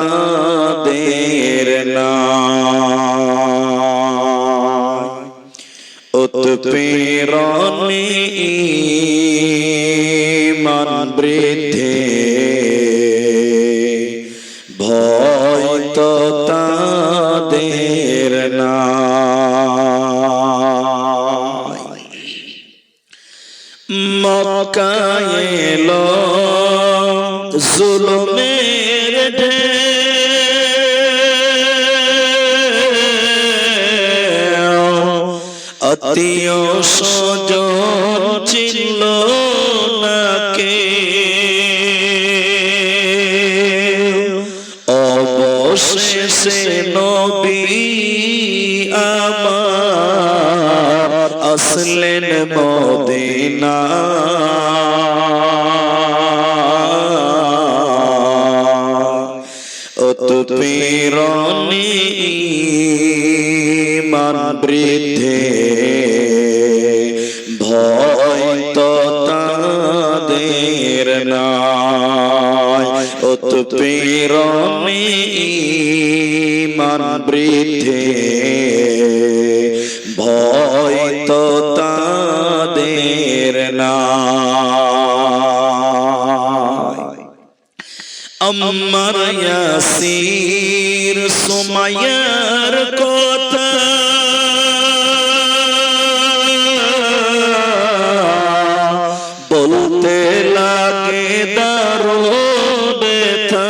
তাদের নাই উৎপীড়নে ঈমান বৃদ্ধি ভয় তো তাদের নাই মক্কায় এলো জুলুমের ঢেউ আত্মীয় স্বজন ছিল না কেউ অবশেষে নবী আমার আসলেন মদিনায় উৎপীড়নে ঈমান বৃদ্ধি ভয় তো তাদের নাই উৎপীড়নে ঈমান বৃদ্ধি ভয় তো তাদের নাই আম্মার ইয়াসির সুমাইয়ার কথা বলতে লাগে দারুণ ব্যথা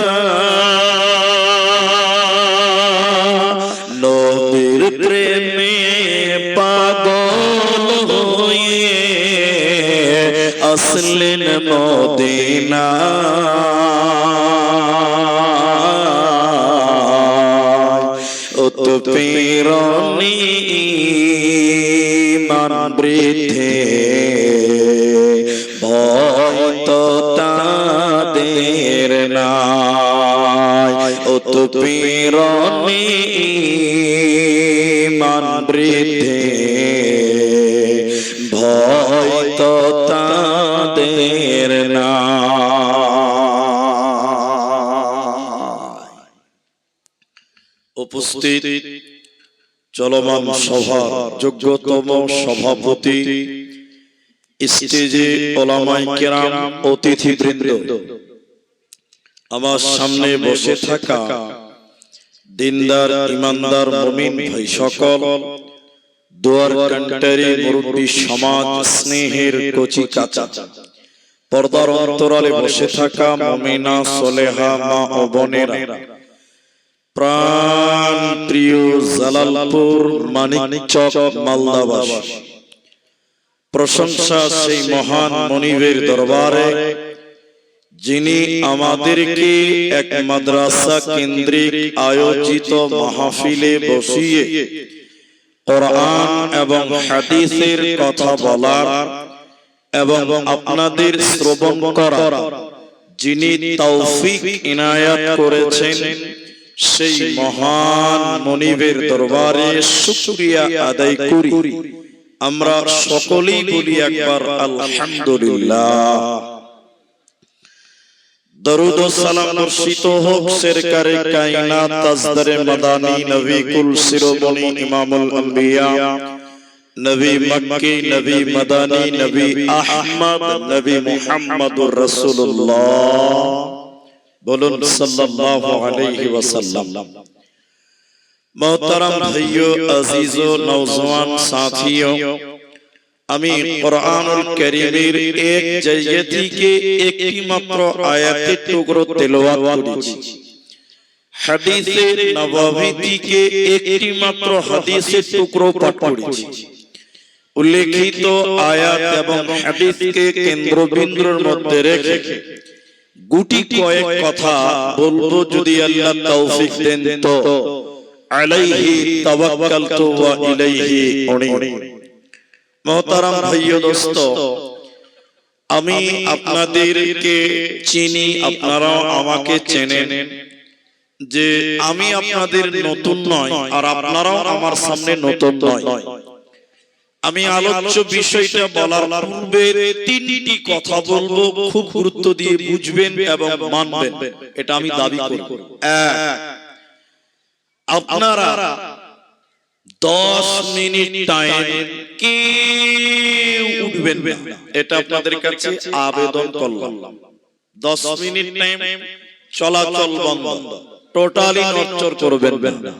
নবীর প্রেমে পাগল হয়ে আসলেন মদিনায় উৎপীড়নে ঈমান বৃদ্ধি ভয় তো তাদের নাই উৎপীড়নে ঈমান বৃদ্ধি ভয় তো তাদের নাই উপস্থিত চলমান সভার যোগ্যতম সভাপতি স্টেজে ওলামায়ে কেরাম অতিথিবৃন্দ আমার সামনে বসে থাকা দিনদার ইমানদার মুমিন ভাই সকল দুয়ার কান্টারি মুরব্বী সমাজ স্নেহের কচি কাঁচা পর্দার অন্তরালে বসে থাকা মুমিনা সলেহা মা ও বোনেরা প্রাণ প্রিয় জালালপুর মানিকচক মালদাবাসী প্রশংসা সেই মহান মনিবের দরবারে যিনি আমাদেরকে এক মাদ্রাসা কেন্দ্রিক আয়োজিত মাহফিলে বসিয়ে কোরআন এবং হাদিসের কথা বলার এবং আপনাদের শ্রবণ করার যিনি তৌফিক ইনায়াত করেছেন সেই মহান মনিবের দরবারে শুকরিয়া আদায় করি আমরা সকলেই বলি একবার আলহামদুলিল্লাহ দরুদ ও সালাম বর্ষিত হোক সরকারে কায়নাত তাজদারে মাদানী নবী কুল শিরোমণি ইমামুল আম্বিয়া নবী মক্কি নবী মাদানী নবী আহমদ নবী মুহাম্মদুর রাসূলুল্লাহ বলুন সাল্লাল্লাহু আলাইহি ওয়াসাল্লাম मोहतरम भाइयों अजीजों नौजवान साथियों আমি কোরআনুল কারীমের এক জায়গা থেকে একটি মাত্র আয়াতের টুকরো তেলাওয়াত করেছি হাদিসে নববী থেকে একটি মাত্র হাদিসের টুকরো পাঠ করেছি উল্লেখিত আয়াত এবং হাদিসকে কেন্দ্রবিন্দুর মধ্যে রেখে গুটি কয়েক কথা বলবো যদি আল্লাহ তৌফিক দেন তো আলাইহি তাওয়াক্কালতু ওয়া ইলাইহি উনীব मोहतरम भाइयों दोस्तों আমি আপনাদেরকে চিনি আপনারাও আমাকে চেনেন যে আমি আপনাদের নতুন নয় আর আপনারাও আমার সামনে নতুন নয় আমি আলোচ্য বিষয়টা বলার পূর্বে তিনটি কথা বলবো, খুব গুরুত্ব দিয়ে বুঝবেন এবং মানবেন, এটা আমি দাবি করব। আপনারা 10 মিনিট টাইম কেউ উঠবেন না, এটা আপনাদের কাছে আবেদন করলাম। 10 মিনিট টাইম চলাচল বন্ধ, টোটালি নড়চড় করবেন না।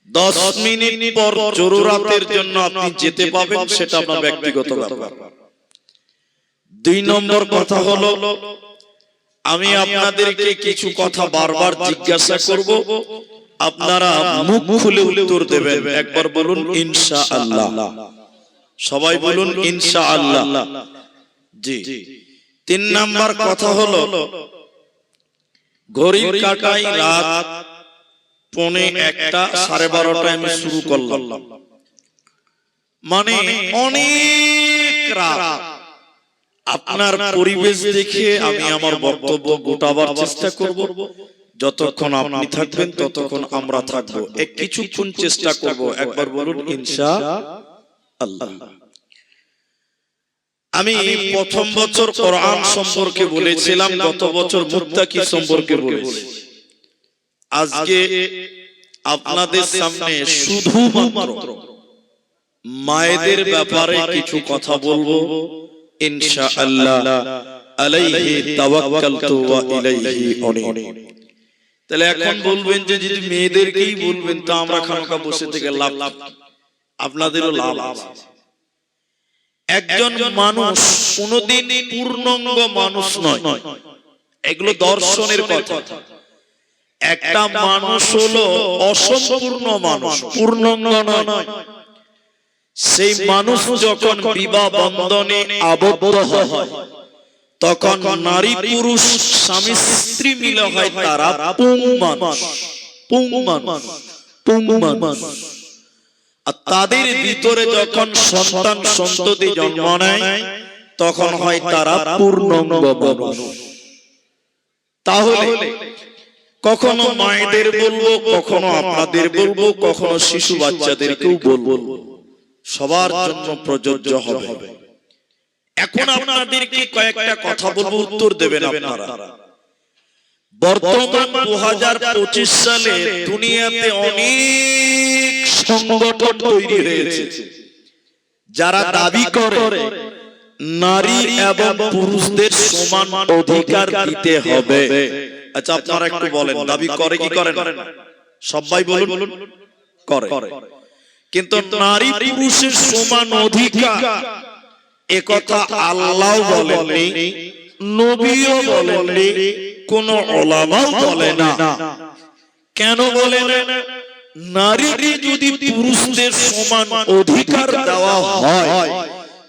10 মিনিট পর জরুরাতের জন্য আপনি যেতে পাবেন, সেটা আপনার ব্যক্তিগত ব্যাপার। 2 নম্বর কথা হলো, আমি আপনাদেরকে কিছু কথা বারবার জিজ্ঞাসা করব, আপনারা মুখ খুলে উত্তর দেবেন। একবার বলুন ইনশাআল্লাহ, সবাই বলুন ইনশাআল্লাহ। জি। 3 নম্বর কথা হলো, ঘড়ির কাঁটায় রাত 1:45 12:30 আমি শুরু করলাম, মানে অনেক রাত। আপনার পরিবেশ দেখে আমি আমার বক্তব্য গোটাবার চেষ্টা করব। যতক্ষণ আপনি থাকবেন ততক্ষণ আমরা থাকবো, কিছুক্ষণ চেষ্টা করব। একবার বলুন ইনশাআল্লাহ। আমি প্রথম বছর কোরআন সম্পর্কে বলেছিলাম, গত বছর মুত্তাকি সম্পর্কে বলেছি। আজকে আপনাদের সামনে শুধুমাত্র মায়েদের ব্যাপারে কিছু কথা বলবো ইনশাআল্লাহ। আলাইহি তাওয়াক্কালতু ওয়া ইলাইহি উনীব। তাহলে এখন বলবেন যে যদি মেয়েদেরকেই বলবেন তো আমরা খানকা বসে থেকে লাভ, আপনাদেরও লাভ আছে। একজন মানুষ কোনদিন পূর্ণাঙ্গ মানুষ নয়, এগুলো দর্শনের কথা। একটা মানুষ হলো অসম্পূর্ণ মানুষ, পূর্ণাঙ্গ নয়। সেই মানুষ যখন বিবাহ বন্ধনে আবদ্ধ হয়, তখন নারী পুরুষ স্বামী স্ত্রী মিলে হয় তারা পুংমান। আর তাদের ভিতরে যখন সন্তান সন্ততি জন্ম নেয়, তখন হয় তারা পূর্ণাঙ্গ মানুষ। তাহলে কখনো মায়েদের বলবো, কখনো আপনাদের বলবো, কখনো শিশু বাচ্চাদেরকেও বলবো, সবার জন্য প্রযোজ্য হবে। এখন আপনাদেরকে কয়েকটা কথা বলবো, উত্তর দেবেন আপনারা। বর্তমান 2025 সালে দুনিয়াতে অনেক সংগঠন তৈরি হয়েছে যারা দাবি করে নারী এবং পুরুষদের সমান অধিকার দিতে হবে। আচ্ছা আপনারা একটু বলেন, দাবি করে কি করে না? সবাই বলুন করে। কিন্তু নারী পুরুষের সমান অধিকার একথা আল্লাহ বলেননি, নবীও বলেননি, কোন উলামাও বলে না। কেন বলে না? নারীকে যদি পুরুষদের সমান অধিকার দেওয়া হয়,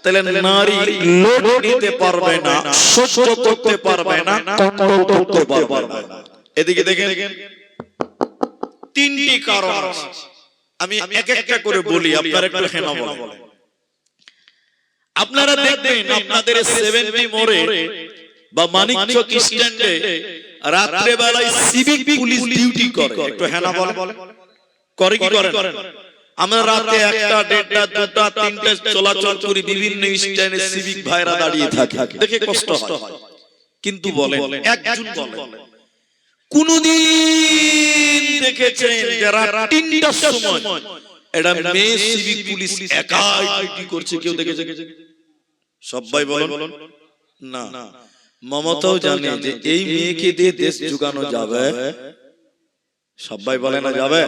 তাহলে নারী লোভ নিতে পারবে না, সহ্য করতে পারবে না, কন্ট্রোল করতে পারবে না। এদিকে দেখেন, 3টি কারণ আছে। আমি এক একটা করে বলি, আপনারা একটু হেনা বলেন। আপনারা দেখবেন আপনাদের 70 মোড়ে বা মানিকচক স্ট্যান্ডে রাত্রে বেলায় সিভিক পুলিশ ডিউটি করে। একটু হেনা বলেন, করে কি করে? আমরা রাতে 1টা 1:30 2টা 3টা চলাচল করি, বিভিন্ন স্ট্যান্ডে সিভিক ভাইরা দাঁড়িয়ে থাকে, দেখে কষ্ট হয়। কিন্তু বলেন, একজন বলেন কোনদিন দেখেছেন যারা 3টার সময় এটা মেয়ে সিভিক পুলিশ একাই ডিউটি করছে? কেউ দেখেছে? সবাই বলেন না। মমতাও জানে যে এই মেয়েকে দিয়ে দেশ জুগানো যাবে। সবাই বলে না যাবে?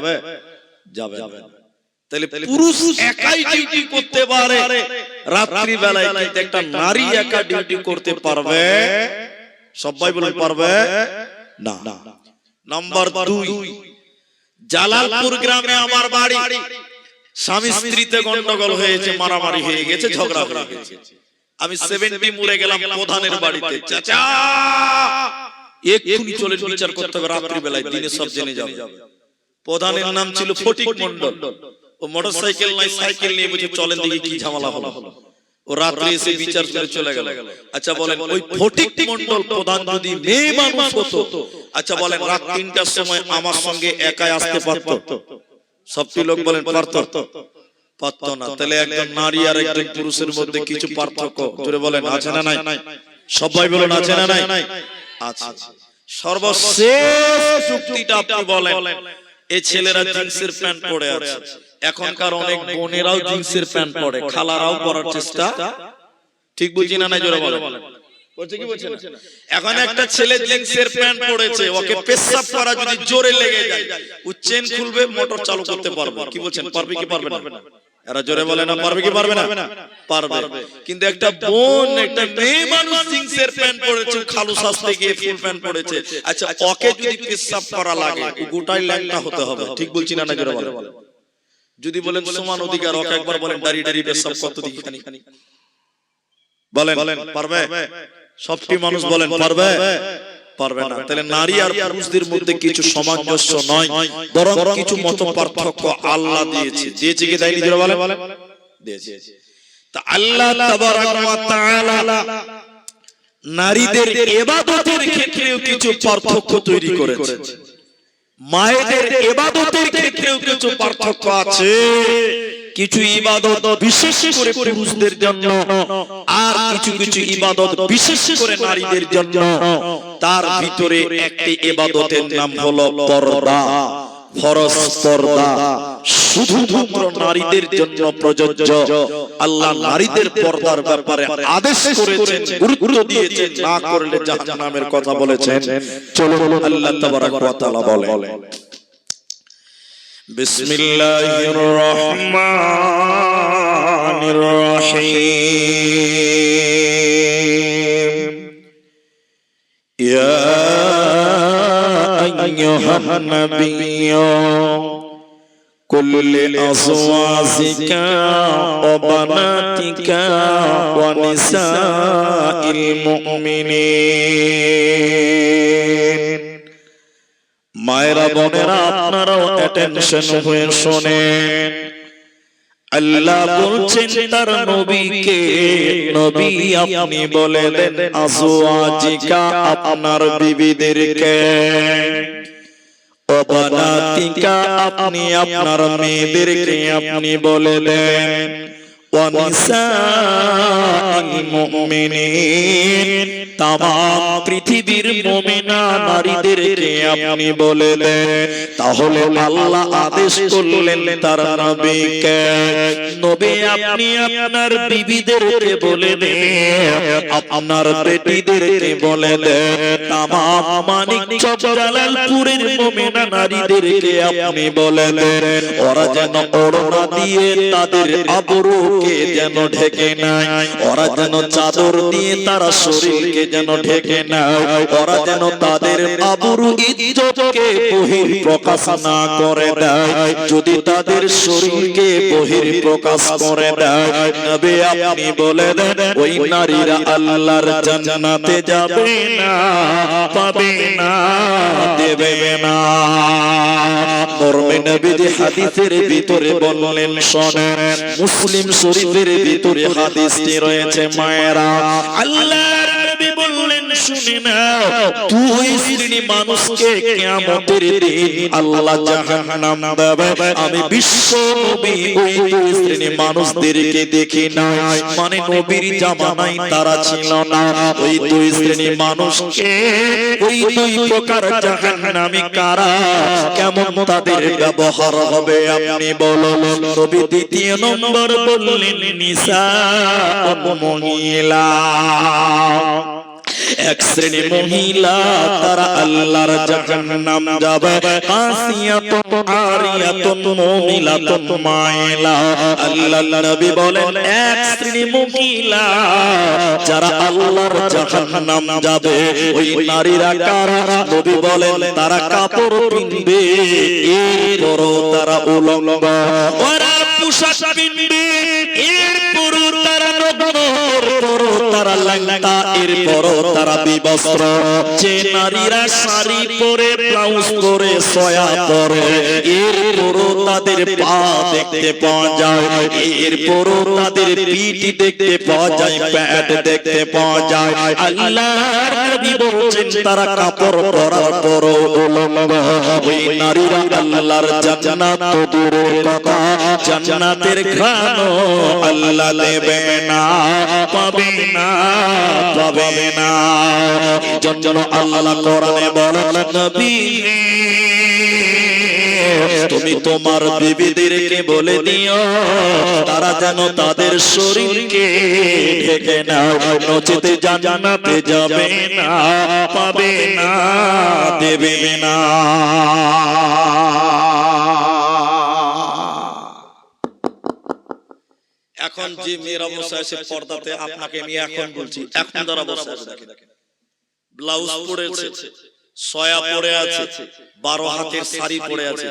তাহলে পুরুষ একাই ডিউটি করতে পারে রাত্রি বেলায়, কিন্তু একটা নারী একা ডিউটি করতে পারবে? সবাই বলে পারবে না। নাম্বার 2, জালালপুর গ্রামে আমার বাড়ি। স্বামী স্ত্রীতে গন্ডগোল হয়েছে, মারামারি হয়ে গেছে, ঝগড়া হয়ে গেছে। আমি 70 মোড়ে গেলাম প্রধানের বাড়িতে। চাচা এক্ষুনি চলে বিচার করতে হবে, রাত্রি বেলায়, দিনে সব জেনে যাবে। প্রধানের নাম ছিল ফটিক মন্ডল। ও মোটরসাইকেল নাই, সাইকেল নিয়ে বসে চলেন দেখি কি ঝামেলা হলো। ও রাত্রে এসে বিচার করে চলে গেল। আচ্ছা বলেন, ওই ফটিক মন্ডল প্রধান যদি মেয়ে মানুষ হতো, আচ্ছা বলেন রাত 3টার সময় আমার সঙ্গে একাই আসতে পারতো? সবটি লোক বলেন পারতো। পারতো না। তাহলে একজন নারী আর একজন পুরুষের মধ্যে কিছু পার্থক্য জোরে বলেন আছে না নাই? সবাই বলেন আছে না নাই? আছে। সর্বশেষ যুক্তিটা আপনি বলেন, এই ছেলেরা জিন্সের প্যান্ট পরে আছে, এখনকার অনেক বোনেরাও জিন্সের প্যান্ট পরে, খালারাও পরার চেষ্টা, ঠিক বুঝি না নাই? জোরে বলেন বলছে কি বলছে না? এখন একটা ছেলে জিন্সের প্যান্ট পরেছে, ওকে পেশাব করা যদি জোরে লেগে যায়, ও চেন খুলবে, মোটর চালু করতে পারবে, কি বলছেন পারবে কি পারবে না? এরা জোরে বলে না পারবে কি পারবে না? পারবে। কিন্তু একটা বোন, একটা মেয়ে মানুষ জিন্সের প্যান্ট পরেছে, খালু শাস্তে গিয়ে ফুল প্যান্ট পরেছে, আচ্ছা ওকে যদি পেশাব করা লাগে, গোটাই ল্যাংটা হতে হবে, ঠিক বলছি না? জোরে বলেন। যদি বলেন সমান অধিকার, ওকে একবার বলেন দাঁড়িয়ে দাঁড়িয়ে পেশাব কত দিকে বলেন, পারবে? সবটি মানুষ বলেন পারবে? পারবে না। তাহলে নারী আর পুরুষদের মধ্যে কিছু সামঞ্জস্য নয়, বরং কিছু মত পার্থক্য আল্লাহ দিয়েছে। দিয়েছে কি দেয়নি? জোরে বলেন। দিয়েছে। তা আল্লাহ তাবারাক ওয়া তাআলা নারীদের ইবাদতের ক্ষেত্রেও কিছু পার্থক্য তৈরি করেছে, মায়েদের ইবাদতের ক্ষেত্রেও কিছু পার্থক্য আছে। কিছু ইবাদত বিশেষ করে পুরুষদের জন্য, আর কিছু কিছু ইবাদত বিশেষ করে নারীদের জন্য। তার ভিতরে একটি ইবাদতের নাম হলো পর্দা, ফরজ পর্দা, শুধুমাত্র নারীদের জন্য প্রযোজ্য। আল্লাহ নারীদের পর্দার ব্যাপারে আদেশ করেছেন, গুরুত্ব দিয়েছেন, না করলে জাহান্নামের কথা বলেছেন। চলুন আল্লাহ তাবারাক ওয়া তাআলা বলেন, বিসমিল্লাহির রহমানির রহিম। ইয়া আইয়ুহান নাবিয়্যু কুল লিআজওয়াজিকা ওয়া বানাতিকা ওয়া নিসাইল মুমিনিন। মায়েরা বোনেরা আপনারাও অ্যাটেনশন হয়ে শোনেন। আল্লাহ বলছেন তার নবীকে, নবী আপনি বলে দেন আজওয়াজিকা আপনার বিবিদেরকে, ওয়া বানাতিকা আপনি আপনার মেয়েদেরকে আপনি বলে দেন, ওয়া নিসাইল মুমিনিন তামাম পৃথিবীর মুমিনা নারীদেরকে আপনি বলে দেন। তাহলে আল্লাহ আদেশ করলেন তার নবীকে, নবী আপনি আপনার বিবিদেরকে বলে দেন, আপনার বেটিদেরকে বলে দেন, তামাম মানিকচক জালালপুরের মুমিনা নারীদেরকে আপনি বলে দেন, ওরা যেন ওড়না দিয়ে তাদের আবরুকে যেন ঢেকে নেয়, ওরা যেন চাদর দিয়ে তারা শরীরকে যেন ঢেকে নেয়, ওরা যেন তাদের আবরু ইজ্জতকে বহির প্রকাশ না করে দেয়। যদি তাদের শরীরকে বহির প্রকাশ করে দেয়, নবী আপনি বলে দেন ওই নারীরা আল্লাহর জান্নাতে যাবে না, পাবে না, দেবে না। মরমে নবীজি হাদিসের ভিতরে বললেন শোনেন, মুসলিম শরীফের ভিতরে হাদিসটি রয়েছে। মায়েরা আল্লাহর নবী বললেন শুনে নাও, দুই শ্রেণী মানুষকে কিয়ামতের দিন আল্লাহ জাহান্নাম দেবে। আমি বিশ্ব নবী ওই দুই শ্রেণী মানুষদেরকে দেখি নাই, মানে নবীর জামানায় তারা ছিল না। ওই দুই শ্রেণী মানুষকে, ওই দুই প্রকার জাহান্নামী কারা, কেমন তাদের ব্যবহার হবে আপনি বলুন। নবী দ্বিতীয় নম্বর বললেন নিসা মহিলা, এক শ্রেণী মহিলা তারা আল্লাহর জাহান্নাম যাবে। কাসিয়াতুন আরিয়াতুন মুমিলাতুন মাইলা। আল্লাহর নবী বলেন এক শ্রেণী মহিলা যারা আল্লাহর জাহান্নাম যাবে, ওই নারীরা কারা? নবী বলেন তারা কাপড় পিনবে, এরপরও তারা উলঙ্গ, ওরা পোশাক পিনবে, এরপরও তারা নগ্ন, এরপরও তারা ল্যাংটা, এরপরও তারা বিবস্ত্র। যে নারীরা শাড়ি পরে, ব্লাউজ পরে, সয়া পরে, এরপরও তাদের পা দেখতে পাওয়া যায়, এরপরও তাদের পিঠ দেখতে পাওয়া যায়, প্যাট দেখতে পাওয়া যায়। আল্লাহর নবী বলেন তারা কাপড় পরার পরও উলঙ্গ। ওই নারীরা আল্লাহর জান্নাত দূরের কথা জান্নাতের ঘ্রাণ আল্লাহ দেবে না, পাবে না, পাবে না। জন্য আল্লাহ কোরআনে বলেন, নবী তুমি তোমার বিবিদেরকে বলে দিও তারা যেন তাদের শরীরকে ঢেকে নাও, নচেতে জান্নাতে যাবে না, পাবে না, দেবে না। এখন যে মেয়ের অবস্থা আছে পর্দাতে, আপনাকে আমি এখন বলছি, এখন তার অবস্থা আছে দেখেন, ব্লাউজ পরেছে, সয়া পরে আছে, 12 হাতের শাড়ি পরে আছে,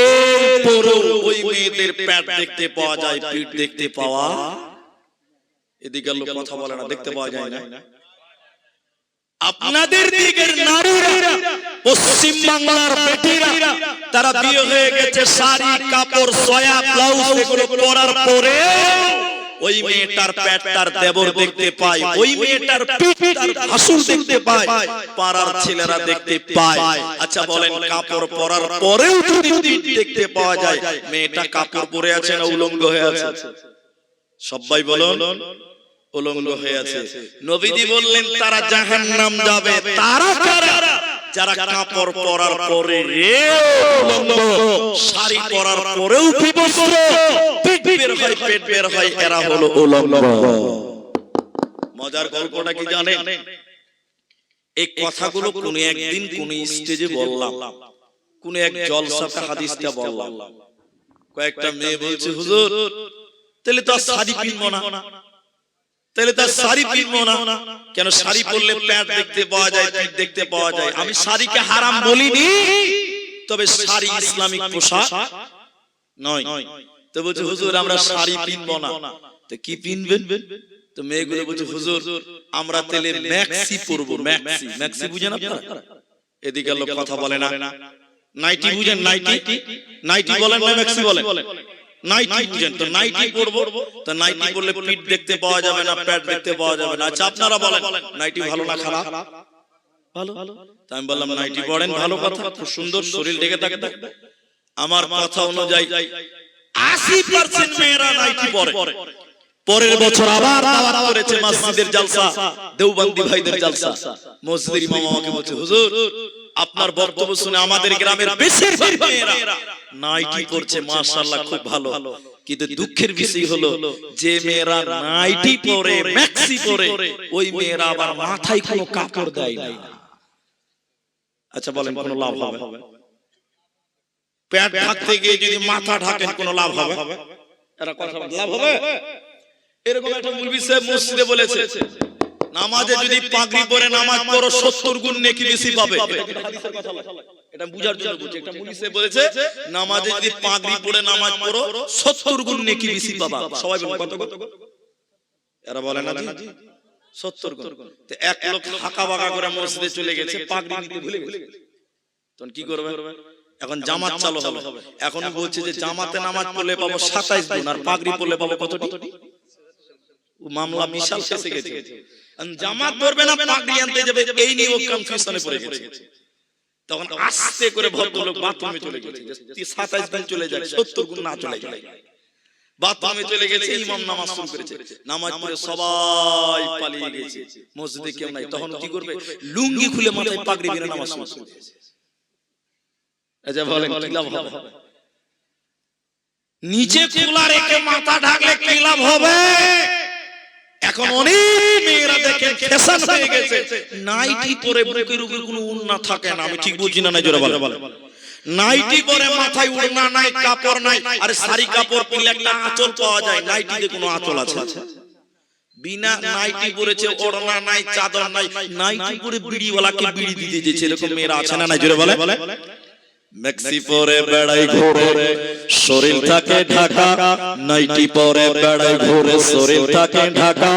এরপরও ওই মেয়েদের পেট দেখতে পাওয়া যায়, পিঠ দেখতে পাওয়া, এদিকে লোক কথা বলে না, দেখতে পাওয়া যায় না। আপনাদের দিকের নারীরা, পশ্চিম বাংলার বেটিরা, তারা বিয়ে হয়ে গেছে, শাড়ি কাপড় সয়া ব্লাউজ এগুলো পরার পরে ওই মেয়েটার পেট তার দেবর দেখতে পায়, ওই মেয়েটার পিঠ তার ভাসুর দেখতে পায়, পাড়ার ছেলেরা দেখতে পায়। আচ্ছা বলেন, কাপড় পরার পরেও যদি পিঠ দেখতে পাওয়া যায়, মেয়েটা কাপড় পরে আছে না উলঙ্গ হয়ে আছে? সবাই বলুন, উলঙ্গ হয়ে আছে। নবীজি বললেন তারা জাহান্নাম যাবে। তারা কারা? যারা কাপড় পরার পরে উলঙ্গ, শাড়ি পরার পরেও বিবস্ত্র, পিঠ বের হয়, পেট বের হয়, এরা হলো উলঙ্গ। মজার গল্পটা কি জানেন? এই কথাগুলো কোন একদিন কোন স্টেজে বললাম, কোন এক জলসাতে হাদিসটা বললাম। কয়েকটা মেয়ে বলছে, হুজুর তাহলে তো শাড়ি পিনবো না, তাহলে তার শাড়ি পিনবো না কেন? শাড়ি পরলে পেট দেখতে পাওয়া যায়, পিঠ দেখতে পাওয়া যায়। আমি শাড়িকে হারাম বলিনি, তবে শাড়ি ইসলামিক পোশাক নয়। তো বলছে হুজুর আমরা শাড়ি পিনবো না, তো কি পিনবেন? তো মেয়েগুলো বলছে হুজুর আমরা তাহলে ম্যাক্সি পরবো। ম্যাক্সি, ম্যাক্সি বুঝেন আপনারা? এদিকে লোক কথা বলে না। নাইটি বুঝেন? নাইটি, নাইটি বলেন না ম্যাক্সি বলেন? নাইটি বুঝেন তো? নাইটি পরবো, তো নাইটি পরলে পিঠ দেখতে পাওয়া যাবে না, পেট দেখতে পাওয়া যাবে না। আচ্ছা আপনারা বলেন নাইটি ভালো না খারাপ? ভালো। তাই আমি বললাম নাইটি পরেন, ভালো কথা, খুব সুন্দর, শরীর ঢেকে থাকবে। আমার কথা অনুযায়ী 80% মেয়েরা নাইটি পরে। পরের বছর আবার দাওয়াত করেছে মসজিদের জলসা, দেওবন্দি ভাইদের জলসা। মসজিদের ইমাম আমাকে বলছে হুজুর আপনার বক্তব্য শুনে আমাদের গ্রামের বেশিরভাগ মেয়েরা নাইটি পরছে, মাশাআল্লাহ খুব ভালো। কিন্তু দুঃখের বিষয় হলো যে মেয়েরা নাইটি পরে, ম্যাক্সি পরে, ওই মেয়েরা আবার মাথায় কোনো কাপড় দেয় না। আচ্ছা বলেন কোনো লাভ হবে? পেট ঢাকতে গিয়ে যদি মাথা ঢাকেন কোনো লাভ হবে? এরা কথা লাভ হবে? এরকম একটা মুলবি সাহেব মসজিদে বলেছে নামাজে যদি পাগড়ি পরে নামাজ পড়ো 70 গুণ নেকি বেশি পাবে। এটা বুঝার জন্য বলছি। একটা মুলবি সাহেব বলেছে নামাজে যদি পাগড়ি পরে নামাজ পড়ো 70 গুণ নেকি বেশি পাবা। সবাই বলে কত কত? এরা বলে না জি 70 গুণ। তো এক লোক হাঁকা বাঁকা করে মসজিদে চলে গেছে, পাগড়ি নিতে ভুলে গেছে। তখন কি করবে? এখন জামাত চালু হবে। এখন বলছে যে জামাতে নামাজ পড়লে পাবো 27 গুণ, আর পাগড়ি পড়লে পাবো কতটি? মামলা বিশাল ফেসে গেছে। জামাত ধরবে না, পাগড়ি আনতে যাবে, এই নিয়ে ও কনফিউশনে পড়ে গেছে। তখন আস্তে করে ভদ্রলোক বাথরুমে চলে গেছে। 27 গুণ চলে যায়, 70 গুণ না চলে যায়। বাথরুমে চলে গেছে, ইমাম নামাজ শুরু করেছে। নামাজ পড়ে সবাই পালিয়ে গেছে, মসজিদে কেউ নাই। তখন কি করবে? লুঙ্গি খুলে মাথায় পাগড়ি দিয়ে নামাজ শুরু করেছে। আচ্ছা বলেন কি লাভ হবে? নিচে খোলা রেখে মাথা ঢাকলে কি লাভ হবে? এখন অনেক মেয়েরা দেখেন ফ্যাশন হয়ে গেছে, নাইটি পরে বুকের উপর কোনো ওড়না থাকে না। আমি ঠিক বুঝি না? না জোরে বলেন। নাইটি পরে মাথায় ওড়না নাই, কাপড় নাই। আরে শাড়ি কাপড় পরলে একটা আঁচল পাওয়া যায়, নাইটিতে কোনো আঁচল আছে? বিনা নাইটি পরেছে, ওড়না নাই, চাদর নাই, নাইটি পরে বিড়িওয়ালাকে বিড়ি দিতে যেছে, এরকম মেয়েরা আছে না? না জোরে বলে। ম্যাক্সি পরে বেড়াই ঘুরে, শরীর থাকে ঢাকা, নাইটি পরে বেড়াই ঘুরে, শরীর থাকে ঢাকা।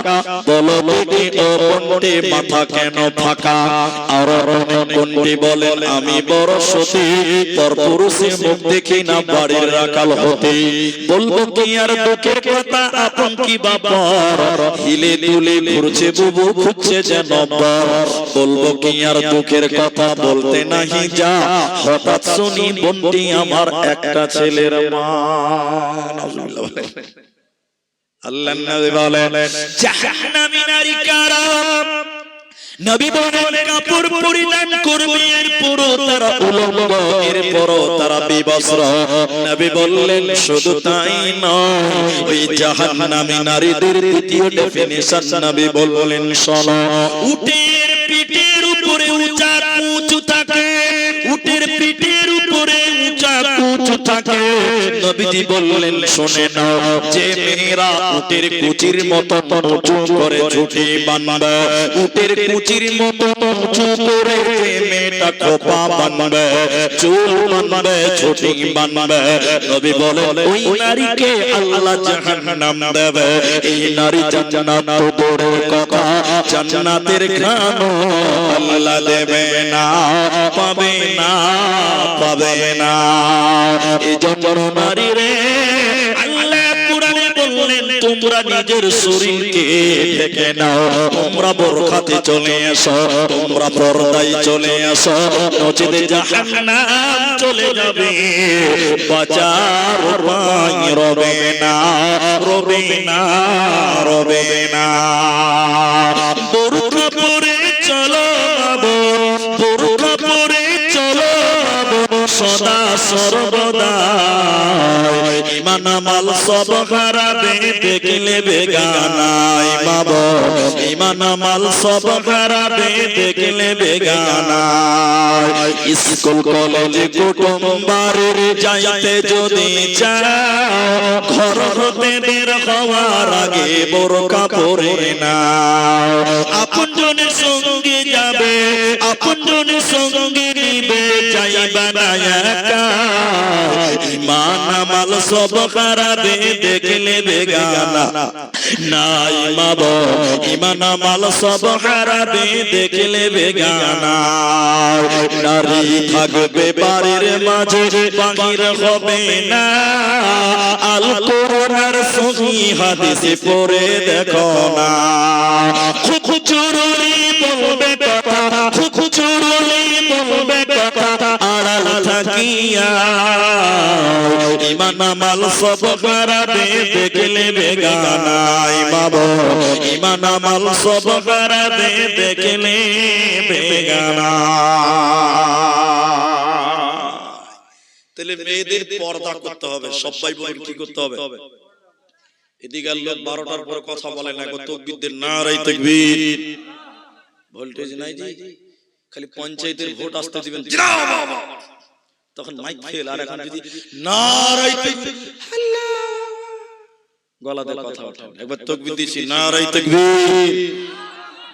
বলো দেখি ও কোনটি মাথা কেন ফাঁকা? আর কোনটি বলেন আমি বড় সতী, পর পুরুষে মুখ দেখি না বাড়ির রাখাল হতে। বলবো কি আর বুকের কথা, আপন কি বাবার, হিলে দুলে ঘুরছে বুবু, খুঁজছে যেন বর। বলবো কি আর দুঃখের কথা, বলতে নাহি যা, হঠাৎ শুনি বোনটি আমার একটা ছেলের মা। আল্লাহর নবী বলেন জাহান্নামী নারী কারা? নবী বলেন কাপড় পরিধান করবে এরপর তারা উলঙ্গ, এরপর তারা বিবস্ত্র। নবী বললেন শুধু তাই নয়, ওই জাহান্নামী নারীদের দ্বিতীয় ডেফিনিশন নবী বললেন শোনো, উটের পিঠের উপরে উঁচা কুচু থাকে, উটের পিঠের উপরে উঁচা কুচু থাকে। নবীজি বললেন শুনে নাও, যে মেয়েরা উটের কুচির মতো উঁচু করে ঝুঁটি বাঁধবে, উটের কুচির মতো উঁচু করে মেয়েটা খোপা বাঁধবে, চুল বাঁধবে, ঝুঁটি বাঁধবে, নবী বলেন ওই নারীকে আল্লাহ জাহান্নাম দেবে। এই নারী জান্নাত দূরের কথা, জান্নাতের ঘ্রাণও আল্লাহ দেবে না, পাবে না, পাবে না। এই জন্য নারী রে আল্লাহ কুরআনে বললেন তোমরা নিজের শরীরকে ঢেকে নাও, তোমরা বোরখাতে চলে এসো, তোমরা পর্দায় চলে এসো, নচেতে জাহান্নাম চলে যাবে, বাঁচার উপায় রবে না, রবে না, রবে না। বোরখা পরে চলো বাবু, বোরখা পরে চলো বাবু, সদা সর্বদা ইমান আমল সব হারাবে দেখলে বেগানাই বাবু, ইমান আমল সব হারাবে দেখলে বেগানাই। স্কুল কলেজে কুটুম্বারের যাইতে যদি চাও, ঘর হতে বের হওয়ার আগে বোরকা পরে নাও। আপনজনের সঙ্গে যাবে, আপনজনের সঙ্গে নিবে, যাইবা না একা, ইমান আমল সব হারাবে দেখলে বেগানা নাই মাবো, ইমান আমল সব হারাবে দেখলে বেগানা। নারী থাকবে বাড়ির মাঝে, বাহির হবে না, আল কোরআনের সহি হাদিসে পড়ে দেখো না। খুচুরুলি বলবে কথা, খুচুরুলি বলবে কথা, আড়াল থাকিয়া ইমান আমল সব হারাবে দেখলে বেগানাই বাবু, ইমান আমল সব হারাবে দেখলে বেগানা। তাহলে মেয়েদের পর্দা করতে হবে, সবাই বলেন কি করতে হবে? এদিকে লোক 12টার পর কথা বলে না, তাকবীরদের নারায়ে তাকবীর, ভোল্টেজ নাই জি, খালি পঞ্চায়েতের ভোট আসতে দিবেন তখন মাইক ফেল, আর এখন যদি নারায়ে তাকবীর আল্লাহ গলাতে কথা ওঠে, একবার তাকবীর দিছি নারায়ে তাকবীর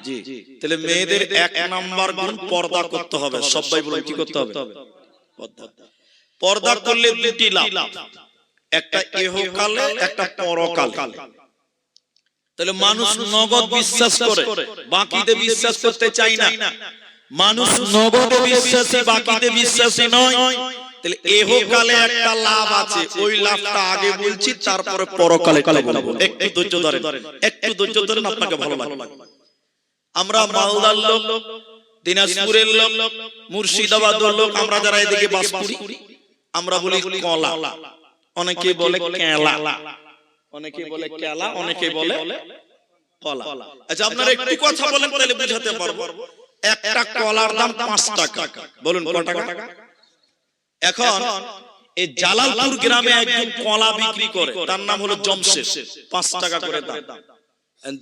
জি। তাহলে মেয়েদের 1 নাম্বার গুণ পর্দা করতে হবে, সবাই বলেন কি করতে হবে? পর্দা। পর্দা করলে দুটি লাভ, একটা ইহকালে, একটা পরকালে। তাহলে মানুষ নগদ বিশ্বাস করে, বাকিতে বিশ্বাস করতে চায় না। মানুষ নগদে বিশ্বাসী, বাকিতে বিশ্বাসী নয়। তাহলে ইহকালে একটা লাভ আছে, ওই লাভটা আগে বলছি, তারপরে পরকালে বলবো। একটু ধৈর্য ধরেন, একটু ধৈর্য ধরেন, আপনাকে ভালো লাগবে। আমরা মালদার লোক, দিনাজপুরের লোক, মুর্শিদাবাদের লোক, আমরা যারা এদিকে বাস করি, আমরা বলি কলা, অনেকে বলে কেলা, অনেকে বলে কেলা, অনেকে বলে কলা। আচ্ছা আপনারা একটু কথা বলেন তাহলে বুঝাতে পারবো। একটা কলার দাম 5 টাকা, বলুন কত টাকা? এখন এই জালালপুর গ্রামে একজন কলা বিক্রি করে, তার নাম হলো জমশেদ, 5 টাকা করে দাম।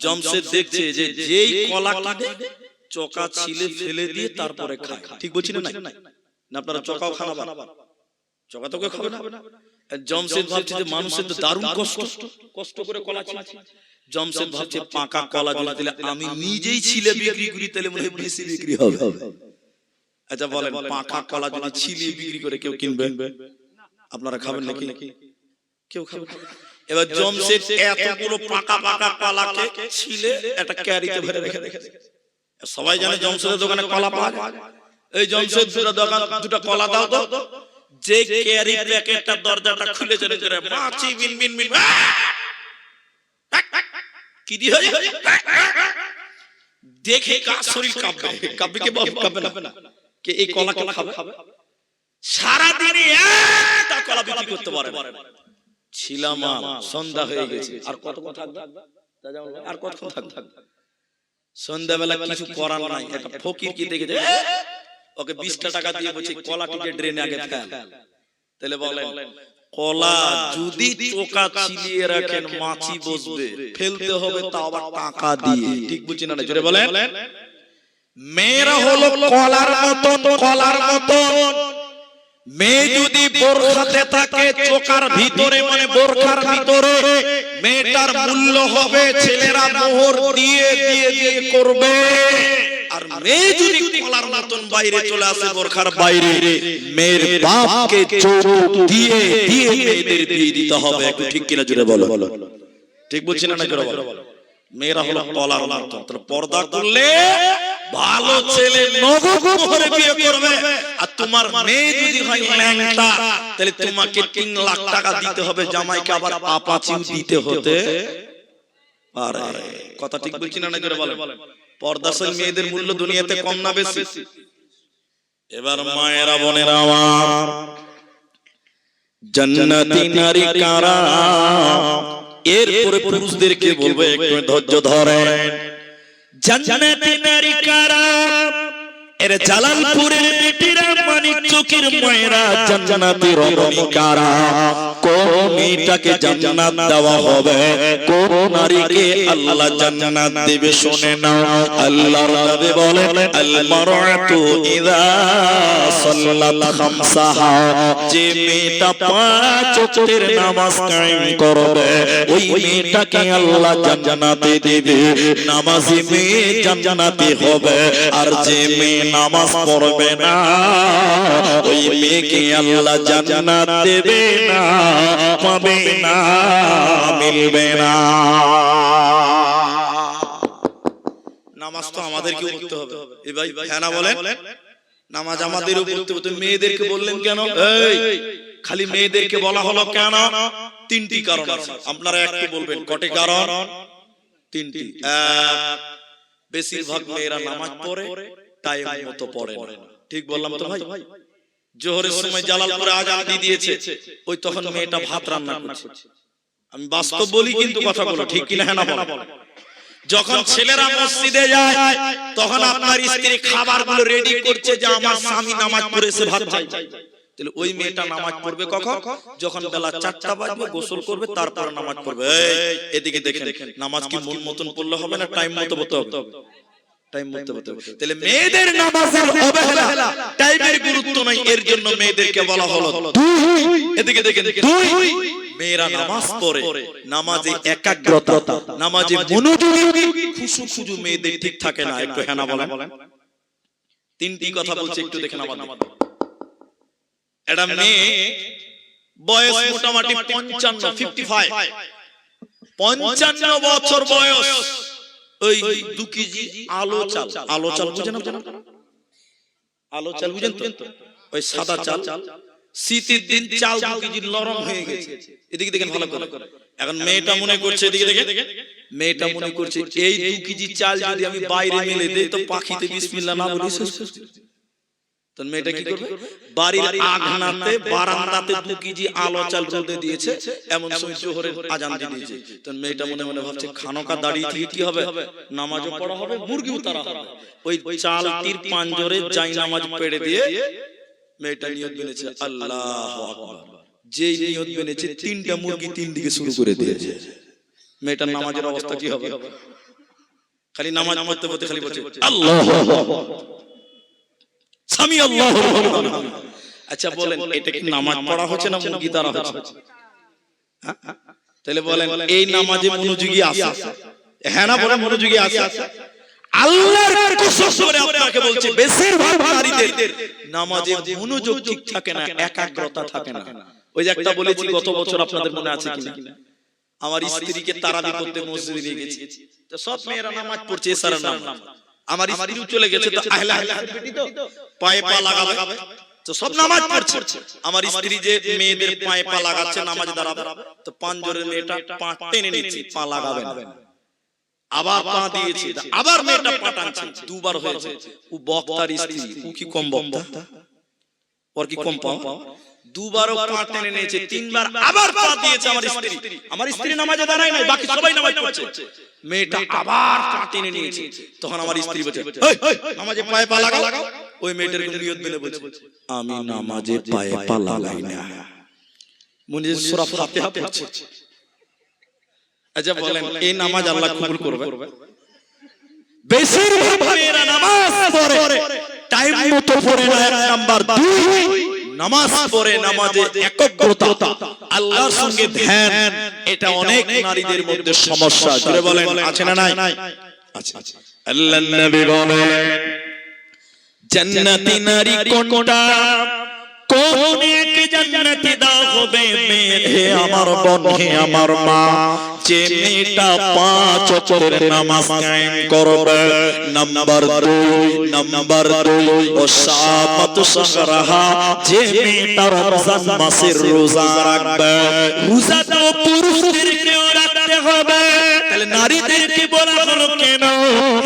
জমশেদ দেখছে যে যেই কলা কিনে চোকা ছিলে ফেলে দিয়ে তারপরে খায়, ঠিক বলছি না? আপনারা চোকাও খানা বানাবেন, চোকা তো কেউ খাবে না। জমশেদ ভাবছে যে মানুষের তো দারুণ কষ্ট করে কলা ছিলছে। জমশেদ ভাবছে পাকা কলা যদি দিলে আমি নিজেই ছিলে বিক্রি করি তাহলে মনে হয় বেশি বিক্রি হবে। আচ্ছা বলেন, পাকা কলা যদি ছিলে বিক্রি করে কেউ কিনবে? আপনারা খাবেন নাকি? কেউ খাবে না। এবার জমশেদ এতগুলো পাকা কলাকে ছিলে একটা ক্যারিতে ভরে রেখে দিয়েছে। সবাই জানে জমশেদের দোকানে কলা পাওয়া যায়। এই জমশেদ দুটো কলা দাও তো, যে ক্যারি প্যাকেটটা দরজাটা খুলে চলে করে মাছি বিন বিন বিন কি দি হয় দেখে কার শরীর কাঁপবে, কাঁপবে কে? কাঁপবে না। কে এই কলা কে খাবে? সারাদিনে একটা কলা বিক্রি করতে পারে না। ছিলাম সন্ধ্যা হয়ে গেছে, আর কতক্ষণ থাকবে? আর কতক্ষণ থাকবে? সন্ধ্যাবেলা কিছু করার নাই, একটা ফকির কি দেখে ওকে 20টা টাকা দিয়ে বলছে কলাটিকে ড্রেনে আগে ফেল। তাহলে বলেন কলা যদি চোকা চিলিয়ে রাখেন মাছি বসবে, ফেলতে হবে তা আবার টাকা দিয়ে। ঠিক বুঝছি না? জোরে বলেন। মেয়েরা হলো কলার মতন, কলার মতন। মেয়ে যদি বোরখাতে থাকে চোকার ভিতরে, মানে বোরখার ভিতরে, মেয়েটার মূল্য হবে ছেলেরা মোহর দিয়ে দিয়ে দিয়ে করবে। আর মেয়ে যদি কলার মতন বাইরে চলে আসে, বোরখার বাইরে, মেয়ের বাপকে যৌতুক দিয়ে দিয়ে মেয়েদের বিয়ে দিতে হবে। একটু ঠিক কিনা জোরে বলো। ঠিক বলছি না? জোরে বলো। মেয়েরা হলো কলার মতন। তাহলে পর্দা করলে ভালো ছেলে নগদ মোহরে বিয়ে করবে। আর তোমার মেয়ে যদি হয় ল্যাংটা, তাহলে তোমাকে 3 লাখ টাকা দিতে হবে, জামাইকে আবার আপাচিও দিতে হতে পারে। কথা ঠিক বলছি না? জোরে বলেন। পর্দাশীল মেয়েদের মূল্য দুনিয়াতে কম না বেশি? এবার মায়েরা বোনেরা আমার, জান্নাতি নারী কারা? এরপরে পুরুষদেরকে বলবো একটু ধৈর্য ধরেন। জান্নাতি নারী কারা? এর জালালপুরের বেটিরা, মানিক চকের মায়েরা জান্নাতি রমণী কারা? কোন মেয়েটাকে জান্নাত দেওয়া হবে, কোন নারীকে আল্লাহ জান্নাত দেবে শুনে নাও। আল্লাহর নবী বলেন আল মারআতু ইযা সাল্লাত খামসাহা, যে মেয়েটা 5 ওয়াক্তের নামাজ কায়েম করবে ওই মেয়েটাকে আল্লাহ জান্নাতে দেবে। নামাজি মেয়ে জান্নাতে হবে। আর যে মেয়ে নামাজ পড়বে না ওই মেয়েকে আল্লাহ জান্নাত দেবে না, পাবে না, মিলবে না। নামাজ তো আমাদেরকে পড়তে হবে। এই ভাই হ্যাঁ না বলেন? নামাজ আমাদেরও পড়তে হবে। মেয়েদেরকে বললেন কেন? এই খালি মেয়েদেরকে বলা হলো কেন? 3টি কারণ আছে। আপনারা একটু বলবেন কটি কারণ? 3টি। বেশিরভাগ মেয়েরা নামাজ পড়ে, টাইম মতো পড়ে না। ঠিক বললাম তো ভাই? জোহরের সময় জালালপুরে আজান দিয়ে দিয়েছে, ওই তখন মেয়েটা ভাত রান্না করছে। আমি বাস্তব বলি কিন্তু কথাগুলো ঠিক কিনা হ্যাঁ না বলো। যখন ছেলেরা মসজিদে যায় তখন আপনার স্ত্রী খাবারগুলো রেডি করছে যে আমার স্বামী নামাজ পড়েছে, ভাত খাই। তাহলে ওই মেয়েটা নামাজ পড়বে কখন? যখন বেলা 4টা বাজবে, গোসল করবে, তারপর নামাজ পড়বে। এদিকে দেখেন, নামাজ কি মন মতন পড়লে হবে না টাইম মতো পড়তে হবে? টাইম মতো পড়তে হবে। তাহলে মেয়েদের নামাজের অবহেলা, টাইমের গুরুত্ব নাই, এর জন্য মেয়েদেরকে বলা হলো দুই। এদিকে দেখেন, দুই মেয়েরা নামাজ পড়ে, নামাজে একাগ্রতা, নামাজে মনোযোগী, খুশু মেয়েদের ঠিক থাকে না। একটু হ্যাঁ না বলেন। 3টি কথা বলছে, একটু দেখেন আমাদের। এটা মেয়ে বয়স মোটামুটি 55 বছর বয়স, ওই 2 কেজি আলো চাল, আলো চাল বুঝেন? আলো চাল বুঝেন তো? ওই সাদা চাল, শীতের দিন চাল 2 কেজি নরম হয়ে গেছে। এদিকে দেখেন ভালো করে। এখন মেয়েটা মনে করছে, এদিকে দেখেন, মেয়েটা মনে করছে এই 2 কেজি চাল যদি আমি বাইরে মেলে দেই তো পাখিতে বিসমিল্লাহ না বলি শেষ। তো মেয়েটা কি করবে? বাড়ির আঙনাতে বারান্দাতে 2 কেজি আলো চাল রোদে দিয়েছে, এমন সময় জোহরের আজান দিয়ে দিয়েছে। তো মেয়েটা মনে মনে ভাবছে খানকা দাঁড়িয়ে থেকে কি হবে? নামাজও পড়া হবে, মুরগিও তারা হবে। ওই চালটির পাঞ্জরে যাই নামাজ পড়ে দিয়ে মেয়েটা নিয়ত বেনেছে আল্লাহু আকবার। যেই নিয়ত বেনেছে 3টা মুরগি 3 দিকে শুরু করে দিয়েছে। মেয়েটার নামাজের অবস্থা কি হবে? খালি নামাজ পড়তে পড়তে খালি বলছে আল্লাহু আকবার, সামি আল্লাহু আকবার। আচ্ছা বলেন, এটা কি নামাজ পড়া হচ্ছে না মুরগি তারা হচ্ছে? তাহলে বলেন এই নামাজে মনোযোগী আছে? হ্যাঁ না বলেন, মনোযোগী আছে। আল্লাহর কসম করে আপনাকে বলছি, বেশিরভাগ নারীদের নামাজে মনোযোগ ঠিক থাকে না, একাগ্রতা থাকে না। ওই যে একটা বলেছি গত বছর, আপনাদের মনে আছে কিনা? আমার স্ত্রীকে তারাবি করতে মসজিদে নিয়ে গেছি, তো সব মেয়েরা নামাজ পড়ছে এসারের নাম। আমার স্ত্রীও চলে গেছে, তো আহলে হাদিস বেটি তো পায়ে পা লাগাবে, তো সব নামাজ পড়ছে। আমার স্ত্রী যে মেয়েদের পায়ে পা লাগাচ্ছে নামাজ দাঁড়াবে, তো পাঞ্জরের মেয়েটা পা টেনে নিচ্ছে, পা লাগাবে না, আবার পা দিয়েছে, আবার মেয়েটা পা টানছে, 2বার হয়েছে। ও বক্তার স্ত্রী, ও কি কম বক্তা? ও ওর কি কম পাও? দুবারও পা টেনে নিয়েছে, তিনবার আবার পা দিয়েছে আমার স্ত্রী নামাজে দাঁড়ায় নাই, বাকি সবাই নামাজ পড়ছে। মেয়েটা আবার পা টেনে নিয়েছে, তখন আমার স্ত্রী বলছে নামাজে পায়ে পা লাগাও। ওই মেয়েটার নিয়ত বেনে বলছে আমি নামাজে পায়ে পা লাগাই না, মনে সূরা ফাতিহা পড়ছে। আচ্ছা বলেন এই নামাজ আল্লাহ কবুল করবে? বেশিরভাগ মেয়েরা নামাজ পড়ে টাইম মতো পড়ে না। এক নাম্বার, দুই নামাজ পড়ে নামাজে একগ্রতা, আল্লাহর সঙ্গে ধ্যান, এটা অনেক নারীদের মধ্যে সমস্যা। জোরে বলেন আছে না নাই? আছে। আল্লাহর নবী বলেন জান্নাতি নারী কোনটা? কোন এক জান্নাতি দাও হবে মেয়ে আমার বোন হে আমার মা, যে মেয়েটা 5 ওয়াক্তের নামাজ কায়েম করবে। নাম্বার 2 ও সামাত সাহরাহা, যে মেয়েটা রমজান মাসের রোজা রাখবে। রোজা তো পুরুষদেরকেও রাখতে হবে, তাহলে নারীদেরকে বলা হলো কেন?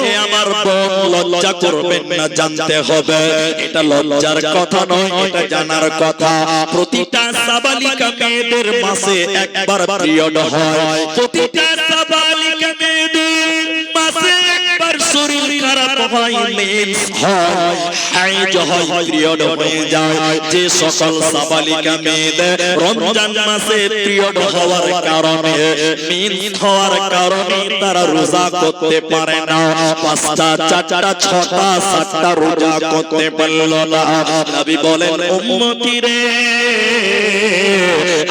হে আমার বোন লজ্জা করবেন না, জানতে হবে এটা লজ্জার কথা নয়, এটা জানার কথা। প্রতিটা সাবালিকা মেয়েদের মাসে একবার পিরিয়ড হয়, প্রতিটা সাবালিকা মেয়েদের মাসে একবার শরীর খারাপ হয়, মেন্স হয়, হাইজ হয়, পিরিয়ড হয়ে যায়। যে সকল সাবালিকা মেয়েদের রমজান মাসে পিরিয়ড হওয়ার কারণে, মেন্স হওয়ার কারণে তারা রোজা করতে পারে না, 5টা 4টা 6টা 7টা রোজা করতে পারল না। নবী বলেন উম্মতি রে,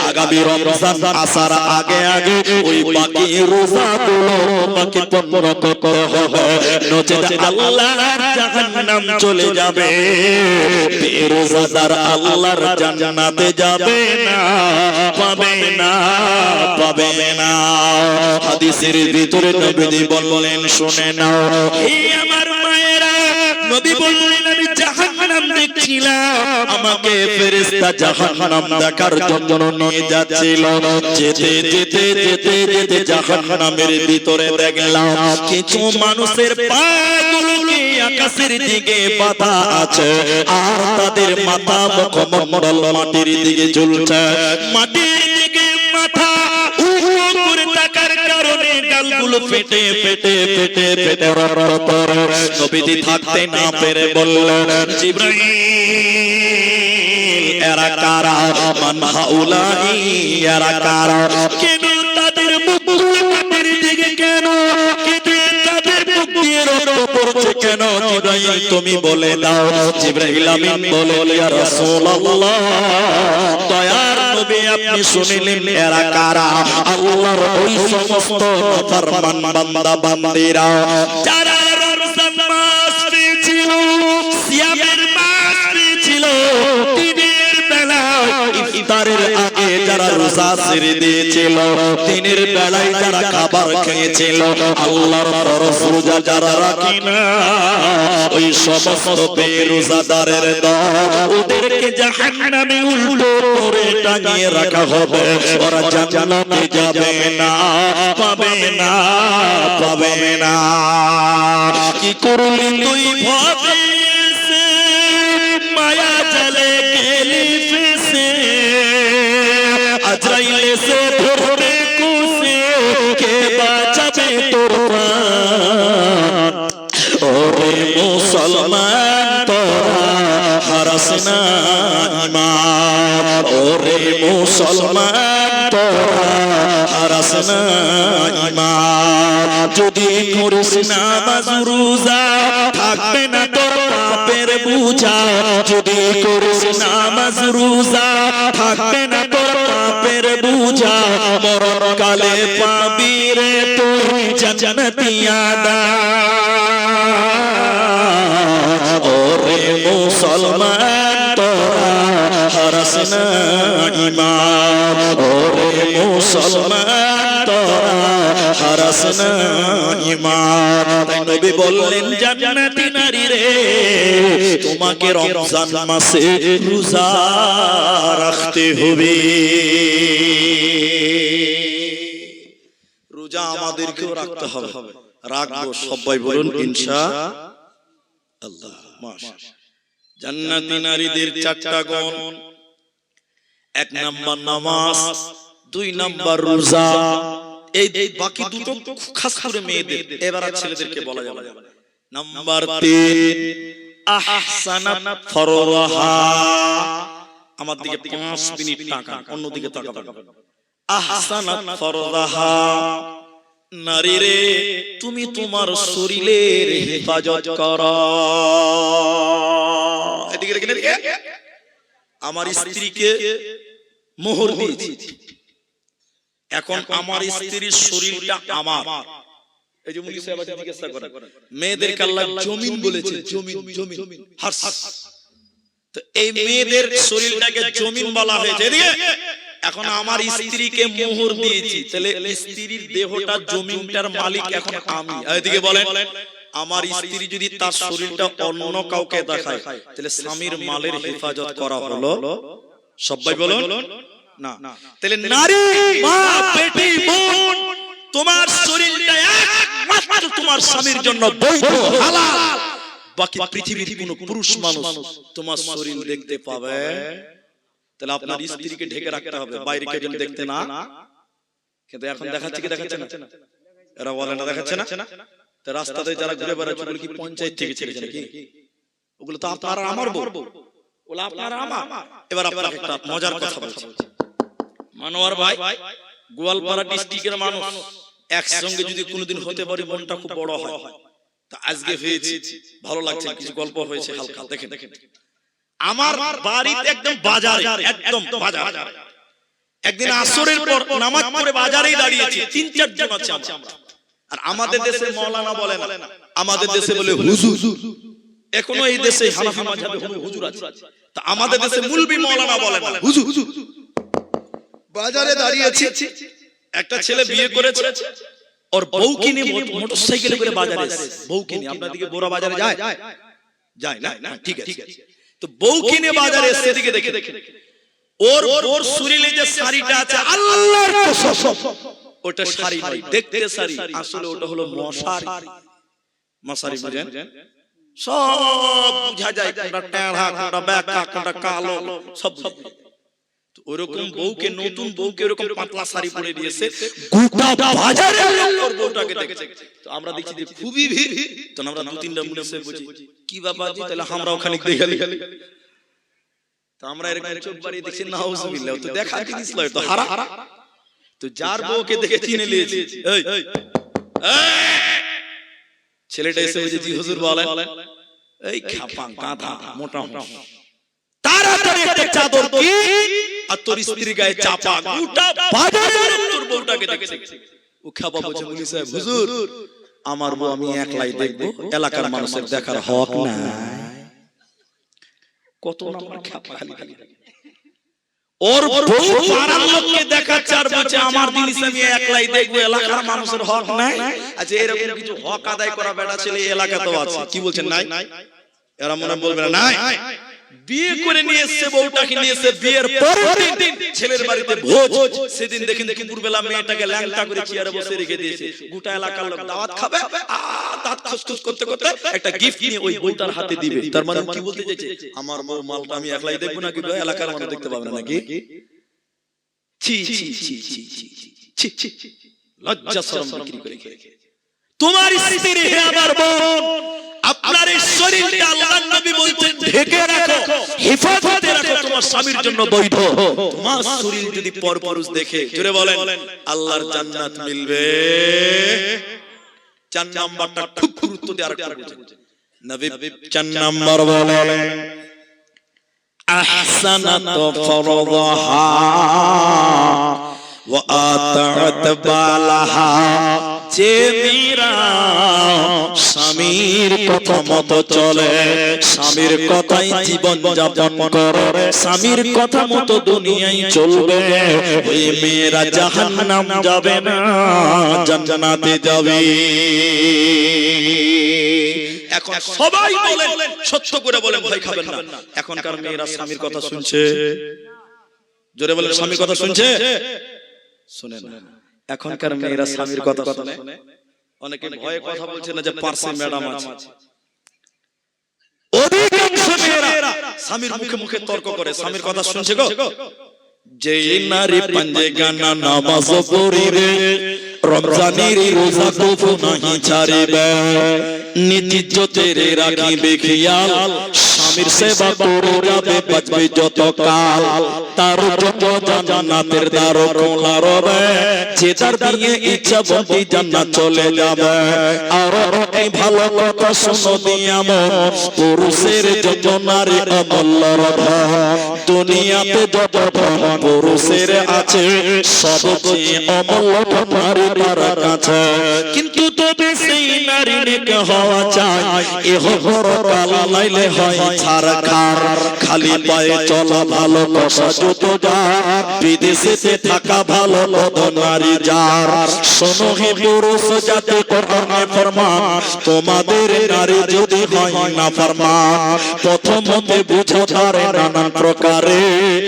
আগামী রমজান আসার আগে আগে ওই বাকি রোজাগুলো তোমাকে পূর্ণ করতে হবে, নচেত আল্লাহর জাহান্নাম চলে যাবে, বেরোজাদার আল্লাহর জান্নাতে যাবে না, পাবে না। হাদিসের ভিতরে নবী বললেন শুনে নাও এই আমার মায়েরা, নবী বললেন আমি জাহান্নাম দেখছিলাম, আমাকে ফেরেশতা জাহান্নাম দেখার জন্য নিয়ে যাচ্ছিল। যেতে যেতে যেতে যেতে জাহান্নামের ভিতরে দেখলাম কিছু মানুষের পাগুলো আকাশের দিকে বাঁধা আছে, আর তাদের মাথা মুখমণ্ডল মাটির দিকে ঝুলছে। মাটির দিকে মাথা উপরে থাকার কারণে গালগুলো ফেটে ফেটে ফেটে ফেটে রক্ত পড়ে। নবীজি থাকতে না পেরে বললেন জিবরাইল এরা কারা? মান হাউলাই, এরা কারা? কেন তাদের মুখগুলো মাটির দিকে কেন? তাদের মুখ দিয়ে রক্ত পড়ছে কেন? জিবরাইল তুমি বলে দাও। জিবরাইল আমিন বলেন ইয়া রাসূলুল্লাহ, দয়ার নবী আপনি শুনিলেন এরা কারা? আল্লাহর ওই সমস্ত নাফরমান বান্দা বান্দিরা যারা রমজান মাস পেয়েছিল, সিয়ামের মাস পেয়েছিল, দিনের বেলায় ইফতারের আগে যারা রোজা ছেড়ে দিয়েছিল, দিনের বেলায় যারা খাবার খেয়েছিল, আল্লাহর ফরজ রোজা যারা রাখে না, ওই সমস্ত বেরোজাদারের দল, ওদেরকে জাহান্নামে উল্টো করে টাঙিয়ে রাখা হবে, ওরা জান্নাতে যাবে না, পাবে না। কি করলি তুই ভাবে মায়া জালে গেলি ফেসে, আজরাইল এসে ধরবে কুসে, কে বাঁচাবে তোর প্রাণ? ওরে মুসলমান তোরা হারাস না ঈমান, ওরে মুসলমান তোরা হারাস না ঈমান। যদি করিস নামাজ রোজা থাকবে না তোর পাপের বোঝা, যদি করিস নামাজ রোজা থাকবে না তোর পাপের বোঝা, মরণকালে পাবি রে তুই জান্নাতি আদাব। ওরে মুসলমান তোরা হারাস না ঈমান, ওরে মুসলমান তোরা হারাস না ঈমান। তাই নবী বললেন জান্নাতি নারী রে, তোমাকে রমজান মাসে রোজা রাখতে হবে। রোজা আমাদেরকেও রাখতে হবে, রাখবো সবাই বলুন ইনশাআল্লাহ। জান্নাতি নারীদের চারটা গুণ, এক নাম্বার নামাজ, দুই নাম্বার রোজা, এই বাকি দুটো খাস করে মেয়েদের, এবার আর ছেলেদেরকে বলা যাবে না। নাম্বার 3 আহসানাত ফরহা, আমার দিকে 5 মিনিট তাকান, অন্যদিকে তাকাবেন। আহসানাত ফরহা, নারী রে তুমি তোমার শরীরের হেফাজত করো। এদিকে দেখেন, এদিকে। আমার স্ত্রীকে মোহর দিয়েছি, এখন আমার স্ত্রীর শরীরটা আমার। এই যে মুনি সাহেব জিজ্ঞাসা করে, মেয়েদেরকে আল্লাহ জমিন বলেছে, জমিন জমিন হাস, তো এই মেয়েদের শরীরটাকে জমিন বলা হয়েছে। এদিকে এখন আমার স্ত্রীকে মোহর দিয়েছি, তাহলে স্ত্রীর দেহটা জমিনটার মালিক এখন আমি। এদিকে বলেন, আমার স্ত্রী যদি তার শরীরটা অন্য কাউকে দেখায়, তাহলে স্বামীর মালের হেফাজত করা হলো? সবাই বলুন না। তাহলে নারী, মা, বেটি, বোন, তোমার শরীরটা একমাত্র তোমার স্বামীর জন্য বৈধ, হালাল। বাকি পৃথিবীর কোন পুরুষ মানুষ তোমার শরীর দেখতে পাবে? তাহলে আপনার স্ত্রীকে ঢেকে রাখতে হবে, বাইরে কেউ যেন দেখতে না। কিন্তু এখন দেখাচ্ছে কি দেখাচ্ছে না? এরা বলে না দেখাচ্ছে না? তো রাস্তাতে যারা ঘুরে বেড়াচ্ছে ওগুলো কি পঞ্চায়েত থেকে ছেড়েছে নাকি? ওগুলো তো আপনার আমার বউ, ওগুলো আপনার আমার। এবার আপনার একটা মজার কথা বলছি। মানোয়ার ভাই গোয়ালপাড়া ডিস্ট্রিক্টের মানুষ, একসঙ্গে যদি কোনোদিন হতে পারি মনটা খুব বড় হয়। তা আজকে হয়েছে, ভালো লাগছে, কিছু গল্প হয়েছে হালকা। দেখেন, আমার বাড়িতে একদম বাজারে, একদম বাজার, একদিন আসরের পর নামাজ পড়ে বাজারেই দাঁড়িয়েছি, 3-4 জন আছে আমরা। আর আমাদের দেশে মাওলানা বলে না, আমাদের দেশে বলে হুজুর। এখনো এই দেশে হানাফি মাযহাবে হুজুর আছে, তা আমাদের দেশে মুলবি মাওলানা বলে না, হুজুর। বাজারে দাঁড়িয়েছি, একটা ছেলে বিয়ে করেছে, ওর বউকে নিয়ে মোটরসাইকেলে করে বাজারে এসেছে। বউকে নিয়ে, আপনার দিকে বোরা বাজারে যায়? যায় না, ঠিক আছে। তো বউকে নিয়ে বাজারে এসেছে, এদিকে দেখে ওর শরীরে যে শাড়িটা আছে, আল্লাহর কসম ওটা শাড়ি নয়, দেখতে শাড়ি, আসলে ওটা হলো মশারি। মশারি বুঝেন? সব বুঝা যায়, কোনটা টেढ़ा, কোনটা বেঁকা, কোনটা কালো, সব। তো ওরকম বউকে, নতুন বউকে ওরকম পাতলা শাড়ি পরে দিয়েছে, গোটা বাজারে ওর বউটাকে দেখেছে। তো আমরা দেখছি যে খুবই ভিড়। তো আমরা 2-3টা মুনিশে বুঝি কি বাবা জি, তাহলে আমরা ওখানে দেখে গেলি। তো আমরা এরকম চোখ বাড়িয়ে দেখছি, নাউজুবিল্লাহ। তো দেখা জিনিস লয়, তো হারা। তো যার বউকে দেখে চিনে নিয়েছি, এই ছেলেটা এসে বলছে, জি হুজুর বলেন। এই খাপাং গাধা, মোটা মোটা, তাড়াতাড়ি একটা চাদর কি আর তোর স্ত্রীর গায়ে চাপা, গোটা বাজারে তোর বউটাকে দেখেছে। ও খাপা বলছে, মুনি সাহেব হুজুর, আমার বউ আমি একলাই দেখবো, এলাকার মানুষের দেখার হক না। কত নাম্বার খাপা খালি খালি। ওর বউ পাড়ার লোককে দেখাচ্ছে আর বলছে আমার জিনিস আমি একলাই দেখবো, এলাকার মানুষের হক নাই। আচ্ছা, এরকম কিছু হক আদায় করা বেটা ছেলে এলাকাতেও আছে, কি বলছেন নাই? এরা মনে বলবে না নাই? বিয়ে করে নিয়ে এসে বউটাকে নিয়ে এসে বিয়ের পরের দিন ছেলের বাড়িতে ভোজ। সেদিন দেখেন দুপুরবেলা মেয়েটাকে ল্যাংটা করে চেয়ারে বসে রেখে দিয়েছে, গোটা এলাকার লোক দাওয়াত খাবে, দাঁত খুসখুস করতে করতে একটা গিফট নিয়ে ওই বউটার হাতে দিবে। তার মানে কি বলতে চাইছে, আমার বউ মালটা আমি একলাই দেখবো নাকি এলাকার মানুষ দেখতে পাবে না নাকি? ছি ছি ছি ছি ছি ছি, লজ্জা শরম বিক্রি করে খেয়ে। তোমার স্ত্রী হে আমার বোন, আপনার এই শরীরটা আল্লাহর নবী বলছেন ঢেকে রাখো, হেফাজতে রাখো, তোমার স্বামীর জন্য বৈধ। তোমার শরীর যদি পরপুরুষ দেখে, জোরে বলেন, আল্লাহর জান্নাত মিলবে। 4 নাম্বারটা খুব গুরুত্ব দিয়ে আরেকটা বলছেন নবী, 4 নাম্বার বলেন আহসানাত ফরদাহা ওয়া আতাত বালাহা, যে মেয়েরা স্বামীর কথা মতো চলে, স্বামীর কথাই জীবন যাপন করে, স্বামীর কথা মতো দুনিয়ায় চলবে, ওই মেয়েরা জাহান্নাম যাবে না, জান্নাতে যাবে। এখন সবাই বলেন, সত্য করে বলেন, ভয় খাবেন না। এখনকার মেয়েরা স্বামীর কথা শুনছে? জোরে বলেন, স্বামীর কথা শুনছে? শুনে না। এখনকার মেয়েরা স্বামীর কথা শুনে? অনেকে ভয়ে কথা বলছে না যে পার্সে ম্যাডাম আছে। অধিকাংশ অধিকাংশ মেয়েরা স্বামীর মুখে মুখে তর্ক করে, স্বামীর কথা শুনছে গো, যে নারী পাঞ্জে গানা নামাজ পড়িবে, রমজানের রোজা কবু নাহি ছাড়িবে, নিজ তেরে রাখিবে খেয়াল, স্বামীর সেবা করে যাবে বাঁচবে যত কাল, তার যত জান্নাতের দ্বার খোলা রবে, যে যার দিয়ে ইচ্ছা বন্দি জান্নাত চলে যাবে। আর এই ভালো কথা শুনো দিয়াম, পুরুষের যত নারী অমূল্য রবে, দুনিয়াতে যত পুরুষের আছে সবচেয়ে অমূল্য নারী তার কাছে। কিন্তু তবে সেই নারী নেকে হওয়া চাই, এহ পরকাল নাইলে হয় ছারখার, খালি পায়ে চলা ভালো কষা জুতো যার, বিদেশে থাকা ভালো লদ নারী যার। শোনো হে পুরুষ জাতি কোরআনে ফরমান, তোমাদের নারী যদি হয় না ফরমান, প্রথমতে বুঝো ধারে নানান প্রকারে,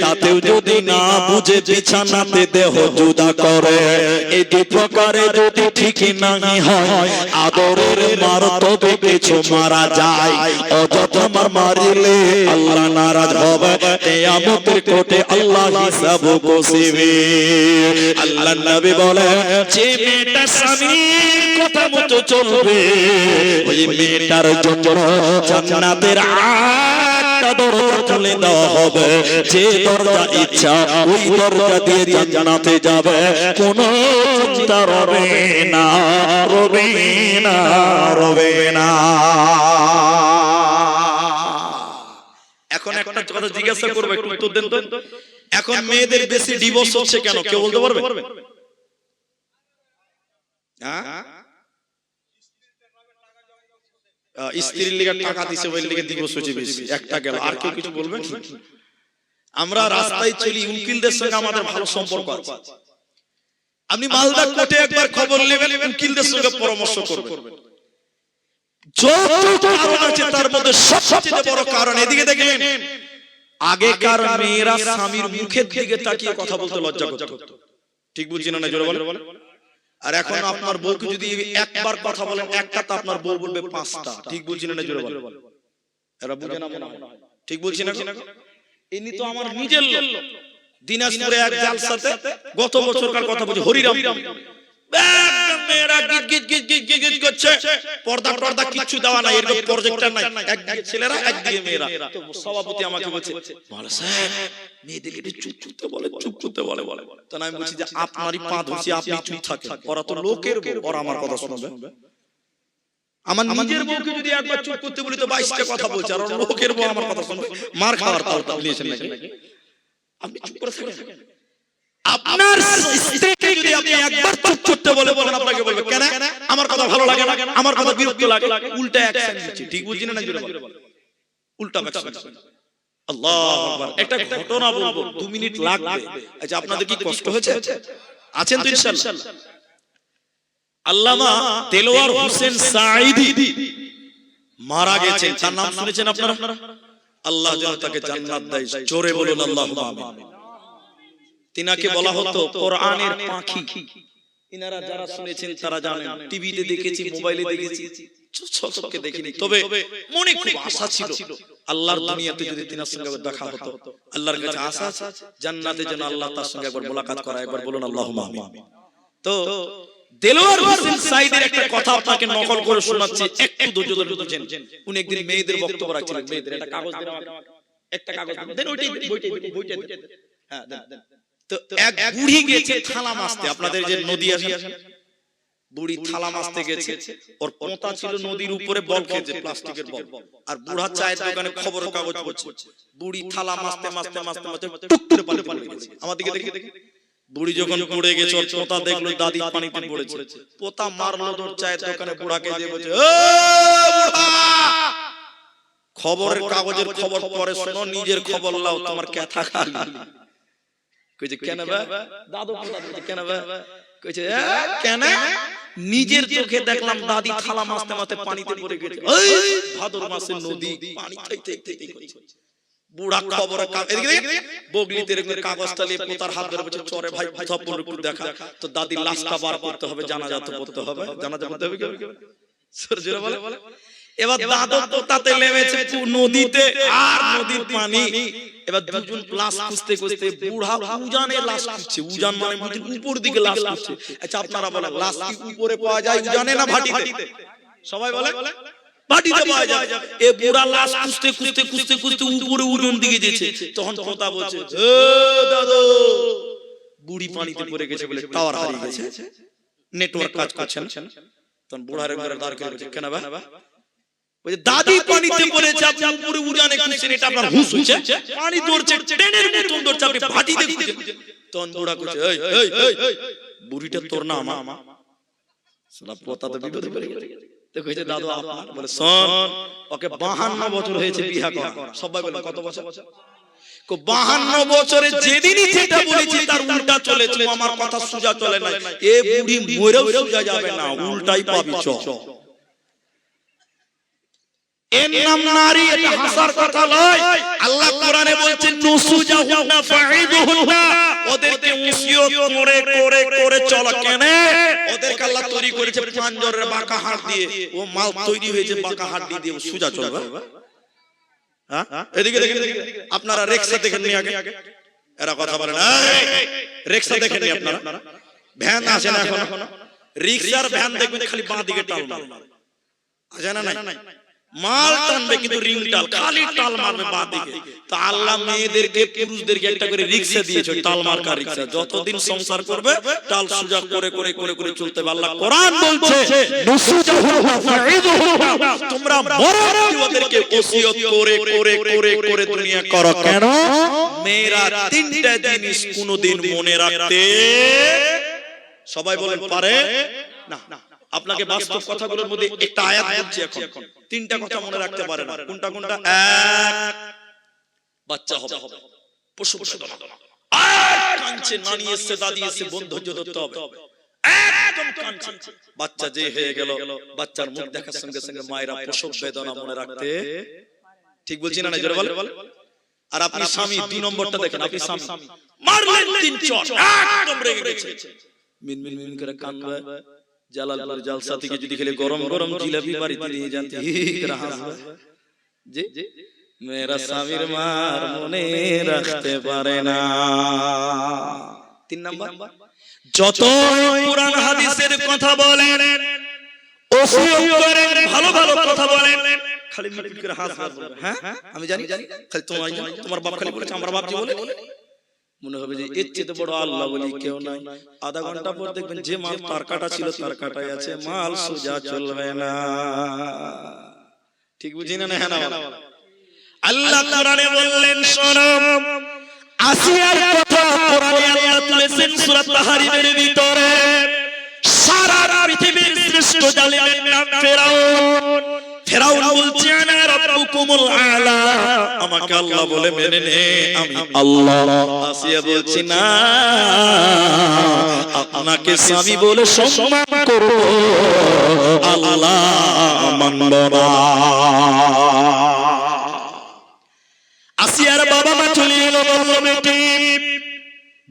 তাতেও যদি না বুঝে বিছানাতে দেহ জুদা করে, এই দুই প্রকারে যদি ঠিকই নাহি হয়, আদরের মার তবে কিছু মারা যায়, অযথা মারিলে আল্লাহ নারাজ হবে, কিয়ামতের কোটে আল্লাহ হিসাব কষিবে। আল্লাহর নবী বলে, যে মেয়েটা স্বামীর কথা মতো চলবে, ওই মেয়েটার জন্য জান্নাতের আটটা দরজা খুলে দেওয়া হবে, যে দরজা ইচ্ছা ওই দরজা দিয়ে জান্নাতে যাবে, কোনো চিন্তা রবে না, রবে না, রবে না। এখন একটা কথা জিজ্ঞাসা করবো, একটু উত্তর দেন তো, এখন মেয়েদের বেশি ডিভোর্স হচ্ছে কেন, কেউ বলতে পারবে? স্ত্রীর লিগে টাকা দিছে ওই লিগে ডিভোর্স হচ্ছে বেশি, একটা গেল, আর কেউ কিছু বলবেন? আমরা রাস্তায় চলি, উকিলদের সঙ্গে আমাদের ভালো সম্পর্ক আছে, আপনি মালদা কোর্টে একবার খবর নেবেন, উকিলদের সঙ্গে পরামর্শ করবেন, যত কারণ আছে তার মধ্যে সবচেয়ে বড় কারণ এদিকে দেখেন, আগেকার মেয়েরা স্বামীর মুখের দিকে তাকিয়ে কথা বলতে লজ্জা করত, ঠিক বুঝছি না? জোরে বলেন। আর এখন আপনার বউকে যদি একবার কথা বলেন, একটা তো আপনার বউ বলবে পাঁচটা, ঠিক বুঝছি না? জোরে বলেন। এরা বুঝে না মনে হয়, ঠিক বুঝছি না? ইনি তো আমার নিজের লোক, দিনাজপুরে এক জালসাতে গত বছরকার কথা বলছি, হরিরাম মেয়েরা গিট গিট গিট গিট গিট করছে, পর্দা টর্দা কিছু দেওয়া নাই, এরকম প্রজেক্টর নাই, একদিকে ছেলেরা একদিকে মেয়েরা। তো সভাপতি আমাকে বলছে, বলে স্যার মেয়েদেরকে একটু চুপ করতে বলে, চুপ করতে বলে। তো আমি বলছি যে আপনারই পা ধরছি, আপনি চুপ থাকেন, ওরা তো লোকের বউ, ওরা আমার কথা শুনবে? আমার নিজের বউকে যদি একবার চুপ করতে বলি তো 22টা কথা বলছে, আর লোকের বউ আমার কথা শুনবে? মার খাওয়ার তাল নিয়েছেন নাকি? আপনি চুপ করে থাকেন। আপনার স্ত্রীকে যদি আপনি একবার চুপ করতে বলেন, আপনাকে বলবে কেন আমার কথা ভালো লাগে না, আমার কথা বিরক্ত লাগে, উল্টা অ্যাকশন নিচ্ছে, ঠিক বুঝছেন না? জোরে বলেন, উল্টা অ্যাকশন। আল্লাহু আকবার। একটা ঘটনা বলবো, 2 মিনিট লাগবে। আচ্ছা, আপনাদের কি কষ্ট হয়েছে? আছেন তো ইনশাআল্লাহ? আল্লামা দেলোয়ার হোসেন সাঈদী মারা গেছেন, তার নাম শুনেছেন আপনারা? আল্লাহ যেন তাকে জান্নাত দেয়, জোরে বলুন আল্লাহুম্মা আমিন। তিনাকে বলা হতো কোরআনের পাখি। ইনারা যারা শুনেছেন তারা জানেন, টিভিতে দেখেছি, মোবাইলে দেখেছি, চোখে দেখিনি, তবে মনে খুব আশা ছিল আল্লাহর দুনিয়াতে যদি তিনার সঙ্গে দেখা হতো। আল্লাহর কাছে আশা আছে জান্নাতে যেন আল্লাহ তার সঙ্গে একবার মোলাকাত করা, একবার বলুন আল্লাহুম্মা আমিন। তো দেলোয়ার হোসেন সাঈদীর একটা কথা আপনাকে নকল করে শোনাচ্ছি, একটু ধৈর্য ধরে বুঝেন। উনি একদিন মেয়েদের বক্তব্য রাখছিলেন, মেয়েদের একটা কাগজ দেন, একটা কাগজ দেন, ওইটাই বইটা দেন, হ্যাঁ দেন। তো এক বুড়ি গেছে থালা মাছতে, আপনাদের যে নদী আছে, বুড়ি থালা মাছতে গেছে, ওর পোঁতা ছিল নদীর উপরে, বল খেয়েছে, প্লাস্টিকের বল, আর বুড়া চায়ের দোকানে খবরের কাগজ পড়ছে। বুড়ি থালা মাছতে মাছতে মাছতে মাছতে টুক করে পানি পড়ে গেছে। আমার দিকে দেখে বুড়ি যখন পড়ে গেছে, ওর পোঁতা দেখলো দাদি পানিতে পড়েছে, পোঁতা মারলো ওর চায়ের দোকানে, বুড়াকে দিয়ে বলছে, ও বুড়া, খবরের কাগজের খবর পরে শোনো, নিজের খবর লাও, তোমার ক্যাথা খালি। কইছে কেন বা দাদু, কেন বা? কইছে কেন? নিজের চোখে দেখলাম দাদি থালা মাছতে মাছতে পানিতে পড়ে গেছে, ওই ভাদর মাসের নদী, পানি খাইতে খাইতে কইছে। বুড়া খবরের এদিকে বগলিতে রেখে কাগজটা নিয়ে পোতার হাত ধরে বলছে, চরে ভাই থাপ্পড় উপর দেখা, তো দাদি লাশটা বার করতে হবে, জানাজা তো পড়তে হবে, জানাজা পড়তে হবে। জোরে বলে এবার দাদর পোতাতে নেমেছে নদীতে, আর নদীর পানি, এবার দুজন লাশ খুঁজতে খুঁজতে বুড়া উজানে লাশ খুঁজছে। উজান মানে উপর দিকে লাশ খুঁজছে। আচ্ছা আপনারা বলেন লাশ কি উপরে পাওয়া যায় উজানে না ভাটিতে? সবাই বলে ভাটিতে পাওয়া যায়। এ বুড়া লাশ খুঁজতে খুঁজতে খুঁজতে খুঁজতে উপরে উজান দিকে গেছে। তখন পোতা বলছে, এ দাদু, বুড়ি পানিতে পড়ে গেছে বলে টাওয়ার হারিয়ে গেছে, নেটওয়ার্ক কাজ করছে না। তখন বুড়ার ঘরে দাঁড় করে বলছে, কেন ভাই? বলছে দাদি পানিতে পড়েছে, আপনি উপরে উড়ানে খুঁজছেন, এটা আপনার হুঁশ হচ্ছে? পানি দৌড়ছে, ট্রেনের মতন দৌড়ছে, আপনি ভাটিতে খুঁজছেন। তখন বুড়া কইছে, এই এই এই বুড়িটা তোর না আমার? সালা পোতা তো বিপদে পড়ে গেছে। তো কইছে দাদু আপনার? বলে শোন, ওকে 52 বছর হয়েছে বিয়ে করা। সবাই বলে কত বছর? 52 বছরে যেদিনই যেটা বলেছি তার উল্টা চলেছে। আমার কথা সোজা চলে না। এ বুড়ি মরেও সোজা যাবে না, উল্টাই পাবি। চ এর নাম নারী, এটা হাসার কথা নয়। আল্লাহ কোরআনে বলছেন নুসুজাহুন্না ফাইদুহুন্না, ওদেরকে ওসিয়ত করে করে করে চলা। কেন? ওদেরকে আল্লাহ তৈরি করেছে পাঁজরের বাঁকা হাড় দিয়ে। ও মাল তৈরি হয়েছে বাঁকা হাড় দিয়ে, সোজা চলবে। হ্যাঁ, এদিকে দেখেন, আপনারা রিকশা দেখেন নি আগে? এরা কথা বলেন, রিকশা দেখেন নি আপনারা? ভ্যান আসে না এখন? রিকশার ভ্যান দেখবেন খালি বাঁ দিকে টাল মারে, আছে না নাই? মাল টানবে কিন্তু রিং টাল, খালি টাল মারবে বাঁ দিকে। তো আল্লাহ মেয়েদেরকে পুরুষদেরকে একটা করে রিকশা দিয়েছে, টাল মার্কা রিকশা। যতদিন সংসার করবে টাল সোজা করে করে করে করে চলতে হবে। আল্লাহ কোরআন বলছে তোমরা ওদেরকে ওসিয়ত করে করে করে করে দুনিয়া করো। কেন? মেয়েরা তিনটা জিনিস কোনদিন মনে রাখতে, সবাই বলেন পারে না। আপনাকে বাস্তব কথাগুলোর মধ্যে একটা আয়াত বলছি এখন, তিনটা কথা মনে রাখতে পারে না। কোনটা কোনটা? এক, বাচ্চা হবে, পশু পশু আর কাঁদছে, নানি এসে দাদি এসে বন্ধু ধরতে হবে, একদম কাঁদছে। বাচ্চা যে হয়ে গেল, বাচ্চার মুখ দেখার সঙ্গে সঙ্গে মায়েরা প্রসব বেদনা মনে রাখতে, ঠিক বলছি না? জোরে বল। আর আপনি স্বামী 2 নম্বরটা দেখেন, আপনি স্বামী মারলেন 3 চড়, একদম রেগে গেছে, মিন মিন মিন করে কাঁদবে। জালালপুর জালসা থেকে যদি খেলে গরম গরম জিলাপি বাড়িতে নিয়ে যান, জি মেরা স্বামীর মার মনে রাখতে পারে না। 3 নাম্বার, যত কুরআন হাদিসের কথা বলেন, ওসিয়ত করেন, ভালো ভালো কথা বলেন, খালি মিট করে হাসবেন। হ্যাঁ আমি জানি, খালি তোমার বাপ খালি বলেছে, আমার বাপ জি বলে, মনে হবে যে এর চেয়ে বড় আল্লাহ বলি কেউ নাই। আধা ঘন্টা পর দেখবেন যে মাল তার কাটা ছিল তার কাটাই আছে, মাল সোজা চলবে না। ঠিক বুঝি না? হ্যাঁ না? আল্লাহ কোরআনে বললেন, শোনো, আসিয়ার কথা কোরআনে আল্লাহ তুলেছেন সূরা তাহরিমের ভিতরে। সারা পৃথিবীর শ্রেষ্ঠ জালিমের নাম ফেরাউন। ফেরাউন বলছে আনা রাব্বুকুমুল আলা, আমাকে আল্লাহ বলে মেনে নে, আমি আল্লাহ। আসিয়া বলছে না, আপনাকে স্বামী বলে সম্মান করব, আল্লাহ মানব না। আসিয়ার বাবা মা চলে এলো, বলল বেটি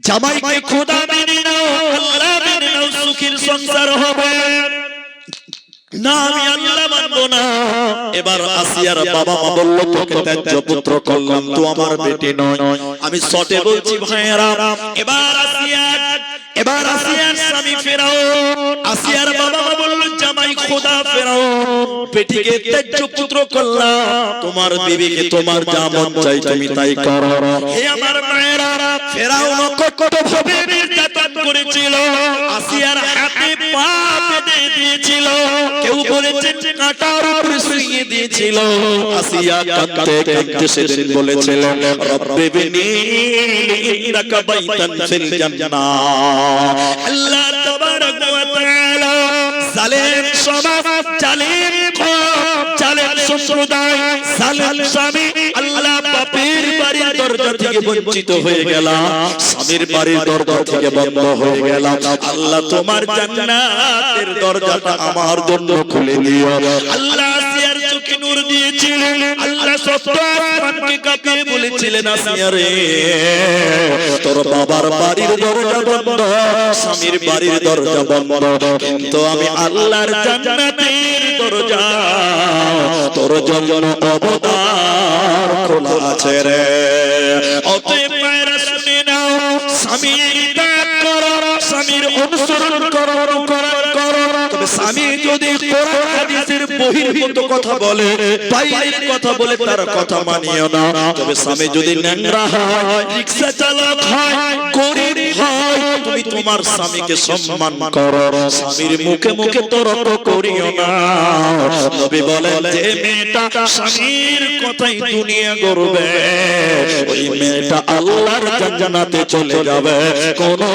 জামাইকে খোদা মেনে নাও, আল্লাহ মেনে নাও, সুখের সংসার হবে না, আমি আল্লাহ মানবো না। এবার আসিয়ার বাবা মা বলল, তোকে ত্যায্য পুত্র করলাম, তো আমার বেটি নয়। আমি সটে বলছি ভাইয়েরা, এবার আসিয়ার স্বামী ফেরাউন, আসিয়ার বাবা মা বলল, জামাই খোদা ফেরাউন, বেটিকে ত্যায্য পুত্র করলাম, তোমার বিবিকে তোমার যা মন চাই তুমি তাই করো। হে আমার মায়েরা, ফেরাউন কত ভাবে নির্যাতন করেছিল, আসিয়ার হাতে পা বেঁধে দিয়েছিল, কেউ বলেছেন কাঁটার উপরে শুইয়ে দিয়েছিল। আসিয়া কাঁদতে কাঁদতে সেদিন বলেছিলেন, রব্বি বিনি ইন্নাকা বাইতান ফিল জান্নাহ। আল্লাহ তাবারক ওয়া তাআলা জালেম সমাজ, জালেম কওম, জালেম সম্প্রদায়, জালেম স্বামী, আল্লাহ বাপের বাড়ির দরজা থেকে বঞ্চিত হয়ে গেলাম, স্বামীর বাড়ির দরজা থেকে বন্ধ হয়ে গেলাম। আল্লাহ তোমার জান্নাতের দরজাটা আমার জন্য খুলে দিও। আল্লাহ আসিয়ার চোখে নূর নূর দিয়েছিলেন আল্লাহ সত্য আসমানকে কাঁপিয়ে বলেছিলেন আসিয়া রে তোর বাবার বাড়ির দরজা বন্ধ স্বামীর বাড়ির দরজা বন্ধ কিন্তু আমি আল্লাহর জান্নাতের দরজা তোর জন্য অবতার খোলা আছে রে অতএব মায়েরা শুনে নাও স্বামীর ত্যাগ করো স্বামীর অনুসরণ করো তবে স্বামী যদি কোরআন হাদিসের বহির্ভূত কথা বলে বাইরের কথা বলে তার কথা মানিও না তবে স্বামী যদি ন্যাংরা হয় রিকশা চালক হয় গরিব হয় তুমি তোমার স্বামীকে সম্মান করো স্বামীর মুখে মুখে তর্ক করিও না নবী বলেন যে মেয়েটা স্বামীর কথাই দুনিয়া গড়বে ওই মেয়েটা আল্লাহর জান্নাতে চলে যাবে কোনো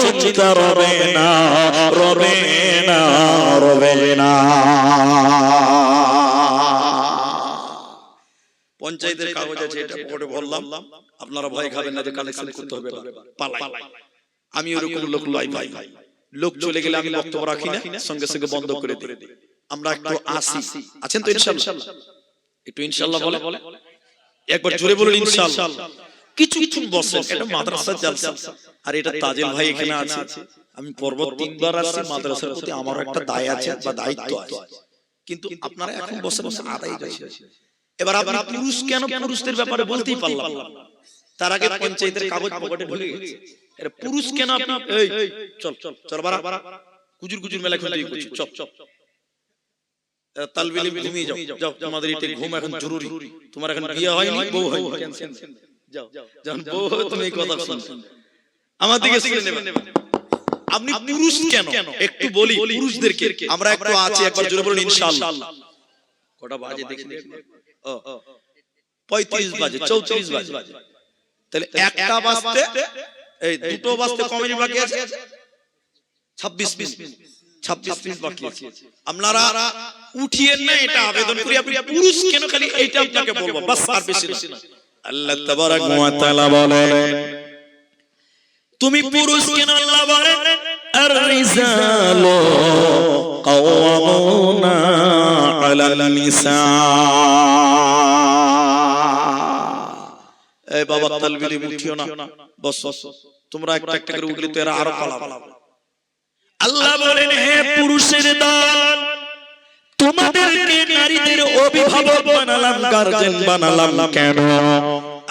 চিন্তা রবে না রবে না রবে না পঞ্চায়েতের কাগজ আছে এটা পড়ে বললাম আপনারা ভয় খাবেন না যে কালেকশন করতে হবে পালাই আমি ওরকম লোক লাই ভাই লোক চলে গেলে আমি বক্তব্য রাখি না সঙ্গে সঙ্গে বন্ধ করে দিই আমরা একটু আসি আছেন তো ইনশাআল্লাহ একটু ইনশাআল্লাহ বলে একবার জোরে বলুন ইনশাআল্লাহ কিছুক্ষণ বসেন এটা মাদ্রাসা জালসা আর এটা তাজেল ভাই এখানে আছে আমি পর্বত তিনবার আসছি মাদ্রাসার প্রতি আমার একটা দায় আছে বা দায়িত্ব আছে কিন্তু আপনারা এখন বসে বসে আদায় যাচ্ছে এবার আপনি পুরুষ কেন পুরুষদের ব্যাপারে বলতেই পারলাম তার আগে পঞ্চায়েতের কাগজ পকেটে ঢুকে গেছে এর পুরুষ কেন আপনি এই চল চল চল বাড়া কুজুর কুজুর মেলা খুলে দিই চল চল তালবিলি ঘুমিয়ে যাও যাও তোমাদের এটা ঘুম এখন জরুরি তোমার এখন বিয়ে হয়নি বউ হয়নি যাও যখন বউ হবে তুমি এই কথা শুনছো আমার দিকে শুনে নেবেন আপনি পুরুষ কেন একটু বলি পুরুষদেরকে আমরা একটু আছি একবার জোরে বলুন ইনশাআল্লাহ কটা বাজে দেখি ও 35 বাজে 34 বাজে তাহলে একটা বাজতে এই দুটো বাজতে কমেরই বাকি আছে 26 মিনিট বাকি আছে আপনারা উঠিয়েন না এটা আবেদন করি আপনি পুরুষ কেন খালি এইটা আপনাকে বলবো বাস আর বেশি না আল্লাহ তাবারাক ওয়া তাআলা বলেন তুমি পুরুষ কেন আল্লাহ বলেন আর-রিজালু কাওয়ামুনা আলাল নিসা এই বাবা তালবিলি উঠিও না বস তোমরা একটা একটা করে উঠলে তো এরা আরো পালাবে আল্লাহ বলেন হে পুরুষের দল তোমাদেরকে নারীদের অভিভাবক বানালাম গার্জিয়ান বানালাম কেন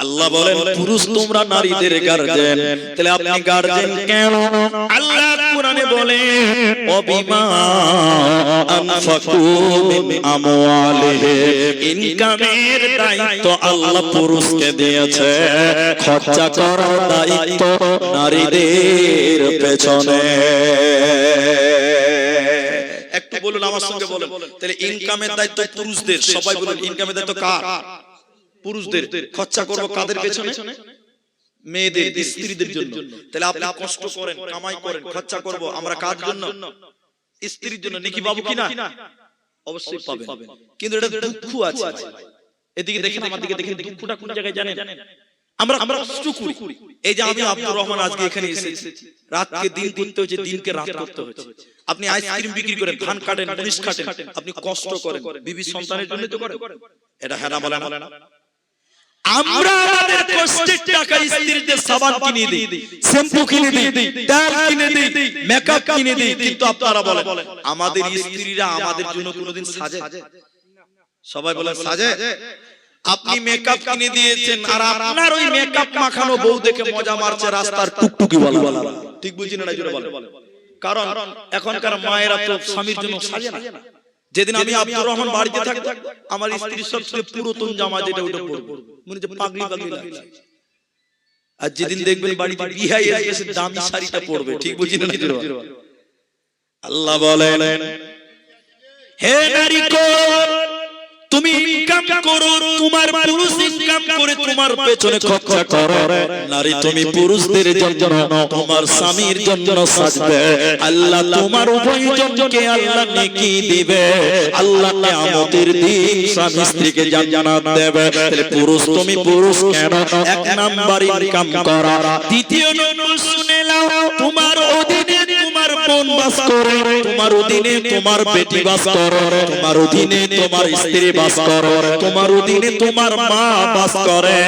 আল্লাহ বলেন পুরুষ তোমরা নারীদের গার্জিয়ান তাহলে আপনি গার্জিয়ান কেন আল্লাহ কোরআনে বলে অবিমা আনফাকু মিন আমওয়ালিহিম ইনকামের দায়িত্ব আল্লাহ পুরুষকে দিয়েছে খরচা করার দায়িত্ব নারীদের পেছনে একটু বলুন আমার সঙ্গে বলেন তাহলে ইনকামের দায়িত্ব পুরুষদের সবাই বলুন ইনকামের দায়িত্ব কার পুরুষদের খরচা করব কাদের পেছনে মেয়েদের স্ত্রীদের জন্য তাহলে আপনি কষ্ট করেন কামাই করেন খরচা করব আমরা কার জন্য স্ত্রীর জন্য নাকি বাবু কিনা অবশ্যই পাবেন কিন্তু এটা দুঃখ আছে এদিকে দেখেন আমার দিকে দেখেন দুঃখটা কোন জায়গায় জানেন আমরা কষ্ট করি এই যে আমি আব্দুর রহমান আজকে এখানে এসেছি রাতকে দিন করতে হচ্ছে দিনকে রাত করতে হচ্ছে আপনি আইসক্রিম বিক্রি করেন ধান কাটেন মরিচ কাটেন আপনি কষ্ট করেন বিবি সন্তানের জন্য তো করেন এটা হ্যাঁ না বলে না আমরা আমাদের কষ্টের টাকা স্ত্রীদের সাবান কিনে দিই শ্যাম্পু কিনে দিই তেল কিনে দিই মেকআপ কিনে দিই কিন্তু আপনারা বলেন আমাদের স্ত্রীরা আমাদের জন্য কোনোদিন সাজে সবাই বলেন সাজে আপনি মেকআপ কিনে দিয়েছেন আর আপনার ওই মেকআপ মাখানো বউ দেখে মজা মারছে রাস্তার টুকটুকি বলা ঠিক বুঝিনা না জোরে বলেন কারণ এখনকার মায়েরা তো স্বামীর জন্য সাজে না যেদিন আমি আব্দুর রহমান বাড়িতে থাকতাম আমার স্ত্রীর সবচেয়ে পুরাতন জামা যেটা ওটা পরবো মনে হচ্ছে পাগলি লাগছে আর যেদিন দেখবেন বাড়িতে বিয়ে এসে দামি শাড়িটা পরবে ঠিক বুঝিনা না জোরে আল্লাহ বলেন হে নারী তুমি ইনকাম করো তোমার পুরুষ ইনকাম করে তোমার পেছনে খরচা করো নারী তুমি পুরুষদের জন্য তোমার স্বামীর জন্য সাজবে আল্লাহ তোমার উভয়জনকে আল্লাহ নেকি দিবে আল্লাহ কিয়ামতের দিন স্বামী স্ত্রীকে জান্নাত দেবে তাহলে পুরুষ তুমি পুরুষ কেন এক নাম্বার ইনকাম করা দ্বিতীয় নম্বর শুনে নাও তোমার অধীনে তোমার বোন বাস করে, তোমার অধীনে তোমার বেটি বাস করে, তোমার অধীনে তোমার স্ত্রী বাস করে, তোমার অধীনে তোমার মা বাস করে,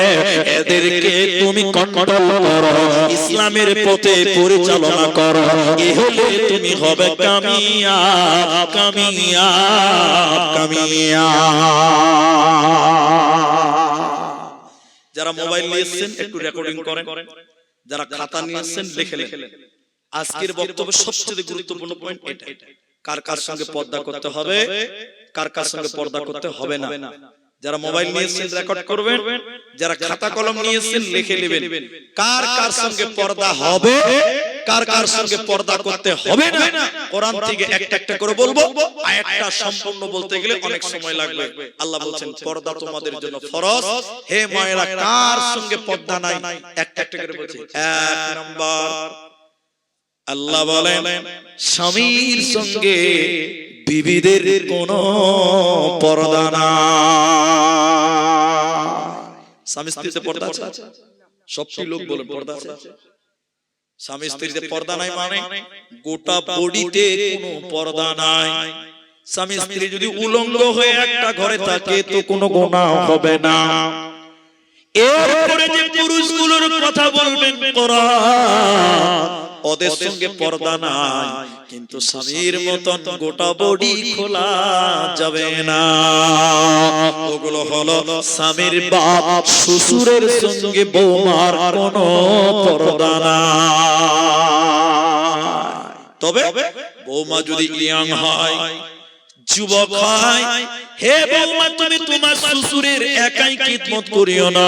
এদেরকে তুমি কন্ট্রোল করো, ইসলামের পথে পরিচালনা করো, এ হলে তুমি হবে কামিয়াব কামিয়াব কামিয়াব। যারা মোবাইল নিয়েছেন একটু রেকর্ডিং করেন, যারা খাতা নিয়েছেন লিখে লেখেন। আজকের বক্তব্য সবচেয়ে গুরুত্বপূর্ণ পয়েন্ট এটা, কার কার সঙ্গে পর্দা করতে হবে, কার কার সঙ্গে পর্দা করতে হবে না। যারা মোবাইল নিয়েছেন রেকর্ড করবেন, যারা খাতা কলম নিয়েছেন লিখে নেবেন, কার কার সঙ্গে পর্দা হবে, কার কার সঙ্গে পর্দা করতে হবে না। কোরআন থেকে একটা একটা করে বলবো, আয়াতটা সম্পূর্ণ বলতে গেলে অনেক সময় লাগবে। আল্লাহ বলছেন পর্দা তোমাদের জন্য ফরজ। হে মায়েরা, কার সঙ্গে পর্দা নাই একটা একটা করে বলছি। এক নাম্বার, আল্লাহ বলেন স্বামীর সঙ্গে বিবিদের কোনো পর্দা নাই। স্বামী স্ত্রীতে পর্দা আছে? সবটি লোক বলেন পর্দা আছে। স্বামী স্ত্রীতে পর্দা নাই মানে গোটা বডিতে কোনো পর্দা নাই। স্বামী স্ত্রী যদি উলঙ্গ হয়ে একটা ঘরে থাকে তো কোনো গুনাহ হবে না। এরপরে যে পুরুষগুলোর কথা বলবেন কোরআন, ওদের সঙ্গে পর্দা নাই, কিন্তু স্বামীর মতন গোটা বডি খোলা যাবে না। ওগুলো হলো স্বামীর বাপ, শ্বশুরের সঙ্গে বৌমার কোনো পর্দা নাই। তবে বৌমা যদি ইয়াং হয়, যুবক হয়, হে বৌমা তুমি তোমার শ্বশুরের একাই খিদমত করিও না,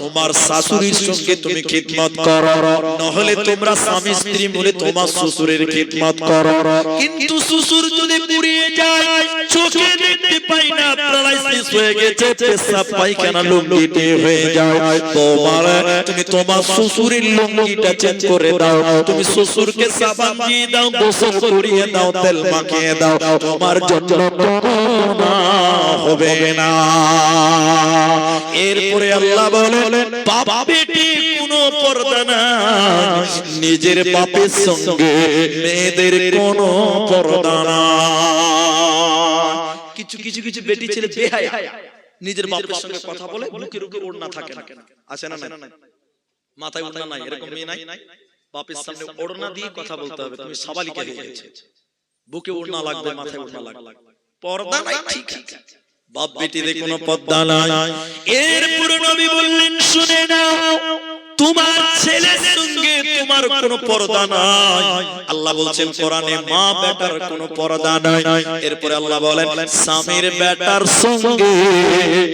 তোমার শাশুড়ির সঙ্গে তুমি খিদমত করো, নহলে তোমরা স্বামী স্ত্রী মিলে তোমার শ্বশুরের খিদমত করো। কিন্তু শ্বশুর যদি পুড়িয়ে যায়, চোখে দেখতে পাই না, প্যারালাইসিস হয়ে গেছে, পেশাব পায়খানা লুঙ্গিতে হয়ে যায়, তোমার তুমি তোমার শ্বশুরের লুঙ্গিটা চেঞ্জ করে দাও, তুমি শ্বশুরকে সাবান দিয়ে দাও, গোসল করিয়ে দাও, তেল মাখিয়ে দাও, তোমার জন্য হবে না। এরপরে আল্লাহ বলেন বাপ বেটি কোনো পর্দা নাই, নিজের বাপের সঙ্গে মেয়েদের কোনো পর্দা নাই। কিছু কিছু কিছু বেটি ছেলে বেহায়া, নিজের বাপের সঙ্গে কথা বলে, বুকের উপর ওড়না থাকে না, আছে না? না, মাথায় ওড়না নাই, এরকম মেয়ে নাই। বাপের সামনে ওড়না দিয়ে কথা বলতে হবে, তুমি সাবালিকা হয়ে গেছে, বুকে ওড়না লাগবে, মাথায় ওড়না লাগবে, পর্দা নাই। ঠিক আছে, বাপ বেটিতে কোনো পর্দা নাই। এরপর নবী বললেন শুনে নাও, তোমার ছেলের সঙ্গে তোমার কোনো পর্দা নাই। আল্লাহ বলছেন কোরআনে মা বেটার কোনো পর্দা নাই। এরপরে আল্লাহ বলেন স্বামীর বেটার সঙ্গে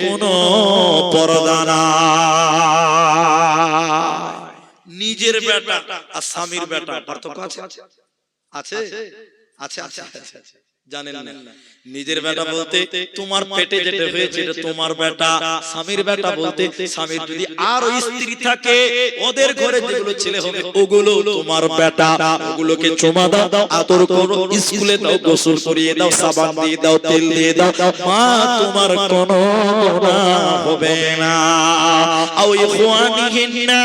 কোনো পর্দা নাই। নিজের বেটা আর স্বামীর বেটা পার্থক্য আছে? আছে আছে আছে আছে, জানেন না? নিজের বেটা বলতে তোমার পেটে যেটা হয়েছে এটা তোমার বেটা, স্বামীর বেটা বলতে স্বামীর যদি আরো স্ত্রী থাকে, ওদের ঘরে যেগুলো ছেলে হবে ওগুলো তোমার বেটা, ওগুলোকে চুমা দাও, আদর করো, স্কুলে দাও, গোসল করিয়ে দাও, সাবান দিয়ে দাও, তেল দিয়ে দাও, মা তোমার কোনো গুনাহ হবে না। আও ইখওয়ানিহিন্না,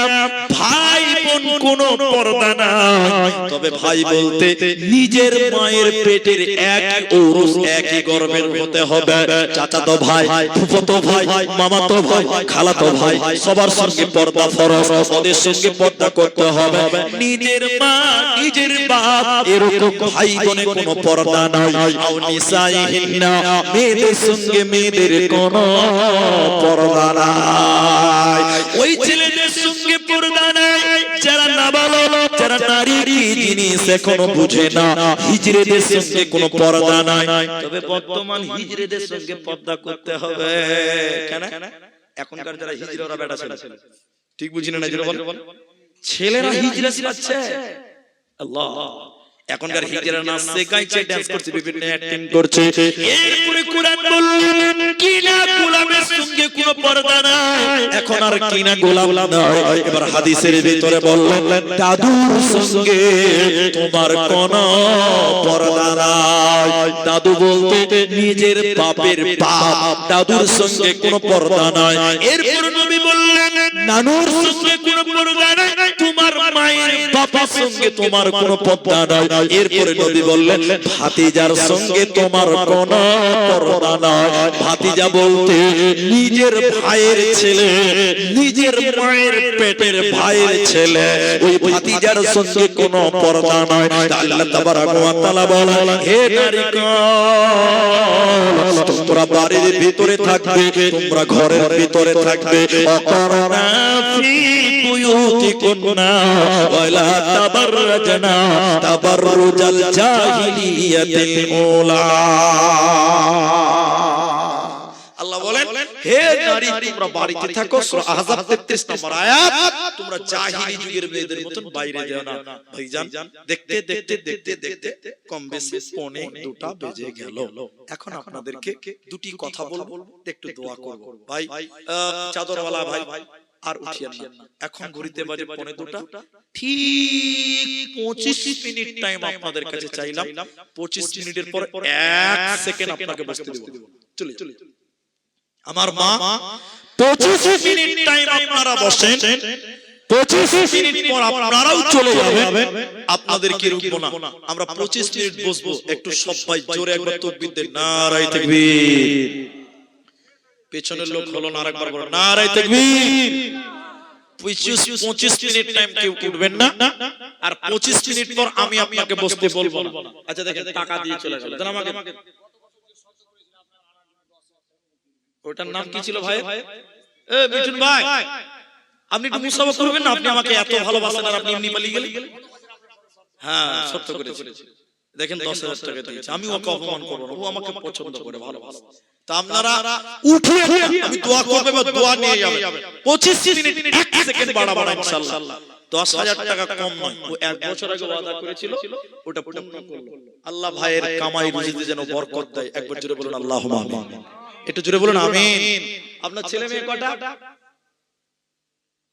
ভাই বোন কোনো পর্দা নাই। তবে ভাই বলতে নিজের মায়ের পেটের এক ঔরস, একই গর্ভের হতে হবে। চাচাতো ভাই, ফুফাতো ভাই, মামাতো ভাই, খালাতো ভাই, সবার সঙ্গে পর্দা ফরজ, ওদের সঙ্গে পর্দা করতে হবে। নিজের মা, নিজের বাপ, এরকম ভাই বোনে কোনো পর্দা নাই। আও নিসাইহিন্না, মেয়েদের সঙ্গে মেয়েদের কোনো পর্দা নাই। ওই ছেলেদের সঙ্গে পর্দা নাই যারা নাবালক, যারা নারী কি জিনিস এখনো বুঝে না, হিজড়েদের সঙ্গে কোনো পর্দা নাই। তবে বর্তমান হিজড়েদের সঙ্গে পর্দা করতে হবে। কেন? এখনকার যারা হিজড়া ওরা বেটা ছেলে, ঠিক বুঝি না? ছেলেরা হিজড়া শিখাচ্ছে। আল্লাহ, এখনকার হিজড়া নাচছে, গাইছে, ডান্স করছে, বিভিন্ন অ্যাক্টিং করছে। এরপরে কোরআন বললেন কিনা গোলামের সঙ্গে কোনো পর্দা নাই। এখন আর কিনা গোলাম নয়, এবার হাদিসের ভিতরে বললেন দাদুর সঙ্গে তোমার কোনো পর্দা নাই। দাদু বলতে নিজের বাপের বাপ, দাদুর সঙ্গে কোনো পর্দা নাই। এরপর নবী বললেন নানুর সঙ্গে কোনো পর্দা নাই, তোমার মায়ের বাবার সঙ্গে তোমার কোনো পর্দা নাই। এরপরে নবী বললেন ভাতিজার সঙ্গে তোমার কোনো পর্দা নাই। ভাতিজা বলতে নিজের ভাইয়ের ছেলে, নিজের মায়ের পেটের ভাইয়ের ছেলে, ওই ভাতিজার সঙ্গে কোনো পর্দা নাই। আল্লাহ তাবারক ওয়া তাআলা বলেন হে নারীগণ, তোমরা বাড়ির ভিতরে থাকবে, তোমরা ঘরের ভিতরে থাকবে। অকরনা ফি বুয়ুতিকুন্না ওয়ালা তাবাররাজনা তাবাররুজাল জাহিলিয়াতিল উলা। আল্লাহ বলেন হে নারী তোমরা বাড়িতে থাকো। সূরা আহজাব 33 নম্বর আয়াত। তোমরা জাহিলি যুগের মেয়েদের মতন বাইরে যাও না। ভাইজান দেখতে দেখতে দেখতে দেখতে কম বেশি পৌনে 2টা বেজে গেল। এখন আপনাদেরকে দুটি কথা বলবো, একটু দোয়া করব। ভাই চাদরওয়ালা ভাই আর উঠিয়েন না, এখন ঘড়িতে বাজে পৌনে 2টা। ঠিক 25 মিনিট টাইম আপনাদের কাছে চাইলাম। 25 মিনিটের পর 1 সেকেন্ড আপনাকে বসতে দেব। চলে চলে আমার মা 25 মিনিট টাইম আপনারা বসেন। 25 মিনিট পর আপনারাও চলে যাবেন, আপনাদেরকে রুকবো না। আমরা 25 মিনিট বসবো। একটু সবাই জোরে একবার তাকবীর দেন, নারায়ে তাকবীর। পেছনের লোক হলো না, আরেকবার বলো নারায়ে তাকবীর। 25 মিনিট টাইম কেউ উঠবেন না, আর 25 মিনিট পর আমি আপনাকে বসতে বলবো না। আচ্ছা দেখেন টাকা দিয়ে চলে গেল, জান আমাকে ওটার নাম কি ছিল ভাই? এ মিঠুন ভাই, আপনি একটু মুসাফা করবেন না? আপনি আমাকে এত ভালোবাসেন আর আপনি এমনি পালিয়ে গেলেন। হ্যাঁ সত্য করেছি। দেখেন 10,000 টাকা দিয়েছে, আমি ওকে অপমান করব না, ও আমাকে পছন্দ করে ভালোবাসে। তা আপনারা উঠে আমি দোয়া করব এবং দোয়া নিয়ে যাবেন। 25 মিনিট 1 সেকেন্ড বাড়াবো না ইনশাআল্লাহ। 10,000 টাকা কম নয়, ও 1 বছর আগে ওয়াদা করেছিল, ওটা পূর্ণ করলো। আল্লাহ ভাইয়ের কামাই রুজিতে যেন বরকত দেয়। একবার জোরে বলুন আল্লাহুম্মা আমিন। একটু জোরে বলুন আমিন। আপনার ছেলে মেয়ে কয়টা?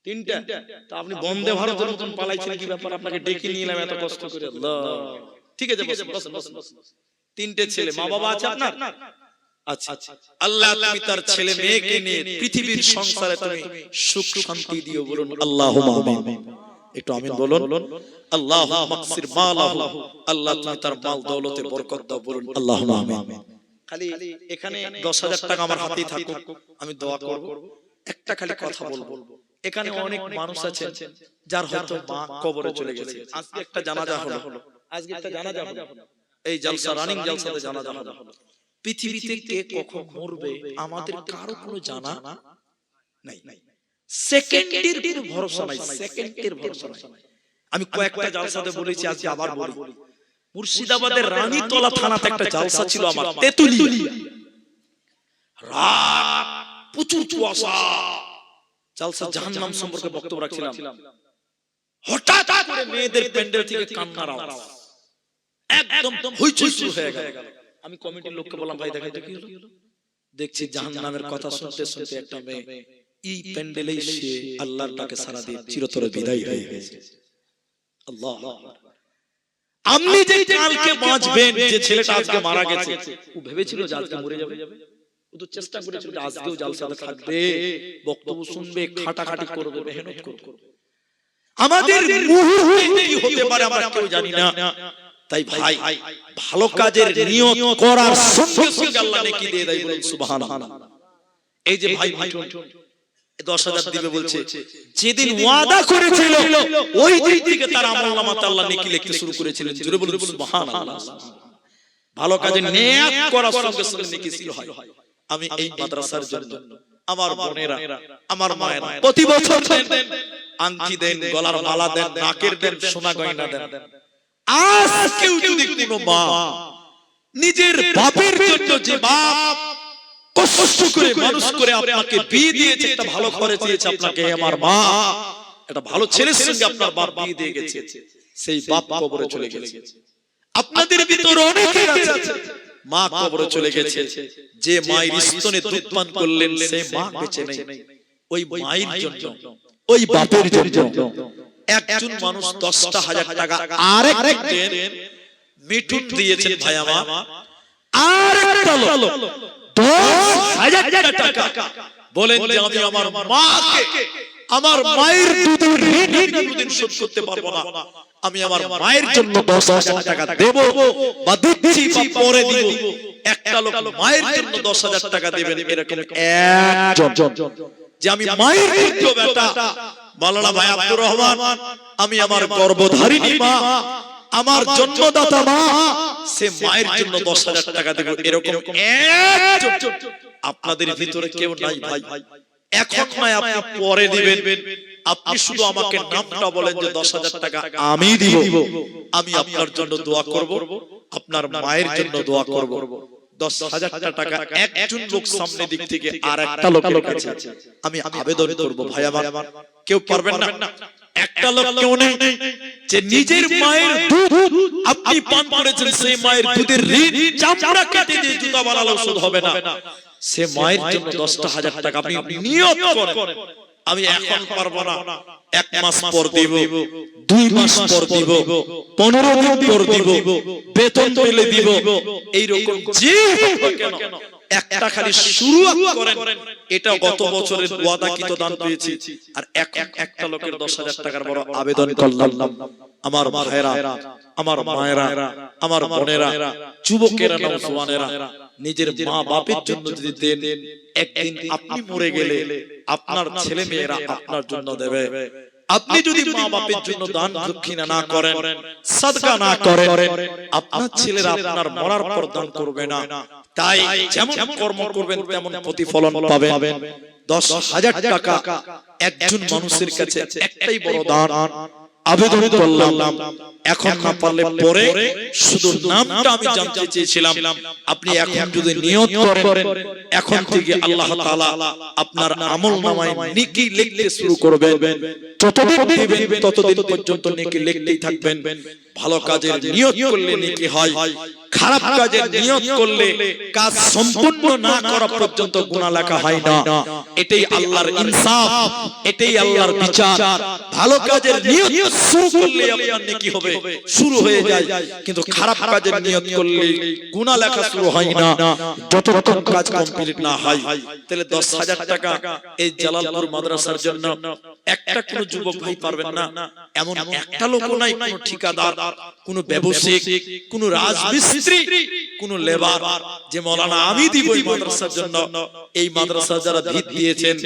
3টা। তা আপনি বন্দে ভারতের মতন পালাইছেন, কি ব্যাপার? আপনাকে ডেকে নিয়ে এলাম এত কষ্ট করে। আল্লাহ, ঠিক আছে বসেন বসেন বসেন। 3টে ছেলে, মা বাবা আছে আপনার? আচ্ছা, আল্লাহ তুমি তার ছেলে মেয়েকে নিয়ে পৃথিবীর সংসারে তুমি সুখ শান্তি দিও। বলুন আল্লাহুম্মা আমিন। একটু আমিন বলুন। আল্লাহুম্মা মাকসির মালাহু, আল্লাহ তুমি তার মাল দৌলতে বরকত দাও। বলুন আল্লাহুম্মা আমিন। খালি এখানে 10,000 টাকা আমার হাতেই থাকুক, আমি দোয়া করব। একটা খালি কথা বলবো, এখানে অনেক মানুষ আছে যার হয়তো মা কবরে চলে গেছে। আজকে একটা জানাজা হলো, আজকে একটা জানাজা হলো, এই জলসা রানিং জলসাতে জানাজা হলো। পৃথিবীতে কে কখন মরবে আমাদের কারো কোনো জানা নাই। সেকেন্ডের কোনো ভরসা নাই, সেকেন্ডের ভরসা নাই। আমি কয়েকটা জলসাতে বলেছি, আজকে আবার বলি। মুর্শিদাবাদের রানীতলা থানাতে একটা জলসা ছিল আমার, তেতুলিয়া। রাত, প্রচুর কুয়াশা, জলসা জাহান্নাম সম্পর্কে বক্তব্য রাখছিলাম। হঠাৎ করে মেয়েদের প্যান্ডেল থেকে কান্নার আওয়াজ, একদম হইচই শুরু হয়ে গেল। আমি কমিটির লোককে বললাম, ভাই দেখেন তো কি হলো? দেখছি জাহান্নামের কথা শুনতে শুনতে একটা মেয়ে এই প্যান্ডেলেই সে আল্লাহর ডাকে সাড়া দিয়ে চিরতরে বিদায় হয়ে গেছে। আল্লাহ, আপনি যে কালকে বাঁচবেন, যে ছেলেটা আজকে মারা গেছে, ও ভেবেছিল যে আজকে মরে যাবে। ও তো চেষ্টা করেছিল যে আজকেও জালসাতে থাকবে, বক্তব্য শুনবে, খাটাখাটি করবে, মেহনত করবে। আমাদের মুহূর্তে কি হতে পারে আমরা কেউ জানি না। তাই ভাই, ভালো কাজের নিয়ত করার সঙ্গে সঙ্গে আল্লাহ নেকি দিয়ে দেয়। বলুন সুবহানাল্লাহ। এই যে ভাই মিঠুন 10,000 দিবে বলছে, যেদিন ওয়াদা করেছিল ওই দিন থেকে তার আমলনামাতে আল্লাহ নেকি লিখতে শুরু করেছিলেন। জোরে বলুন সুবহানাল্লাহ। ভালো কাজের নিয়ত করার সঙ্গে সঙ্গে নেকি শুরু হয়। আমি এই মাদ্রাসার জন্য আমার বোনেরা, আমার মায়েরা প্রতি বছর দেন, আংটি দেন, গলার মালা দেন, নাকের দেন, সোনা গয়না দেন। আজকেও যদি কোনো মা নিজের বাপের জন্য, যে বাপ কষ্ট করে মানুষ করে আপনাকে বিয়ে দিয়েছে, একটা ভালো ঘরে দিয়েছে আপনাকে, আমার মা একটা ভালো ছেলের সঙ্গে আপনার বাপ বিয়ে দিয়ে গেছে, সেই বাপ কবরে চলে গেছে। আপনাদের ভিতরে অনেকে আছে মা কবরে চলে গেছে, যে মায়ের স্তনে দুধ পান করলেন সেই মা বেঁচে নেই। ওই মায়ের জন্য, ওই বাপের জন্য একজন মানুষ 10,000 টাকা আরেকজন মিঠুন দিয়েছেন ভাই আমার, আরেকটা লোক 10,000 টাকা বলেন যে আমি আমার মাকে, আমার মায়ের দুধের ঋণ কোনোদিন শোধ করতে পারবো না, আমি আমার মায়ের জন্য 10,000 টাকা দেব বা দিচ্ছি বা পরে দিব। একটা লোক মায়ের জন্য 10,000 টাকা দেবেন, এরকম একজন যে আমি মায়ের পুত্র বেটা মাওলানা ভাই আব্দুর রহমান, আমি আমার গর্ভধারিণী মা, আমার জন্মদাতা মা, সে মায়ের জন্য 10,000 টাকা দেব, এরকম একজন আপনাদের ভিতরে কেউ নাই ভাই? এখন নয়, আপনি পরে দিবেন, আপনি শুধু আমাকে নামটা বলেন যে 10,000 টাকা আমি দিব, আমি আপনার জন্য দোয়া করব, আপনার মায়ের জন্য দোয়া করব। 10,000 টাকা একজন লোক সামনে দিক থেকে আর একটা লোকের কাছে আমি আবেদন করব, ভাই আমার কেউ পারবেন না? একটা লোক কেউ নেই যে নিজের মায়ের দুধ আপনি পান করেছেন, সেই মায়ের দুধের ঋণ চামড়া কেটে দিয়ে জুতা বানালেও শোধ হবে না, সে মায়ের জন্য 10,000 টাকা আপনি নিয়ত করেন, আমি এখন পারবো না, 1 মাস পর দিব, 2 মাস পর দিব, 15 দিন পর দিব, বেতন পেলে দিব, এইরকম যে কেন একটা খালি শুরু করেন। এটা গত বছরের ওয়াদাকৃত দান পেয়েছি, আর এখন একটা লোকের 10,000 টাকার বড় আবেদন করলাম। আমার ভাইরা, আমার মায়েরা, আমার বোনেরা, যুবকেরা, নওজওয়ানেরা, নিজের মা বাপের জন্য যদি দেন, একদিন আপনি মরে গেলে আপনার ছেলে মেয়েরা আপনার জন্য দেবে। আপনি যদি মা বাপের জন্য দান দক্ষিণা না করেন, সাদকা না করেন, আপনার ছেলেরা আপনার মরার পর দান করবে না। তাই যেমন কর্ম করবেন তেমন প্রতিফলন পাবেন। 10,000 টাকা একজন মানুষের কাছে একটাই বড় দান। আবেদন করলাম, এখন না পারলে পরে, শুধু নামটা আমি জানতে চেয়েছিলাম। আপনি এখন যদি নিয়ত করেন, এখন থেকে আল্লাহ তাআলা আপনার আমলনামায় নেকি লিখতে শুরু করবেন। যতদিন দিবেন ততদিন পর্যন্ত নেকি লিখতেই থাকবেন। ভালো কাজের নিয়ত করলে নেকি হয়, খারাপ কাজের নিয়ত করলে কাজ সম্পূর্ণ না করা পর্যন্ত গুনাহ লেখা হয় না। এটাই আল্লাহর ইনসাফ, এটাই আল্লাহর বিচার। ভালো কাজের নিয়ত শুরু করলে আপনার নেকি হবে, শুরু হয়ে যায়, কিন্তু খারাপ কাজের নিয়ত করলে গুনাহ লেখা শুরু হয় না যতক্ষণ কাজ কমপ্লিট না হয়। তাহলে 10,000 টাকা এই জালালপুর মাদ্রাসার জন্য একটা কোন যুবক ভাই পারবেন না? এমন একটা লোকও নাই, কোন ঠিকাদার, কোন ব্যবসায়িক, কোন রাজমিস্ত্রি, কোন লেবার যে মাওলানা আমি দিব এই মাদ্রাসার জন্য। এই মাদ্রাসা যারা ভিত দিয়েছেন,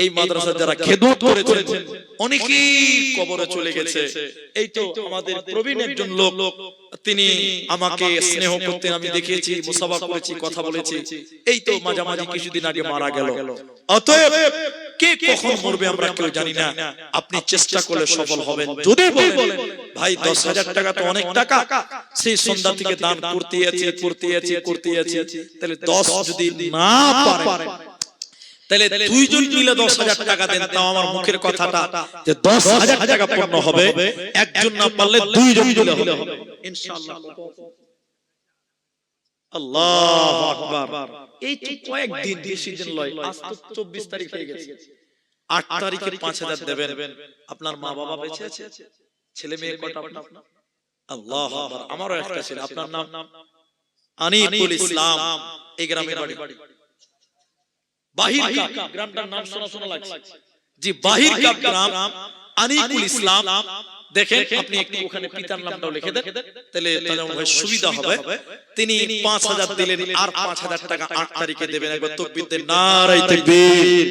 এই মাদ্রাসা যারা খেদমত করেছেন, অনেকেই কবরে চলে গেছে। এই তো আমাদের প্রবীণ একজন লোক, তিনি আমাকে স্নেহ করতেন, আমি দেখেছি, মুসাফা করেছি, কথা বলেছি। এই তো মাঝামাঝি কিছুদিন আগে মারা গেল। অতএব কে কখন মরবে আমরা কেউ জানি না। আপনি চেষ্টা করলে সফল হবেন। যদি বলেন ভাই 10,000 টাকা তো অনেক টাকা, সেই সন্ধ্যা থেকে দান করতে আছি, তাহলে 10 যদি না পারে, তাহলে দুইজন মিলে 10,000 টাকা দেন, তাও আমার মুখের কথাটা যে 10,000 টাকা পূর্ণ হবে। একজন না পারলে দুইজন মিলে হবে ইনশাআল্লাহ। আল্লাহু আকবার। এই তো কয়েকদিন, বেশি দিন লয়, আজ তো 24 তারিখ হয়ে গেছে। 8 তারিখে 5,000 দেবেন। আপনার মা বাবা বেঁচে আছে? ছেলে মেয়ে কয়টা আপনার? আল্লাহু আকবার। আমারও একটা ছেলে। আপনার নাম? আনিকুল ইসলাম। এই গ্রামের বাড়ি বাহিরকাপ। গ্রামটার নাম শোনা লাগছে জি, বাহিরকাপ গ্রাম। আনিকুল ইসলাম। দেখেন আপনি একটু ওখানে পিতার নামটাও লিখে দেন, তাহলে সুবিধা হবে। তিনি 5,000 দিলেন, আর 5,000 টাকা 8 তারিখে দেবেন। একবার তাকবীর দেন, নারায়ে তাকবীর।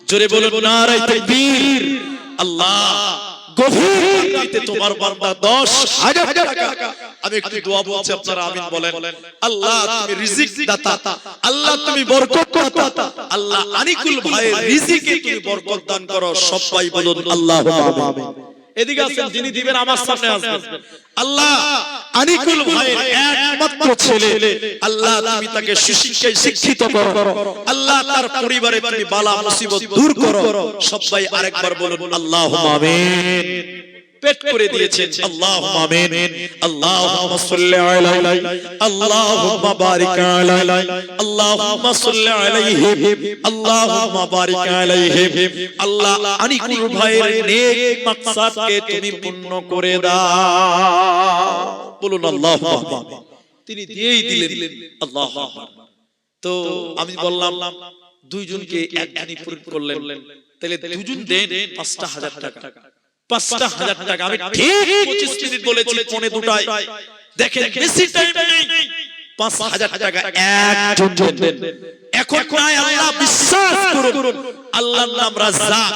জোরে বলুন নারায়ে তাকবীর। আল্লাহ গভীর রাতে তোমার বান্দা 10,000 টাকা। আমি একটু দোয়া বলছি, আপনারা আমিন বলেন। আল্লাহ তুমি রিজিক দাতা, আল্লাহ তুমি বরকত দাতা, আল্লাহ আনিকুল ভাইয়ের রিজিকে তুমি বরকত দান করো। সবাই বলুন আল্লাহুম্মা আমিন। এদিকে আসেন, যিনি দিবেন আমার সামনে আসবেন। আল্লাহ আনিকুল ভাইয়ের একমাত্র ছেলে, আল্লাহ তুমি তাকে সুশিক্ষায় শিক্ষিত করো, আল্লাহ তার পরিবারে তুমি বালা মুসিবত দূর করো। সবাই আরেকবার বলুন আল্লাহুম্মা আমিন। পেট করে দিয়েছেন, আল্লাহুম্মা আমিন। আল্লাহুম্মা সাল্লি আলাইহি, আল্লাহুম্মা বারিক আলাইহি, আল্লাহুম্মা সাল্লি আলাইহি, আল্লাহুম্মা বারিক আলাইহি। আল্লাহ আনিকুল ভাইয়ের নেক মাকসাদকে তুমি পূর্ণ করে দাও। বলুন আল্লাহুম্মা আমিন। তিনি দিয়েই দিলেন। আল্লাহু আকবার। তো আমি বললাম দুইজনকে একজনই পূরণ করলেন, তাহলে দুজন দেন 5,000 টাকা। 5,000 টাকা। আমি ঠিক 25 মিনিট বলেছি, পৌনে 2টায় দেখেন বেশি টাইম নেই, 5,000 টাকা একজন দেন। এখন নাই, আল্লাহ বিশ্বাস করুন, আল্লাহর নাম রাজ্জাক,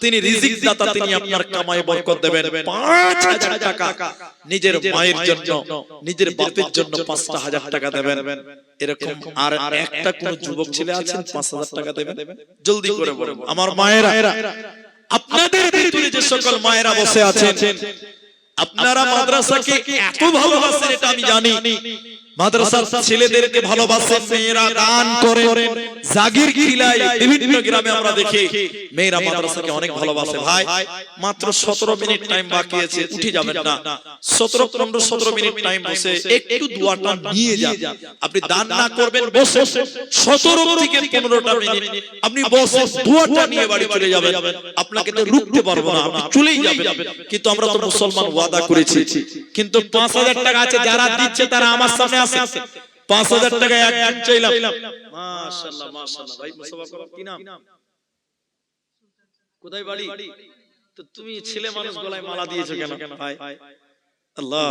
তিনি রিজিক দাতা, তিনি আপনার কামাই বরকত দেবেন। 5,000 টাকা নিজের মায়ের জন্য, নিজের বাপের জন্য 5,000 টাকা দেবেন। এরকম আর একটা কোন যুবক ছেলে আছেন 5,000 টাকা দেবেন? জলদি করে বলুন আমার মায়েরা। আপনাদের ভিতরে যে সকল মায়েরা বসে আছেন, আপনারা মাদ্রাসাকে এত ভালোবাসেন এটা আমি জানি। মাদ্রাসার ছেলেদেরকে ভালোবাসেন, মেয়েরা দান করেন, জাগির খিলায়। বিভিন্ন গ্রামে আমরা দেখি মেয়েরা মাদ্রাসাকে অনেক ভালোবাসে। ভাই মাত্র 17 মিনিট টাইম বাকি আছে, উঠে যাবেন না। 17 মিনিট টাইম বসে একটু দোয়াটা নিয়ে যান। আপনি দান না করবেন, বসে 17 থেকে 15টা মিনিট আপনি বসে দোয়াটা নিয়ে বাড়ি চলে যাবেন। আপনাকে তো রুখতে পারবো না, আপনি চলেই যাবেন। কিন্তু আমরা তো মুসলমান, ওয়াদা করেছি। কিন্তু 5,000 টাকা আছে, যারা দিচ্ছে তারা আমার সামনে আসে। 5,000 টাকা একজন চাইলাম। মাশাআল্লাহ মাশাআল্লাহ। ভাই মুসাফা করো, কি নাম? কোথায় বাড়ি? তো তুমি ছেলে মানুষ গলায় মালা দিয়েছো কেন ভাই? আল্লাহ,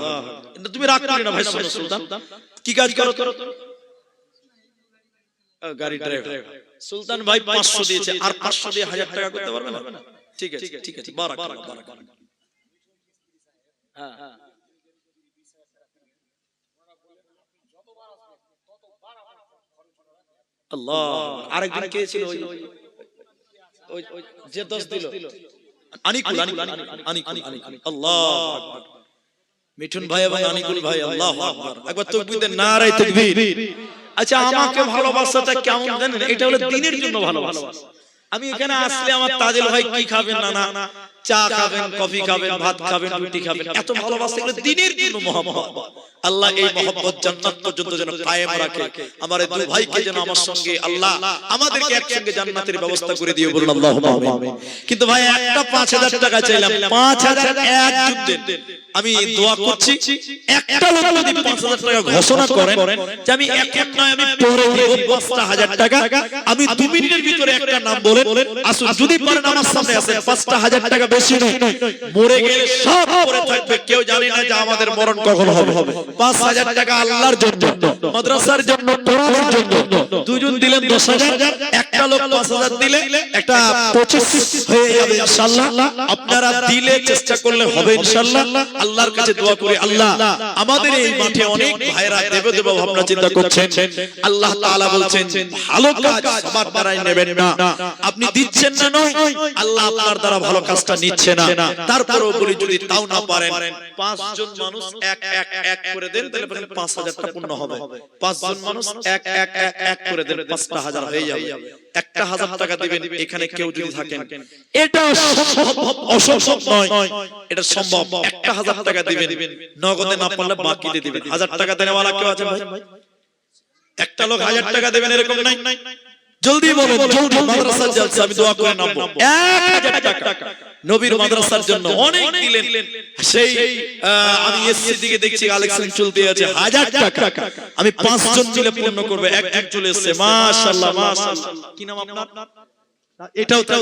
তুমি রাগ করো না ভাই। শোনো সুলতান, কি কাজ করো? গাড়ি ড্রাইভার। সুলতান ভাই 500 দিয়েছে, আর 500 দিয়ে 1000 টাকা করতে পারবে না? ঠিক আছে ঠিক আছে, বারাকাল্লাহ বারাকাল্লাহ। হ্যাঁ হ্যাঁ, আল্লাহ। আরেকদিন কে ছিল ওই যে 10 দিল? আনিকুল। আল্লাহ আকবার। মিঠুন ভাই এবং আনিকুল ভাই, আল্লাহু আকবার। একবার তাকবীর দেন, নারে তাকবীর। আচ্ছা, আমাকে ভালোবাসাটা কেমন জানেন? এটা হলো দ্বীনের জন্য ভালোবাসা। আমি এখানে আসলে আমার তাজেল ভাই কি খাবেন না না, চা খাবেন, কফি খাবেন, ভাত খাবেন, রুটি খাবেন, এত ভালোবাসা এগুলো দ্বীনের জন্য মহব্বত। আল্লাহ এই মহব্বত জান্নাত পর্যন্ত যেন কায়েম রাখে। আমার এই দুই ভাইকে যেন আমার সঙ্গে আল্লাহ আমাদেরকে একসঙ্গে জান্নাতের ব্যবস্থা করে দিও, বলুন আল্লাহুম্মা আমিন। কিন্তু ভাই একটা 5,000 টাকা চাইলাম, 5,000 একজন দেন। আমি দোয়া করছি, একটা লোক যদি 5,000 টাকা ঘোষণা করেন যে আমি এখন নয় আমি পরে দেব 5,000 টাকা, আমি 2 মিনিটের ভিতরে একটা নাম বলেন, আসুন যদি পারেন আমার সামনে আসেন। 5,000 টাকা বেশি নয়, মরে গেলে সব পরে থাকবে, কেউ জানে না যে আমাদের মরণ কখন হবে। 5,000 টাকা আল্লাহর জন্য, মাদ্রাসার জন্য, কোরআনের জন্য। দুজন দিলেন 10,000, একটা লোক 5,000 দিলে একটা 25 হয়ে যাবে ইনশাআল্লাহ। আপনারা দিলে চেষ্টা করলে হবে ইনশাআল্লাহ। আল্লাহর কাছে দোয়া করি, আল্লাহ আমাদের এই মাঠে অনেক ভাইরা দেব দেব ভাবনা চিন্তা করছেন। আল্লাহ তাআলা বলছেন ভালো কাজ সবার দ্বারাই নেবেন না। আপনি দিচ্ছেন না নয়, আল্লাহ আপনার দ্বারা ভালো কাজটা নিচ্ছে না। তারপরেও বলি যদি তাও না পারেন, 5 জন মানুষ এক এক এক করে দেন, তাহলে 5,000 টাকা পূর্ণ হবে। 5 জন মানুষ এক এক এক করে দেন, 5,000 হয়ে যাবে। 1,000 টাকা দিবেন এখানে কেউ যদি থাকেন, এটা সম্ভব অসম্ভব নয়, এটা সম্ভব। 1,000 টাকা দিবেন, নগদে না পারলে বাকিতে দিবেন। 1000 টাকা দেনেওয়ালা কেউ আছে ভাই? একটা লোক 1000 টাকা দেবেন এরকম নাই? জলদি বলেন, জলদি। মাদ্রাসার জলসা আমি দোয়া করে নামবো। 1,000 টাকা নবীর মাদ্রাসার জন্য অনেক দিলেন। সেই আমি এসসি দিকে দেখছি কালেকশন চলতে আছে 1000 টাকা। আমি 5 জন মিলে পূর্ণ করব। এক চলে এসেছে, মাশাআল্লাহ মাশাআল্লাহ। কি নাম আপনার? এটাও তো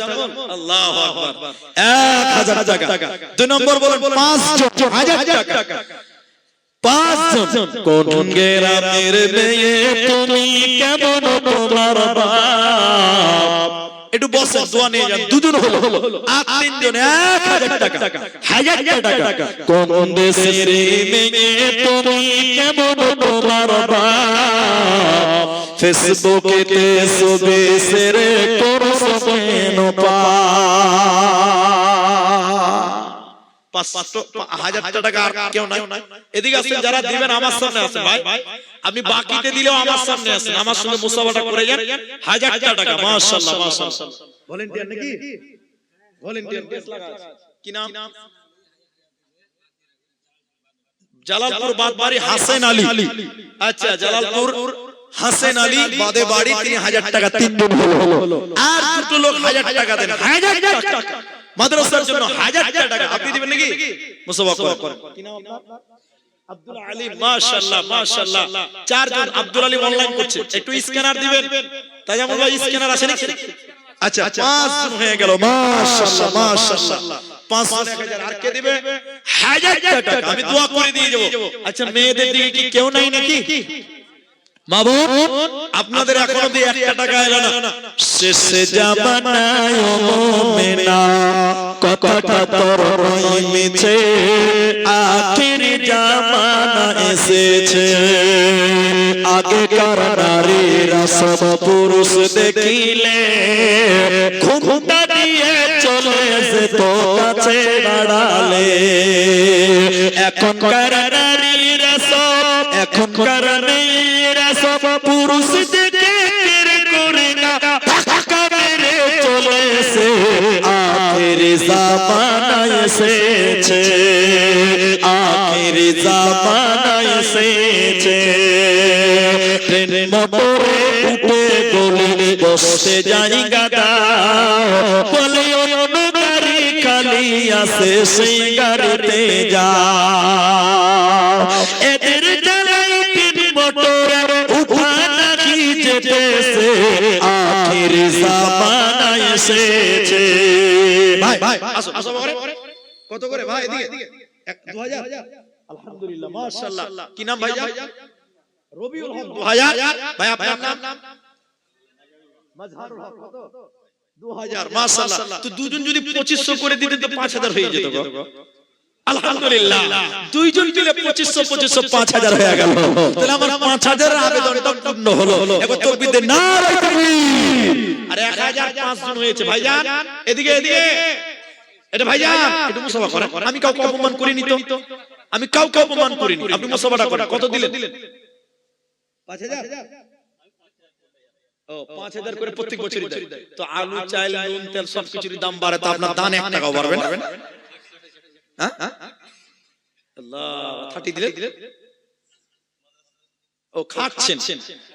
আল্লাহু আকবার। 1,000 টাকা। 2 নম্বর বলেন 5 জন 1,000 টাকা। 5 জন। কোন গ্রামের মেয়ে তুমি, কেমন তোমার বাপ? একটু বসেন, দোয়া নিয়ে যান। 2 জন হলো, আর 3 জন 1,000 টাকা। 1,000 টাকা। কোন দেশের মেয়ে তুমি, কেমন তোমার বাপ? ফেসবুকেতে ছবি শেয়ার করছো কেন পা? 5,000 টাকা আর কেউ নাই? এদিকে আসেন, যারা দিবেন আমার সামনে আসেন ভাই। আপনি বাকিতে দিলেও আমার সামনে আসেন, আমার সঙ্গে মুসাফাটা করে যান। 1,000 টাকা। মাশাআল্লাহ মাশাআল্লাহ। ভলান্টিয়ার নাকি? ভলান্টিয়ার কি নাম? জালালপুর বাদবাড়ি হাসেন আলী। আচ্ছা, জালালপুর হাসেন আলী বাদে বাড়ি, 3,000 টাকা। 3 জন হলো, আর 2 লোক 1,000 টাকা দেন। 1,000 টাকা মাদ্রাসার জন্য। 1,000 টাকা আপনি দিবেন নাকি? মুসাফা করেন। কি নাম আপনার? আব্দুল আলী। মাশাআল্লাহ মাশাআল্লাহ। 4 জন। আব্দুল আলী অনলাইন করছে, একটু স্ক্যানার দিবেন। তাজামুল ভাই স্ক্যানার আছে নাকি? আচ্ছা, 5 জন হয়ে গেল। মাশাআল্লাহ মাশাআল্লাহ। 500 1000 আর কে দিবে 1000 টাকা আমি দোয়া করে দিয়ে দেব আচ্ছা মেয়েদের দিকে কি কেউ নাই নাকি মা বোন আপনাদের এখনো দিয়ে 1 টাকা এলো না শেষে জামানায় ও মুমিনা কথাটা তোর মিছে আখির জামানা এসেছে আগেকার নারীরা সব পুরুষ দেখিলে ঘুমটা দিয়ে চলে যেত কাছে দাঁড়ালে এখনকার নারীরা সব এখনকার নারীরা সব পুরুষ দেখে করে না ধাক্কা মেরে চলেছে আখির জামানা এসেছে আখির জামানা এসেছে ট্রেন মোটরে উঠে গলি বসতে যাই গাদা বলে অন্য গাড়ি খালি আছে সেই গাড়িতে যা এদের জ্বালাই ট্রেন মোটরে উঠানা খিচেছে আখির জামানা এসেছে ভাই ভাই আসো আসো কত করে ভাই এদিকে 2000 আলহামদুলিল্লাহ মাশাআল্লাহ কি নাম ভাইজান রবিউল হক 2000 ভাই আপনার নাম মাজহারুল হক কত 2000 মাশাআল্লাহ তো দুজন যদি 2500 করে দিতেন তো 5000 হয়ে যেত গো আলহামদুলিল্লাহ দুইজন দিলে 2500 5000 হয়ে গেল তাহলে আমার 5000 এর আবেদনটা পূর্ণ হলো এখন তাকবীর দেন নারে তাকবীর আর 1005 জন হয়েছে ভাইজান এদিকে এদিকে এটা ভাইজান একটু মুসাফা করেন আমি কাউকে অপমান করিনি তো আমি কাউকে অপমান করিনি আপনি মুসাফাটা করেন কত দিলেন 5000 ও 5000 করে প্রত্যেক বছরই দেয় তো আলু চাল নুন তেল সবকিছুর দাম বাড়ে তো আপনার দান 1 টাকাও বাড়বে না হ্যাঁ আল্লাহ 30 দিলে ও খাচ্ছেন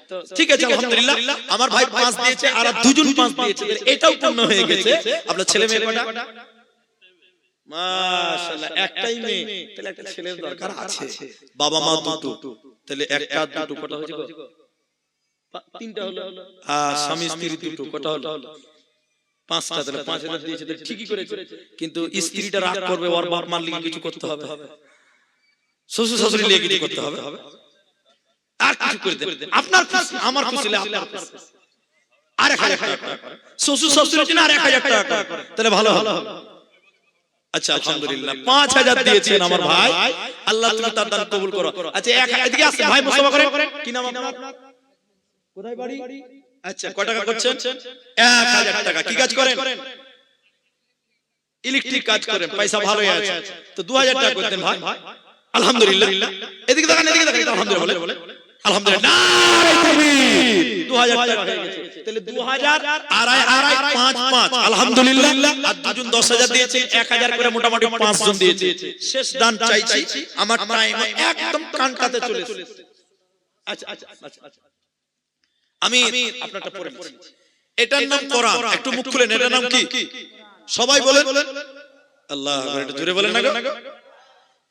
তো ঠিক আছে আলহামদুলিল্লাহ আমার ভাই 5 দিয়েছে আর দুজন 5 দিয়েছে এটাও পূর্ণ হয়ে গেছে আপনার ছেলে মেয়ে কয়টা মাশাআল্লাহ একটাই মেয়ে তাহলে একটা ছেলের দরকার আছে বাবা মা দুটো তাহলে একটা দুটো কত হয়েছে গো তিনটা হলো আর স্বামী স্ত্রী দুটো কত হলো পাঁচটা তাহলে 5000 দিয়েছে ঠিকই করেছে কিন্তু স্ত্রীটা রাগ করবে ওর বাপ মার লিগে কিছু করতে হবে শ্বশুর শাশুড়ি লিগে কিছু করতে হবে আর কিছু করে দেন আপনার খুশি আমার খুশি আপনার খুশি আর 1000 টাকা শ্বশুর শাশুড়ির জন্য আর 1000 টাকা তাহলে ভালো হবে আচ্ছা আলহামদুলিল্লাহ 5000 দিয়েছেন আমার ভাই আল্লাহ তুমি তার দান কবুল করো আচ্ছা এদিকে আসেন ভাই মুসাফা করেন কি নাম আপনার কোথায় বাড়ি আচ্ছা কত টাকা করছেন 1000 টাকা কি কাজ করেন ইলেকট্রিক কাজ করেন পয়সা ভালোই আছে তো 2000 টাকা করতেন ভাই আলহামদুলিল্লাহ এদিকে দেখেন আলহামদুলিল্লাহ বলে আলহামদুলিল্লাহ নারে তাকবীর 2000 টাকা হয়ে গেছে তাহলে 2000 আড়াই 5 5 আলহামদুলিল্লাহ আর দুজন 10000 দিয়েছে 1000 করে মোটামুটি 5 জন দিয়েছে শেষ দান চাইছি আমার টাইম একদম কানকাতে চলে এসেছে আচ্ছা আচ্ছা আচ্ছা আমি আপনারটা পড়ে নিচ্ছি এটার নাম কোরআন একটু মুখ খুলেন এটার নাম কি সবাই বলেন আল্লাহ একটু জোরে বলেন না গো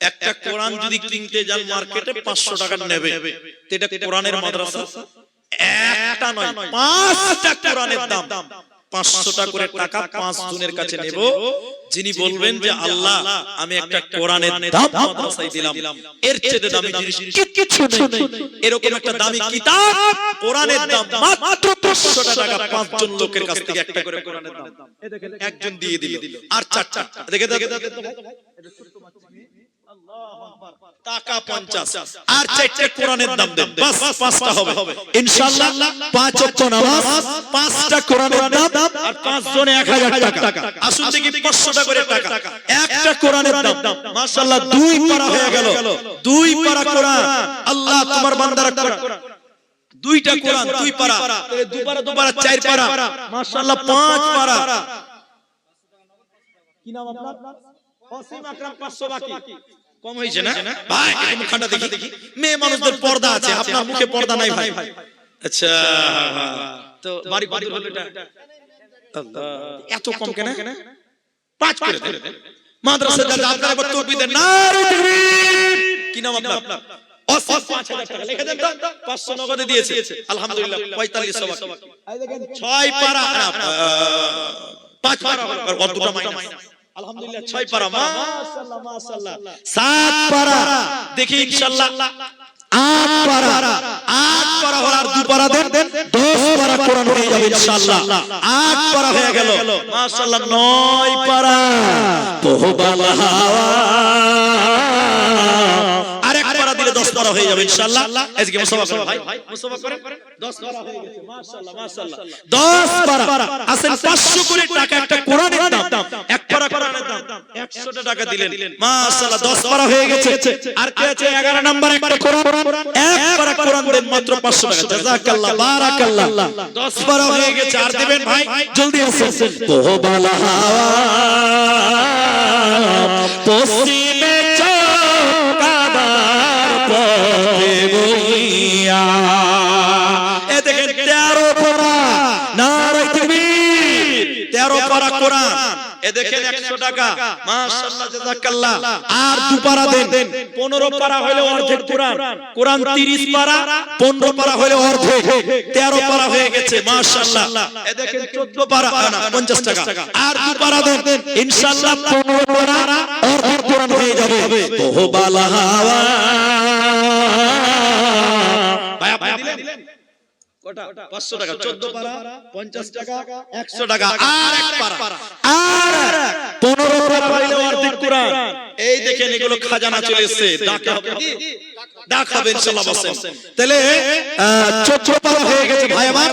একটা কোরআন যদি কিনতে যান মার্কেটে 500 টাকা নেবে তো এটা কোরআনের মাদ্রাসা একটা নয় 5টা কোরআনের দাম 500 টাকা করে টাকা 5 জনের কাছে নেব যিনি বলবেন যে আল্লাহ আমি একটা কোরআনের দাম মাদ্রাসায় দিলাম এর চেয়ে দামি জিনিস কিছু নেই এরকম একটা দামি কিতাব কোরআনের দাম মাত্র 500 টাকা 5 জন লোকের কাছ থেকে একটা করে কোরআনের দাম এই দেখেন একজন দিয়ে দিল আর চারটা দেখে আল্লাহু আকবার টাকা 50 আর চারটে কোরআনের দাম দেন বাস 5টা হবে ইনশাআল্লাহ 5 ওয়াক্ত নামাজ 5টা কোরআনের দাম আর 5 জনে 1000 টাকা আসুন দেখি 500 টাকা করে টাকা একটা কোরআনের দাম মাশাআল্লাহ 2 পারা হয়ে গেল 2 পারা কোরআন আল্লাহ তোমার বান্দার কোরআন 2টা কোরআন 2 পারা তাহলে 2 পারা 4 পারা মাশাআল্লাহ 5 পারা কি নাম আপনার ওসিম আকরাম 500 বাকি কম হইছে না ভাই একটু মুখখানটা দেখি মেয়ে মানুষদের পর্দা আছে আপনার মুখে পর্দা নাই ভাই আচ্ছা তো বাড়ি কত হলো এটা আল্লাহ এত কম কেন 5 করে দেন মাদ্রাসা যা আপনারা একবার তাকবীর দেন নারে তাকবীর কি নাম আপনার ওসিম 5000 টাকা লিখে দেন তো 500 নগদে দিয়েছে আলহামদুলিল্লাহ 4500 বাকি এই দেখেন 6 পারা 5 পারা আর দুটো মাইনাস আলহামদুলিল্লাহ 6 পারা, মাশাআল্লাহ মাশাআল্লাহ। 7 পারা দেখি ইনশাআল্লাহ। 8 পারা, 8 পারা হল আর 2 পারা দেন, 10 পারা কোরআন হয়ে যাবে ইনশাআল্লাহ। 8 পারা হয়ে গেল মাশাআল্লাহ। 9 পারা পোহবালা হাওয়া, আরেক পারা দিলে 10 পারা হয়ে যাবে ইনশাআল্লাহ। আজকে মুসাফা করেন ভাই, মুসাফা করেন। 10 পারা হয়ে গেছে মাশাআল্লাহ মাশাআল্লাহ। 10 পারা আসেন 500 করে টাকা একটা কোরআনের দাম, এক পারা কোরআনের দাম 100 টাকা দিলেন মাশাআল্লাহ। 10 পারা হয়ে গেছে। আর কে আছে 11 নাম্বার একটা কোরআন, এক পারা কোরআন দেন মাত্র 500 টাকা। জাযাকাল্লাহ বারাকাল্লাহ। 10 পারা হয়ে গেছে। আর দিবেন ভাই জলদি আসেন। পোহবালা হাওয়া পশ্চিমে চৌকাবার পথে বইয়া, এ দেখেন 13 পারা, নারে তাকবীর। 13 পারা কোরআন, এ দেখেন 100 টাকা মাশাআল্লাহ জাযাকাল্লাহ। আর 2 পারা দেন, 15 পারা হলে অর্ধেক কোরআন। কোরআন 30 পারা, 15 পারা হলে অর্ধেক, 13 পারা হয়ে গেছে মাশাআল্লাহ। এ দেখেন 14 পারা, না 50 টাকা। আর 2 পারা দেন ইনশাআল্লাহ 15 পারা অর্ধেক কোরআন হয়ে যাবে। পোহবালা হাওয়া ভাই আপনি দিলেন কটা? 500 টাকা। 14 পারা 50 টাকা, 100 টাকা। আর এক পারা, আর 15 পারা হইলে অর্ধেক কোরআন। এই দেখেন এগুলো খাজানা চলে এসেছে। ডাকে হবে কি? ডাক হবে ইনশাআল্লাহ। বসেন তাহলে 14 পারা হয়ে গেছে ভাই আমার।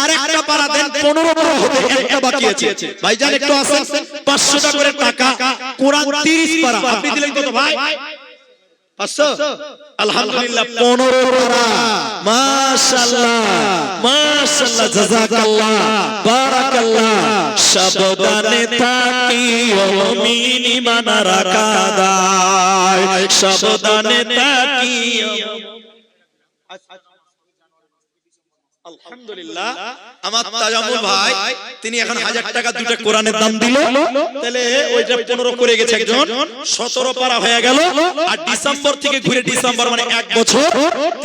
আর একটা পারা দেন, 15 পারা হবে, একটা বাকি আছে। ভাইজান একটু আসেন। 500 টাকা করে টাকা, কোরআন 30 পারা। আপনি দিলেন কত ভাই? 500। আলহামদুলিল্লাহ 15 পারা মাশাআল্লাহ মাশাআল্লাহ জাযাকাল্লাহ বারাকাল্লাহ। সাবধানে থাকিও মুমিন ঈমান রাখাদায়, সাবধানে থাকিও। আলহামদুলিল্লাহ আমার তাজামুল ভাই তিনি এখন 1000 টাকা দুটো কোরআনের দাম দিল। তাহলে ওইটা 15 করে গেছে একজন, 17 পারা হয়ে গেল। আর ডিসেম্বর থেকে ঘুরে ডিসেম্বর মানে 1 বছর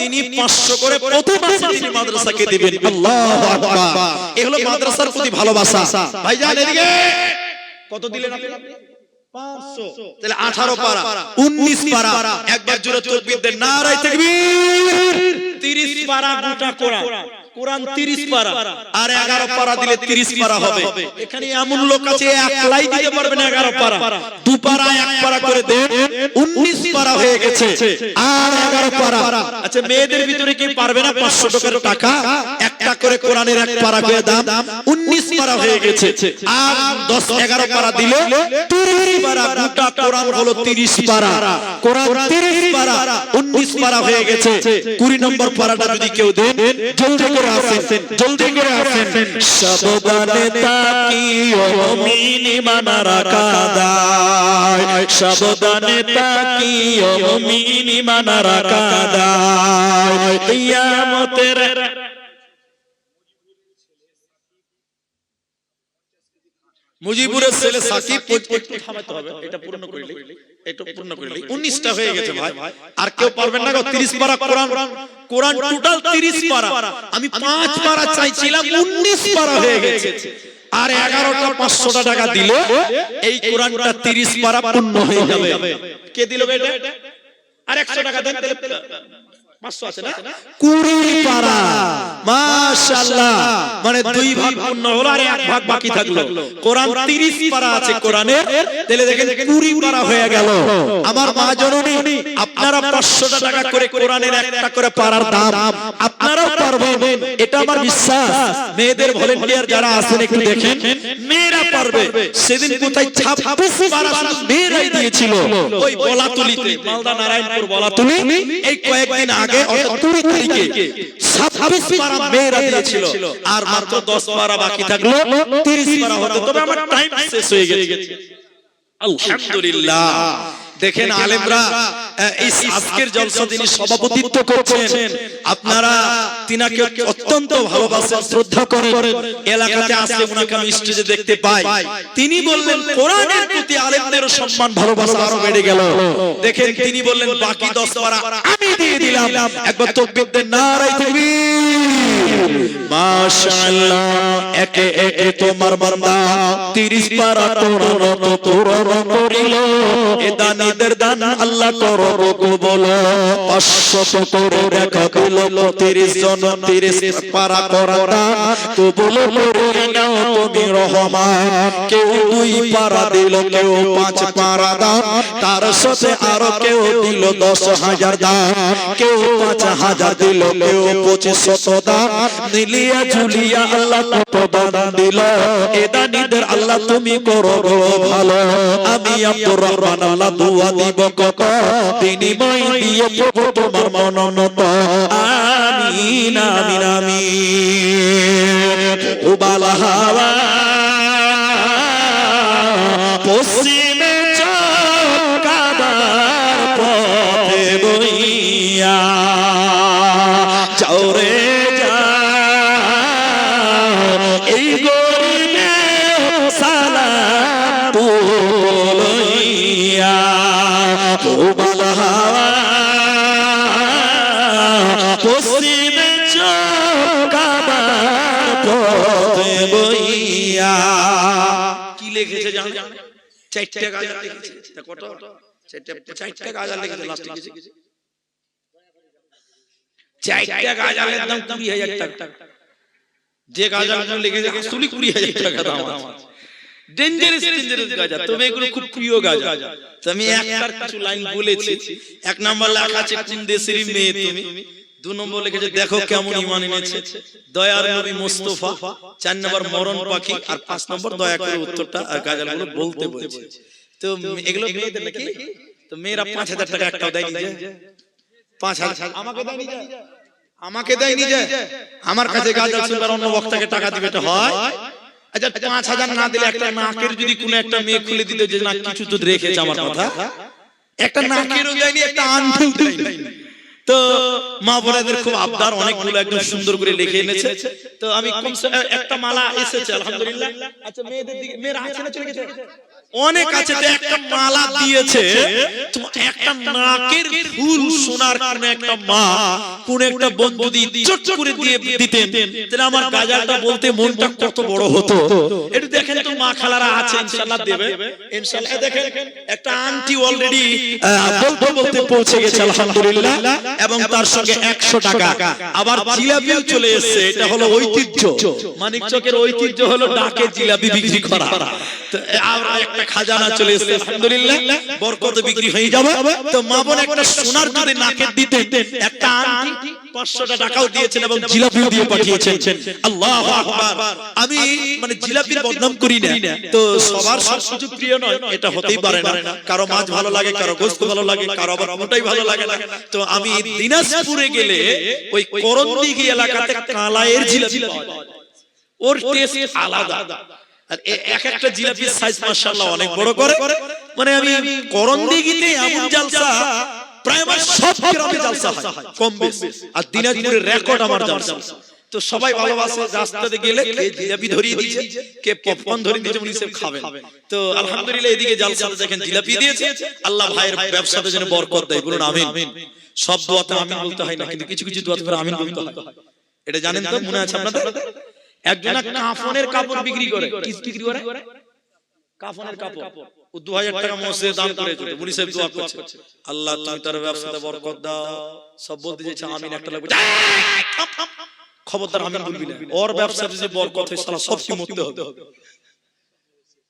তিনি 500 করে প্রতি মাসে তিনি মাদ্রাসাকে দিবেন। আল্লাহু আকবার। এই হলো মাদ্রাসার প্রতি ভালোবাসা। ভাইজান এদিকে কত দিলেন আপনি? 500। তাহলে 18 পারা, 19 পারা। একবার জোরে তাকবীর দেন, নারে তাকবীর। 30 পারা গোটা কোরআন, কোরআন 30 পারা। আর 11 পারা দিলে 30 পারা হবে। এখানে এমন লোক আছে একলাই দিতে পারবে না 11 পারা। 2 পারা 1 পারা করে দেন, 19 পারা হয়ে গেছে। আর 11 পারা। আচ্ছা মেয়েদের ভিতরে কি পারবে না 500 টাকা একটা করে কোরআনের 1 পারা করে দাম, 19 পারা হয়ে গেছে। আর 10 11 পারা দিলে 30 পারা। গোটা কোরআন হলো 30 পারা। কোরআন 30 পারা, 19 পারা হয়ে গেছে। 20 নম্বর পারাটা যদি কেউ দেন, জলদি করে আসেন, জলদি করে আসেন। সাবধানে থাকিও মুমিন ঈমান রাখাদায়, সাবধানে থাকিও মুমিন ঈমান রাখাদায়। কিয়ামতের মুজিবুরের ছেলে সাকিব, একটু থামাতে হবে, এটা পূর্ণ করিলে, এটা পূর্ণ করিলে 19টা হয়ে গেছে ভাই। আর কেউ পারবেন না গো 30 পারা কোরআন। কোরআন টোটাল 30 পারা। আমি 5 পারা চাইছিলাম, 19 পারা হয়ে গেছে। আর 11টা 500 টাকা দিলে এই কোরআনটা 30 পারা পূর্ণ হয়ে যাবে। কে দিল এটা? আর 100 টাকা দেন, তাহলে 500 আছে না? 20 পারা মাশাআল্লাহ। মানে 2 ভাগ পূর্ণ হলো আর 1 ভাগ বাকি থাকলো। কোরআন 30 পারা আছে কোরআনের। তাহলে দেখেন 20 পারা হয়ে গেল। আমার মা জননী আপনারা 500 টাকা করে কোরআনের একটা করে পারার দাম আপনারাও পারবেন, এটা আমার বিশ্বাস। মেয়েদের ভলান্টিয়ার যারা আছেন একটু দেখেন, মেয়েরা পারবে। সেদিন কোথায় 26 পারা শুধু মেয়েরাই দিয়েছিল ওই বলাতুলিতে, মালদা নারায়ণপুর বলাতুলি। এই কয়েকদিন আগে 20 তারিখে 26 পারা মেয়েরা দিয়েছিল। আর মাত্র 10 পারা বাকি থাকলো, 30 পারা হতো। তবে আমার টাইম শেষ হয়ে গেছে। আলহামদুলিল্লাহ দেখেন আলেমরা এই আজকের জলসা তিনি সভাপতিত্ব করছেন। আপনারা তিনাকে অত্যন্ত ভালোবাসেন, শ্রদ্ধা করেন। এলাকাতে আসলে উনাকে আমি স্টেজে দেখতে পাই। তিনি বললেন কোরআনের প্রতি আলেমদের সম্মান ভালোবাসা আরো বেড়ে গেল। দেখেন তিনি বললেন বাকি 10 পারা আমি দিয়ে দিলাম একবার তাকবীর দেন নারায়ে তাকবীর মাশাআল্লাহ একে একে তোমার বান্দা 30 পারা তোরণ করিল এ দানীদের দান আল্লাহ করো কবুল 500 করে দেখা দিল 30 জন 30 পারা করা কবুল করে নাও তুমি রহমান কেউ 2 পারা দিল কেউ 5 পারা দান তার সাথে আরো কেউ দিল 10,000 দান কেউ 5,000 দিল কেউ 2500 দান মিলিয়া ঝুলিয়া আল্লাহ কত দান দিল এ দানীদের আল্লাহ তুমি করো ভালো আমি আব্দুর রহমান আল্লাহ দোয়া দিব কত বিনিময় দিয়ে প্রভু তোমার মনোনত আমিন আমিন আমিন উবালা হাওয়া পশ্চিমে কাবার পথে বইয়া যাও রে এই গরিবে সালাম বলিয়া উবাল হাওয়া পশ্চিমে কাবার পথে বইয়া কি লিখেছে জানো 4টা গাজাল লিখেছে তা কত 4টা গাজাল লিখেছে লাস্টে কিছু 4টা গাজালের দাম 20,000 টাকা যে গাজালগুলো লিখেছে আসলে 20,000 টাকা দাম ডেঞ্জারাস গাজা তবে এগুলো খুব প্রিয় গাজা তো আমি একটার কিছু লাইন বলেছি এক নাম্বার লেখা আছে কোন দেশের মেয়ে তুমি 2 নম্বর লিখেছে দেখো কেমন ঈমান এনেছে দয়ার নবী মুস্তাফা 4 নম্বর মরণ পাখি আর 5 নম্বর দয়া করে উত্তরটা আর গাজালগুলো বলতে বলছে তো এগুলো মেয়েদের নাকি তো মেয়েরা 5,000 টাকা একটাও দেয়নি যে 5,000 আমাকে দেয়নি যে আমাকে দেয়নি যে আমার কাছে গাজাল শুনবার অন্য বক্তাকে টাকা দিবে এটা হয় আচ্ছা 5,000 না দিলে একটা নাকের যদি কোন একটা মেয়ে খুলে দিত যে না কিছু তো রেখেছে আমার কথা একটা নাকেরও দেয়নি একটা আনতেও দেয়নি তো মা বোনেদের খুব আবদার অনেকগুলো একদম সুন্দর করে লিখে এনেছে তো আমি একটা মালা এসেছে আলহামদুলিল্লাহ আচ্ছা মেয়েদের দিকে মেয়েরা আছে না চলে গেছে অনেক আছে তো একটা মালা দিয়েছে তো একটা নাকের ফুল সোনার কোন একটা মা কোন একটা বন্ধু যদি চট করে দিয়ে দিতেন তাহলে আমার গাজালটা বলতে মনটা কত বড় হতো একটু দেখেন তো মা খালারা আছে ইনশাআল্লাহ দেবে ইনশাআল্লাহ দেখেন একটা আন্টি অলরেডি বলতে বলতে পৌঁছে গেছে আলহামদুলিল্লাহ এবং তার সঙ্গে 100 টাকা আবার জিলাপিও চলে এসেছে এটা হলো ঐতিহ্য মানিকচকের ঐতিহ্য হলো ডাকে জিলাপি বিক্রি করা তো আর একটা খাজানা চলে এসেছে আলহামদুলিল্লাহ বরকত বিক্রি হয়ে যাবে তো মা বোন একটা সোনার যদি নাকের দিতেন একটা আংটি 500 টাকাও দিয়েছেন এবং জিলাপিও দিয়ে পাঠিয়েছেন আল্লাহু আকবার আমি মানে জিলাপির বদনাম করি না তো সবার সবকিছু প্রিয় নয় এটা হতেই পারে না কারো মাছ ভালো লাগে কারো গোশত ভালো লাগে কারো আবার ওটাই ভালো লাগে না তো আমি দিনাজপুরে গেলে ওই করণদিঘি এলাকাতে কালায়ের জিলাপি পাওয়া যায় ওর টেস্ট আলাদা আর এক একটা জিলাপির সাইজ মাশাআল্লাহ অনেক বড় করে মানে আমি করণদিঘিতে এমন জালসা প্রায় আমার সব গ্রামে জালসা হয় কম বেশি আর দিনাজপুরের রেকর্ড আমার জালসা তো সবাই ভালোবাসে রাস্তাতে গেলে কে জিলাপি ধরিয়ে দিয়েছে কে পপকর্ন ধরিয়ে দিয়েছে উনি সব খাবেন তো আলহামদুলিল্লাহ এদিকে জালসাতে দেখেন জিলাপি দিয়েছে আল্লাহ ভাইয়ের ব্যবসাতে যেন বরকত দেয় বলুন আমিন সব দোয়াতে আমিন বলতে হয় না কিন্তু কিছু কিছু দোয়াতে করে আমিন বলতে হয় এটা জানেন তো মনে আছে আপনাদের একজন কাফনের কাপড় বিক্রি করে কি বিক্রি করে কাফনের কাপড় ও 2000 টাকা মসজিদে দান করেছে মুনি সাহেব দোয়া করছে আল্লাহ তুমি তার ব্যবসাতে বরকত দাও সব বলতে যাচ্ছে আমিন একটা লাগবে খবরদার আমিন বলবি না ওর ব্যবসাতে যে বরকত হয় সালা সব কি মরতে হবে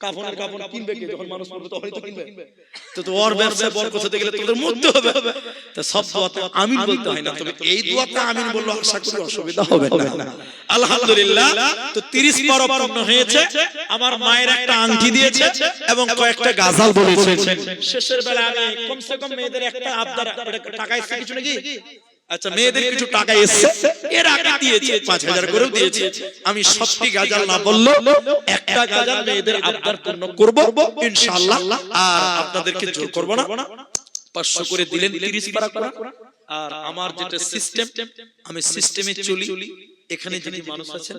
কাফনের কাপড় কিনবে কে যখন মানুষ মরবে তখনই তো কিনবে তো ওর ব্যবসায় বরকত হতে গেলে তোদের মরতে হবে তো সব দোয়াতে আমিন বলতে হয় না তবে এই দোয়াতে আমিন বললে আশা করি অসুবিধা হবে না আলহামদুলিল্লাহ তো 30 পারা পূর্ণ হয়েছে আমার মায়ের একটা আংটি দিয়েছে এবং কয়েকটা গাজাল বলেছে শেষের বেলা আমি কমসে কম মেয়েদের একটা আবদার টাকা এসে কিছু নাকি আচ্ছা মেয়েদের কিছু টাকা এসেছে এর আগে দিয়েছে 5000 করেও দিয়েছে আমি সবটি গাজাল না বললো একটা গাজাল মেয়েদের আবদার পূর্ণ করব ইনশাআল্লাহ আর আপনাদেরকে জোর করব না 500 করে দিলেন 30 পারা কোরআন আর আমার যেটা সিস্টেম আমি সিস্টেমে চলি এখানে যদি মানুষ আছেন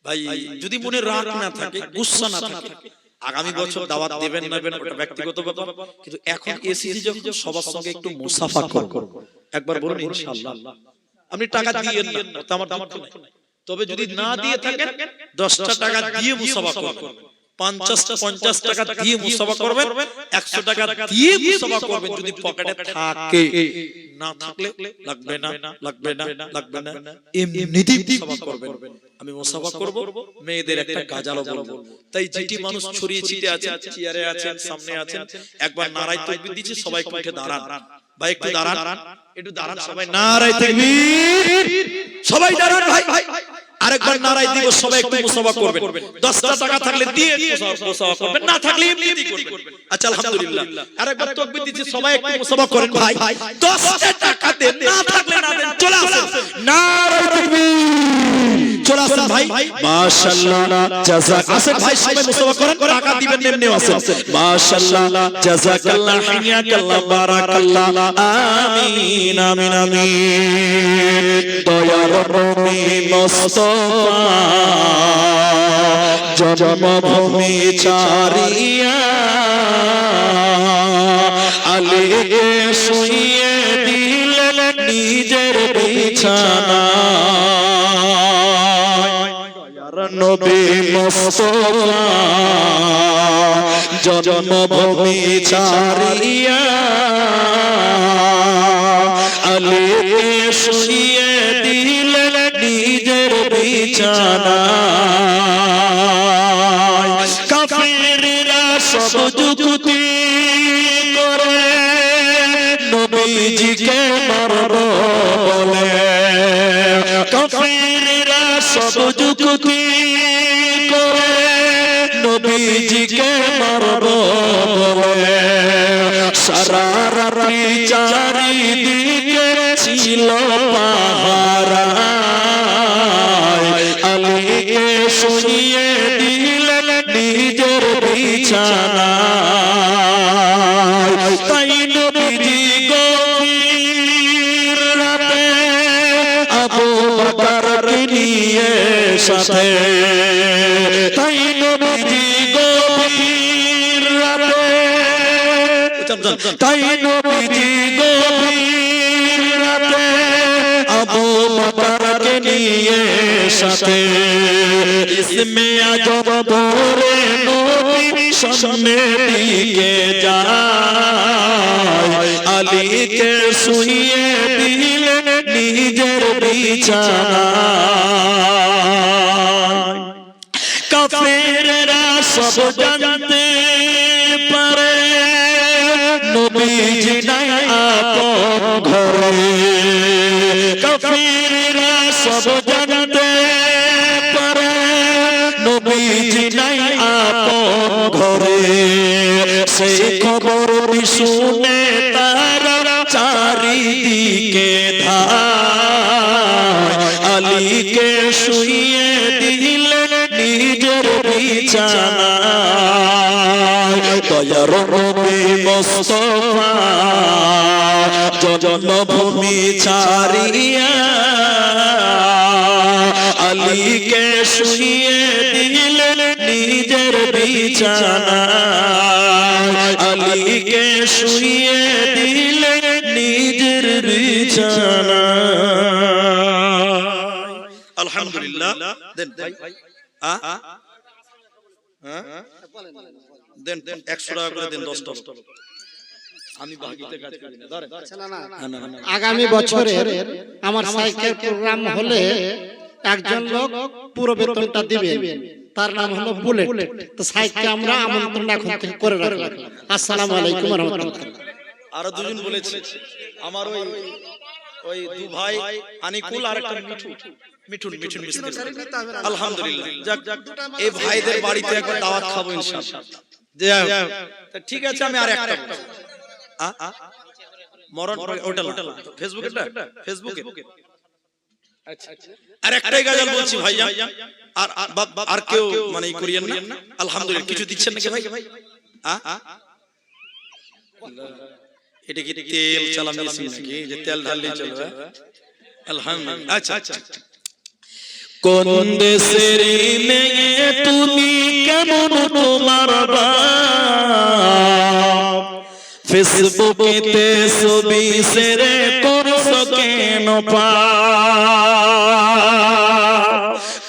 ভাই যদি মনে রাগ না থাকে গুসা না থাকে আগামী বছর দাওয়াত দেবেন না দেবেন ওটা ব্যক্তিগত ব্যাপার কিন্তু এখন এসেছি যখন সবার সঙ্গে একটু মুসাফা করব একবার বলুন ইনশাআল্লাহ। আপনি টাকা দিয়েন না, তো আমার দাম নাই। তবে যদি না দিয়ে থাকেন 10টা টাকা দিয়ে মুসাফা করবেন, 50 টাকা দিয়ে মুসাফা করবেন, 100 টাকা দিয়ে মুসাফা করবেন। যদি পকেটে থাকে, না থাকলে লাগবে না, লাগবে না, লাগবে না, এমনিতেই মুসাফা করবেন। আমি মুসাফা করব, মেয়েদের একটা গাজালো বলবো। তাই যেটি মানুষ ছড়িয়ে ছিটে আছে, চেয়ারে আছেন, সামনে আছেন, একবার নারায়ে তাকবীর দিচ্ছে, সবাই উঠে দাঁড়ান। ভাই একটু দাঁড়ান, একটু দাঁড়ান সবাই, নারায়ে তাকবীর, সবাই দাঁড়ান ভাই। আরেকবার নারায়ে দিব, সবাই একটু মুসাফা করবেন। 10টা টাকা থাকলে দিয়ে মুসাফা করবেন, না থাকলে এমনিতেই করবেন। আচ্ছা আলহামদুলিল্লাহ। আরেকবার তাকবীর দিচ্ছে, সবাই একটু মুসাফা করেন ভাই। 10টা টাকা দেন, না থাকলে না দেন, চলে আসেন, নারায়ে তাকবীর, চলে আসেন ভাই। মাশাআল্লাহ, জাযাক আসেন ভাই, সবাই মুসাফা করেন, টাকা দিবেন এমনি আসেন। মাশাআল্লাহ, জাযাকাল্লাহ, হাইয়াকাল্লাহ, বারাকাল্লাহ, আমিন আমিন আমিন। দয়ার নবী মুস্তাফা জন্মভূমি ছাড়িয়া আলীকে শুইয়ে দিলেন নিজের বিছানা। নবী মুস্তাফা জন্মভূমি ছাড়িয়া আলীকে শুইয়ে দিলেন নিজের বিছানা। কাফিররা সব যুক্তি করে নবীজিকে মারবো বলে, কাফিররা সব যুক্তি করে নবীজিকে মারবো বলে। সারা রাত্রি চারিদিকে ছিল পাহারা, আলীকে শুইয়ে দিলেন নিজের বিছানা। তাই নবীজি গভীর রাতে আবু বকরকে নিয়ে সাথে, তাই নবীজি গভীর রাতে, তাই নবীজি গভীর রাতে আবু বকরকে নিয়ে সাথে। ইসমে আজব ধরে নবী সামনে দিকে যায়, আলীকে শুইয়ে দিলেন নিজের বিছানা। কাফেররা সব জানতে পারে নবীজি নাই আপন ঘরে, কাফেররা সব জানতে পারে নবীজি নাই আপন ঘরে। সেই খবর শুনে তারা চারিদিকে ধায়, আলীকে শুইয়ে দিলেন নিজের বিছানা। দয়ার নবী মুস্তাফা জন্মভূমি ছাড়িয়া আলীকে শুইয়ে দিলেন নিজের বিছানা, আলীকে শুইয়ে দিলেন নিজের বিছানা। আলহামদুলিল্লাহ। দেন ভাই, দেন 100 টাকা করে দেন, 10টা। আমি বাকিতে কাজ করি না, ধরে আগামী বছরের আমার সাইকেল প্রোগ্রাম হলে একজন লোক পুরো বেতনটা দিবেন, তার নাম হলো বুলেট। তো সাইকেল আমরা আমন্ত্রণ এখন থেকে করে রাখলাম। আসসালামু আলাইকুম ওয়া রাহমাতুল্লাহ। আরো দুজন বলেছে, আমার ওই দু ভাই আনিকুল আর একটা মিঠুন মিস্ত্রি। আলহামদুলিল্লাহ, যাক এই ভাইদের বাড়িতে একবার দাওয়াত খাবো ইনশাআল্লাহ। ঠিক আছে, আমি আর একটা মরণ ওটা ফেসবুকে আর একটাই গাজাল বলছি ভাইয়া, আর কেউ মানে করিয়েন না। আলহামদুলিল্লাহ, কিছু দিচ্ছেন নাকি ভাই? এটা কি তেল চালান দিয়েছেন নাকি, যে তেল ঢাললে চলবে? আলহামদুলিল্লাহ। আচ্ছা, কোন দেশের মেয়ে তুমি, কেমন তোমার বাপ, ফেসবুকেতে ছবি শেয়ার করছো কেন পা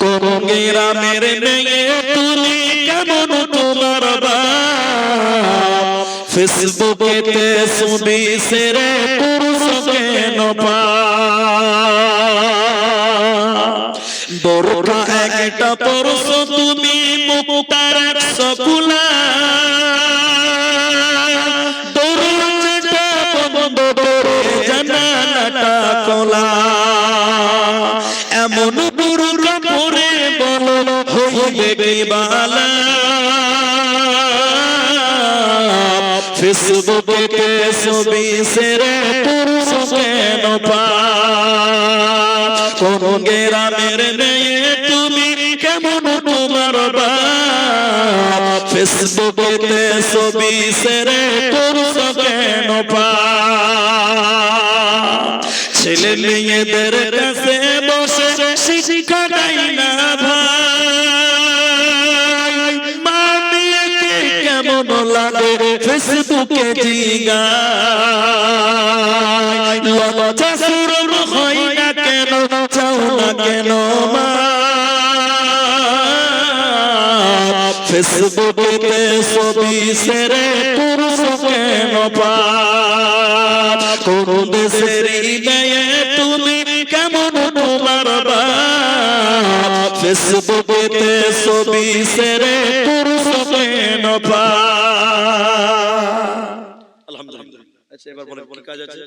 কোন গ্রামের মেয়ে তুমি কেমন তোমার বাপ ফেসবুকেতে ছবি সেরে পুরুষ কেন পা বোরকা একটা পরশ তুমি মুক্তার সকুলা দরজাটা বন্ধ করে জানালাটা খোলা এমন বোরকা পরে বলো হইবে কি বালা ফেসবুকে ছবি সেরে পুরুষ কেন পা কোন গ্রামের মেয়ে তুমি কেমন তোমার বাপ ফেসবুকে ছবি সেরে পুরুষ কেন পা ছেলে মেয়েদের কাছে বসে শিক্ষা দেয় না ভাই মা মেয়েকে কেমন লাগে ফেসবুকে জিগায় লজ্জা শরম হয় না কেন চাও না কেন মা ফেসবুকে ছবি সেরে পুরুষ কেন পা কোন দেশের মেয়ে তুমি কেমন তোমার বাপ ফেসবুকে ছবি সেরে পুরুষ কেন পা আলহামদুলিল্লাহ। আচ্ছা এবার বলেন কি কাজ আছে?